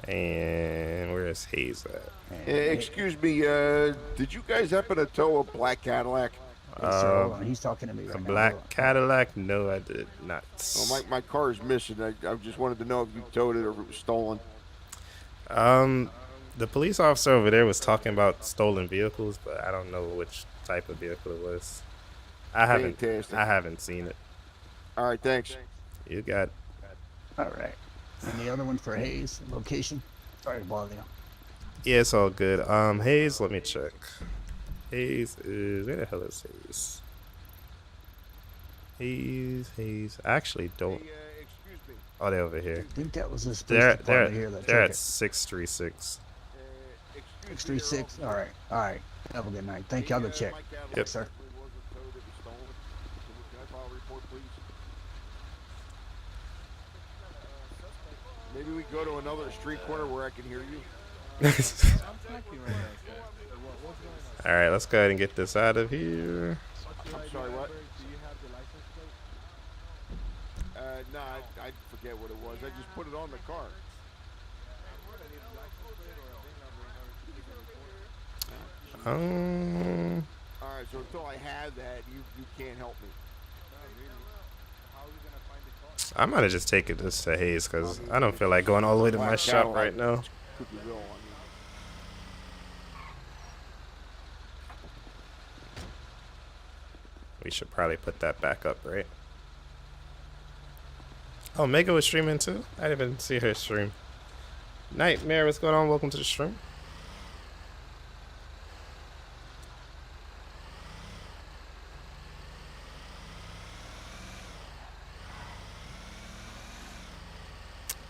And where is Hayes at? Excuse me, did you guys happen to tow a black Cadillac? Hey, sir, hold on. He's talking to me right A now. black Hold on. Cadillac? No, I did not. Well, my car is missing. I just wanted to know if you towed it or if it was stolen. The police officer over there was talking about stolen vehicles, but I don't know which type of vehicle it was. I haven't seen it. All right, thanks. You got. All right. And the other one for Hayes location. Sorry to bother you. Yeah, it's all good. Hayes, let me check. Hayes is where the hell is Hayes? Hayes. I actually don't. Oh, they're over here. I think that was this police department here that they're took at it. 636. 636. All right. Have a good night. Thank you. I'll go check. Yep. Sir. Maybe we go to another street corner where I can hear you. All right, let's go ahead and get this out of here. I'm sorry, what? No, I forget what it was. I just put it on the car. All right, so until I have that, you can't help me. I might have just taken this to Hayes because I don't feel like going all the way to my shop right now. We should probably put that back up, right? Oh, Mega was streaming too? I didn't even see her stream. Nightmare, what's going on? Welcome to the stream.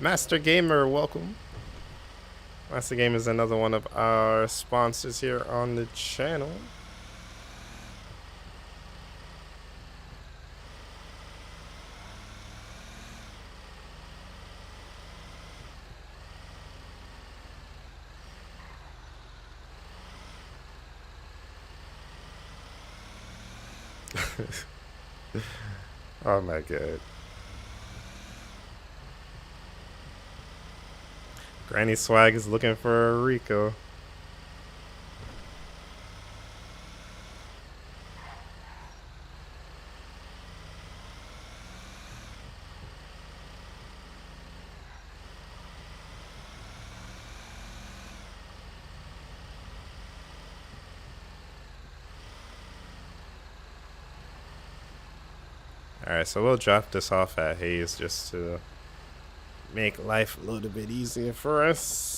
Master Gamer, welcome. Master Gamer is another one of our sponsors here on the channel. Oh my god. Granny Swag is looking for a Rico. Alright, so we'll drop this off at Hayes just to make life a little bit easier for us.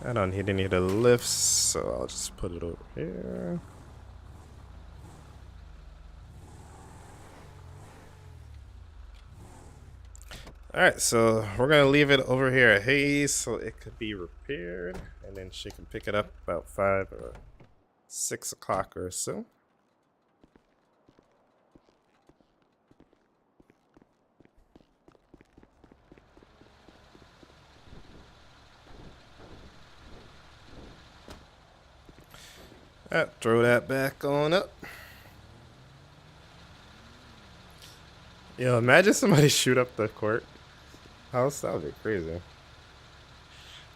I don't need any of the lifts, so I'll just put it over here. Alright, so we're gonna leave it over here at Hayes so it could be repaired, and then she can pick it up about 5 or 6 o'clock or so. Throw that back on up. Yo, imagine somebody shoot up the court house. That would be crazy.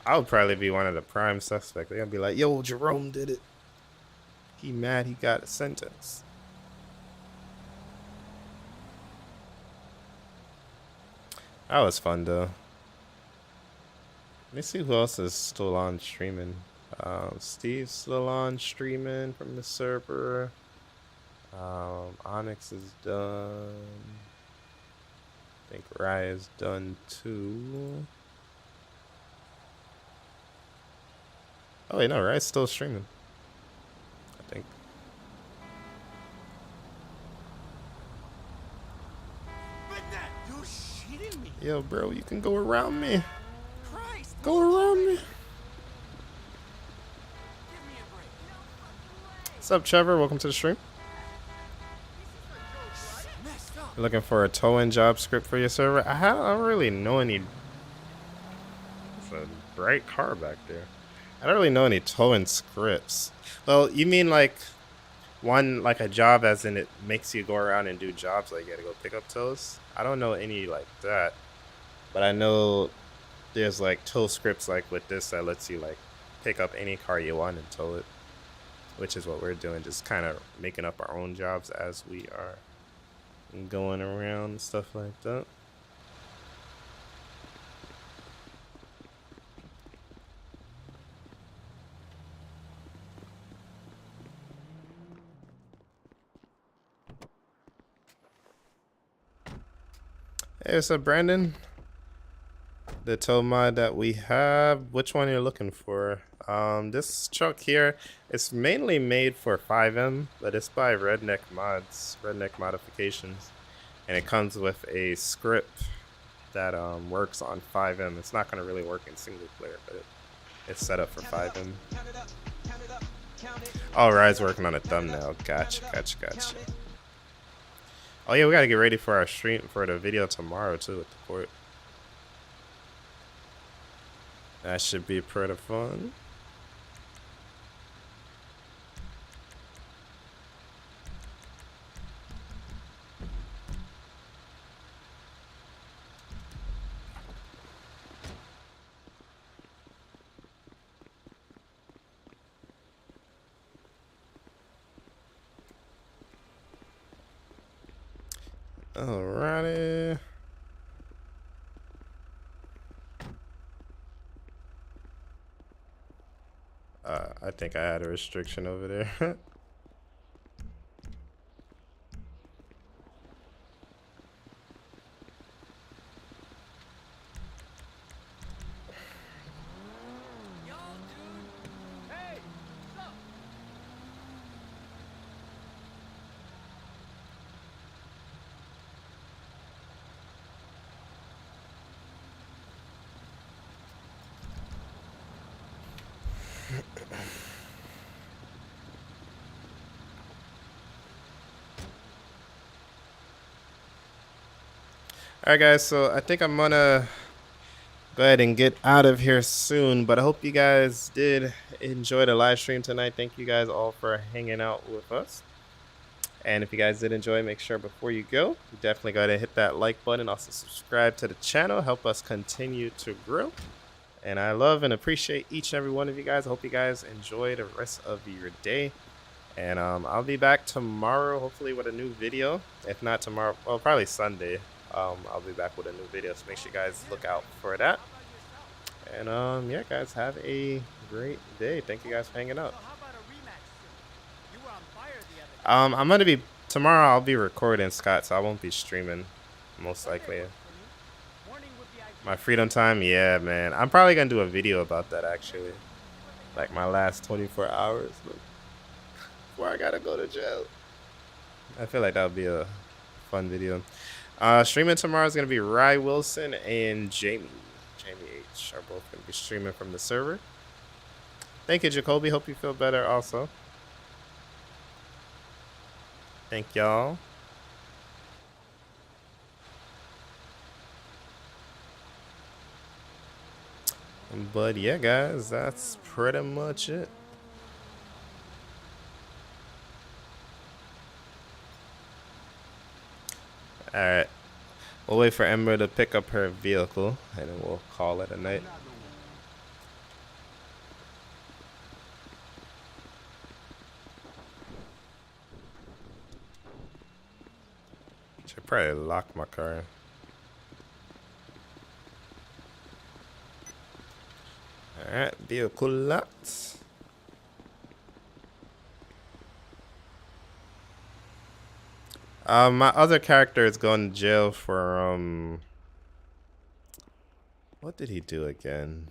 I would probably be one of the prime suspects. They're gonna be like, yo, Jerome did it. He mad he got a sentence. That was fun though. Let me see who else is still on streaming. Steve's still on streaming from the server. Onyx is done. I think Raya's done too. Oh wait, no, Raya's still streaming, I think. You're shitting me. Yo, bro, you can go around me. Christ, Go around me. What's up, Trevor? Welcome to the stream. You're looking for a tow-in job script for your server? I don't really know any. It's a bright car back there. I don't really know any tow-in scripts. Well, you mean like one, like a job as in it makes you go around and do jobs, like you gotta go pick up tows? I don't know any like that. But I know there's like tow scripts like with this that lets you like pick up any car you want and tow it. Which is what we're doing, just kind of making up our own jobs as we are going around and stuff like that. Hey, what's up, Brandon? The tow mod that we have, which one you're looking for? This truck here, it's mainly made for FiveM, but it's by Redneck Modifications, and it comes with a script that works on FiveM. It's not going to really work in single player, but it's set up for FiveM. Oh, Rye's working on a thumbnail. Gotcha. Oh yeah, we got to get ready for our stream for the video tomorrow too with the court. That should be pretty fun. Alrighty. I I think I had a restriction over there. Alright guys, so I think I'm gonna go ahead and get out of here soon, but I hope you guys did enjoy the live stream tonight. Thank you guys all for hanging out with us. And if you guys did enjoy, make sure before you go, you definitely go ahead and hit that like button. Also subscribe to the channel, help us continue to grow. And I love and appreciate each and every one of you guys. I hope you guys enjoy the rest of your day. And I'll be back tomorrow, hopefully with a new video. If not tomorrow, well, probably Sunday. I'll be back with a new video, so make sure you guys look out for that. And yeah, guys, have a great day. Thank you guys for hanging out. I'm gonna be tomorrow. I'll be recording, Scott, so I won't be streaming, most likely. My freedom time, yeah, man. I'm probably gonna do a video about that actually, like my last 24 hours before I gotta go to jail. I feel like that would be a fun video. Streaming tomorrow is gonna be Rye Wilson and Jamie H are both gonna be streaming from the server. Thank you, Jacoby. Hope you feel better also. Thank y'all. But yeah, guys, that's pretty much it. Alright. We'll wait for Ember to pick up her vehicle and then we'll call it a night. Should probably lock my car. Alright, vehicle locked. My other character is going to jail for what did he do again?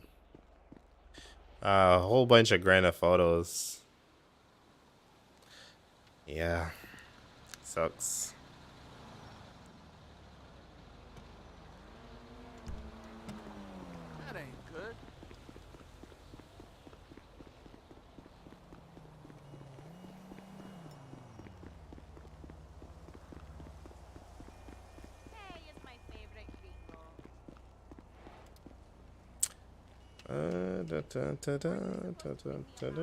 A whole bunch of Grand Theft Autos. Yeah, sucks. That ain't good. Da, da, da, da, da, da, da.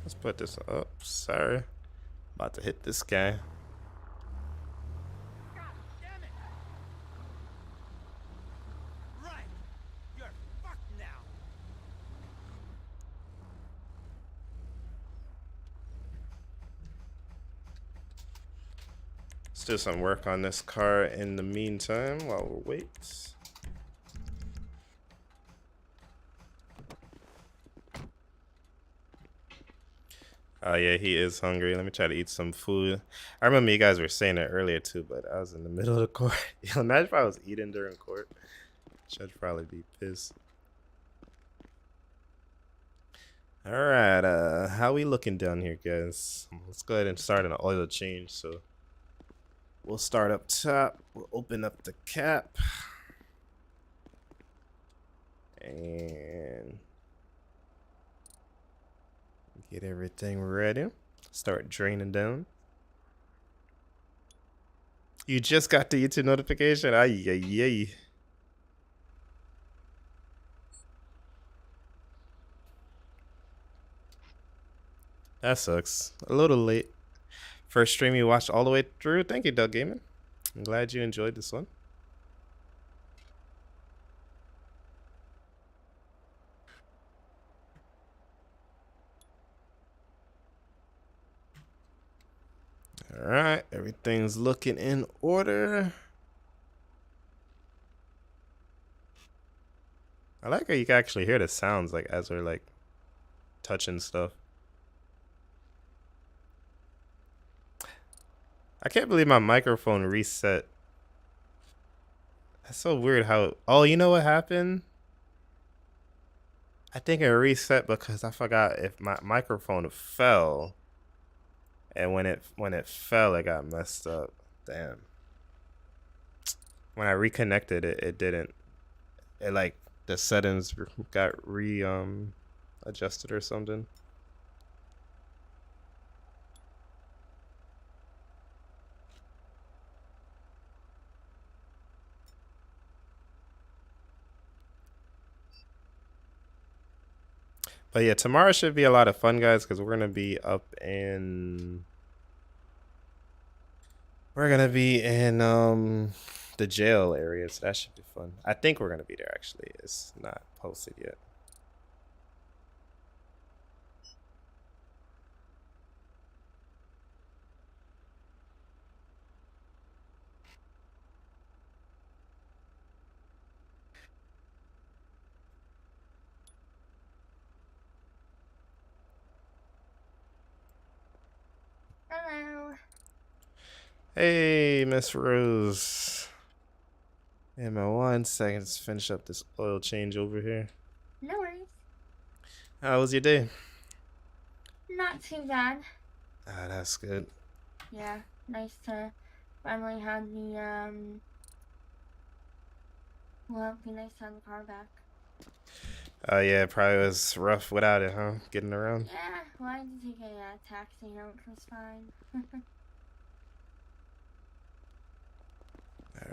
Let's put this up. Sorry. About to hit this guy. Right. You're fucked now. Let's do some work on this car in the meantime while we wait. Oh yeah, he is hungry. Let me try to eat some food. I remember you guys were saying it earlier too, but I was in the middle of the court. Yo, imagine if I was eating during court. Judge probably be pissed. All right, how we looking down here, guys? Let's go ahead and start an oil change. So we'll start up top. We'll open up the cap and get everything ready. Start draining down. You just got the YouTube notification? Ay, ay, ay. That sucks. A little late. First stream you watched all the way through. Thank you, Doug Gaming. I'm glad you enjoyed this one. All right, everything's looking in order. I like how you can actually hear the sounds like as we're like touching stuff. I can't believe my microphone reset. That's so weird how... Oh, you know what happened? I think it reset because I forgot if my microphone fell. And when it fell, it got messed up. Damn. When I reconnected it, it didn't. It like the settings got adjusted or something. But yeah, tomorrow should be a lot of fun, guys, because we're gonna be in the jail area, so that should be fun. I think we're gonna be there actually. It's not posted yet. Hello. Hey, Miss Rose. In my 1 second to finish up this oil change over here. No worries. How was your day? Not too bad. Ah, that's good. Yeah, nice to finally have the well, it'd be nice to have the car back. Oh yeah, it probably was rough without it, huh? Getting around. Yeah, well, I had to take a taxi here, which was fine.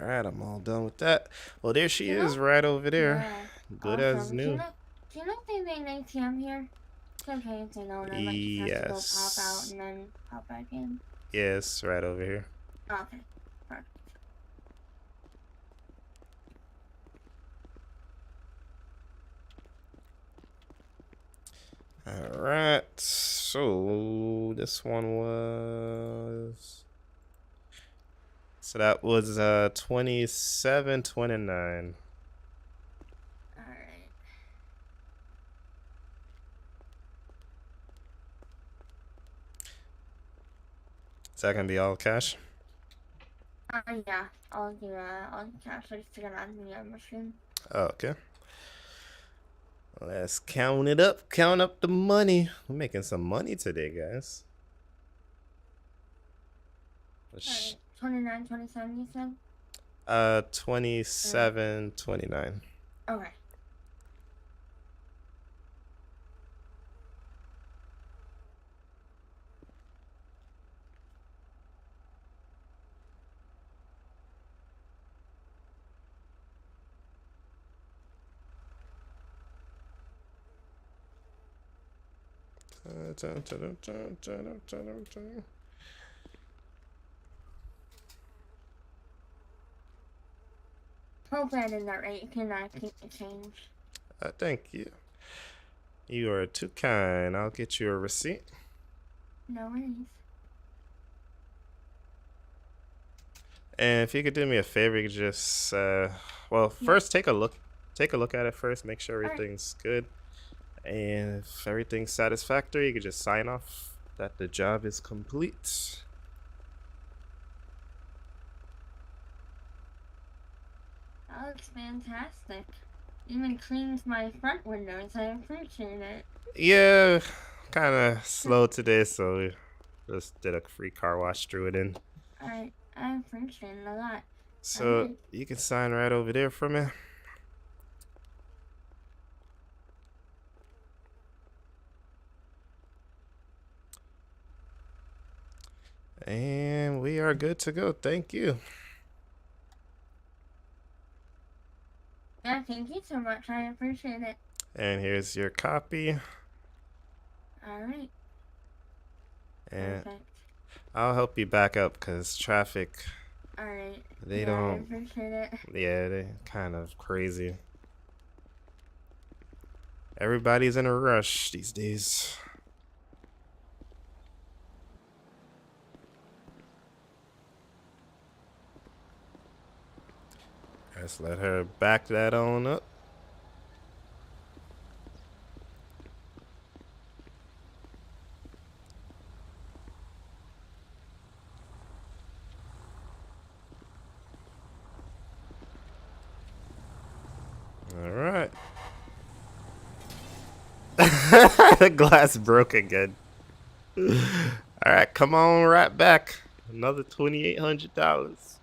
All right, I'm all done with that. Well, there she is, right over there. Yeah. Good Awesome. as Do new. you know if they made an ATM here? It's okay if they don't. I might just have to go pop out and then pop back in. Yes, right over here. Okay, perfect. All right, so this one was... So that was 2729. All right. Is that gonna be all cash? Yeah, I'll do cash just to get on the machine. Oh, okay. Let's count it up. Count up the money. We're making some money today, guys. Alright, 29, 27, you said? 2729. Okay. Hope I did that right. You can keep the change. Thank you. You are too kind. I'll get you a receipt. No worries. And if you could do me a favor, you could just well, first take a look at it first, make sure everything's good. And if everything's satisfactory, you could just sign off that the job is complete. That looks fantastic. Even cleans my front windows. I appreciate it. Yeah, kind of slow today, so we just did a free car wash, threw it in. I appreciate it a lot. So you can sign right over there for me. And we are good to go. Thank you. Yeah, thank you so much. I appreciate it. And here's your copy. Alright. And Perfect. I'll help you back up because traffic. Alright. They Yeah, don't. I appreciate it. Yeah, they kind of crazy. Everybody's in a rush these days. Let's let her back that on up. All right. The glass broke again. All right, come on right back. Another $2,800.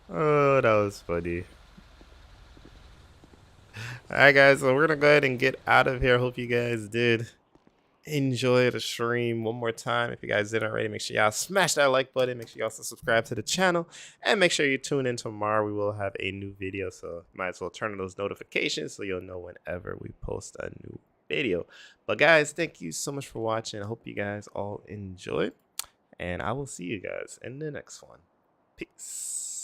Oh, that was funny. All right, guys, so we're gonna go ahead and get out of here. Hope you guys did enjoy the stream. One more time, if you guys didn't already, make sure y'all smash that like button. Make sure you also subscribe to the channel, and make sure you tune in tomorrow. We will have a new video, so might as well turn on those notifications so you'll know whenever we post a new video. But guys, thank you so much for watching. I hope you guys all enjoyed, and I will see you guys in the next one. Peace.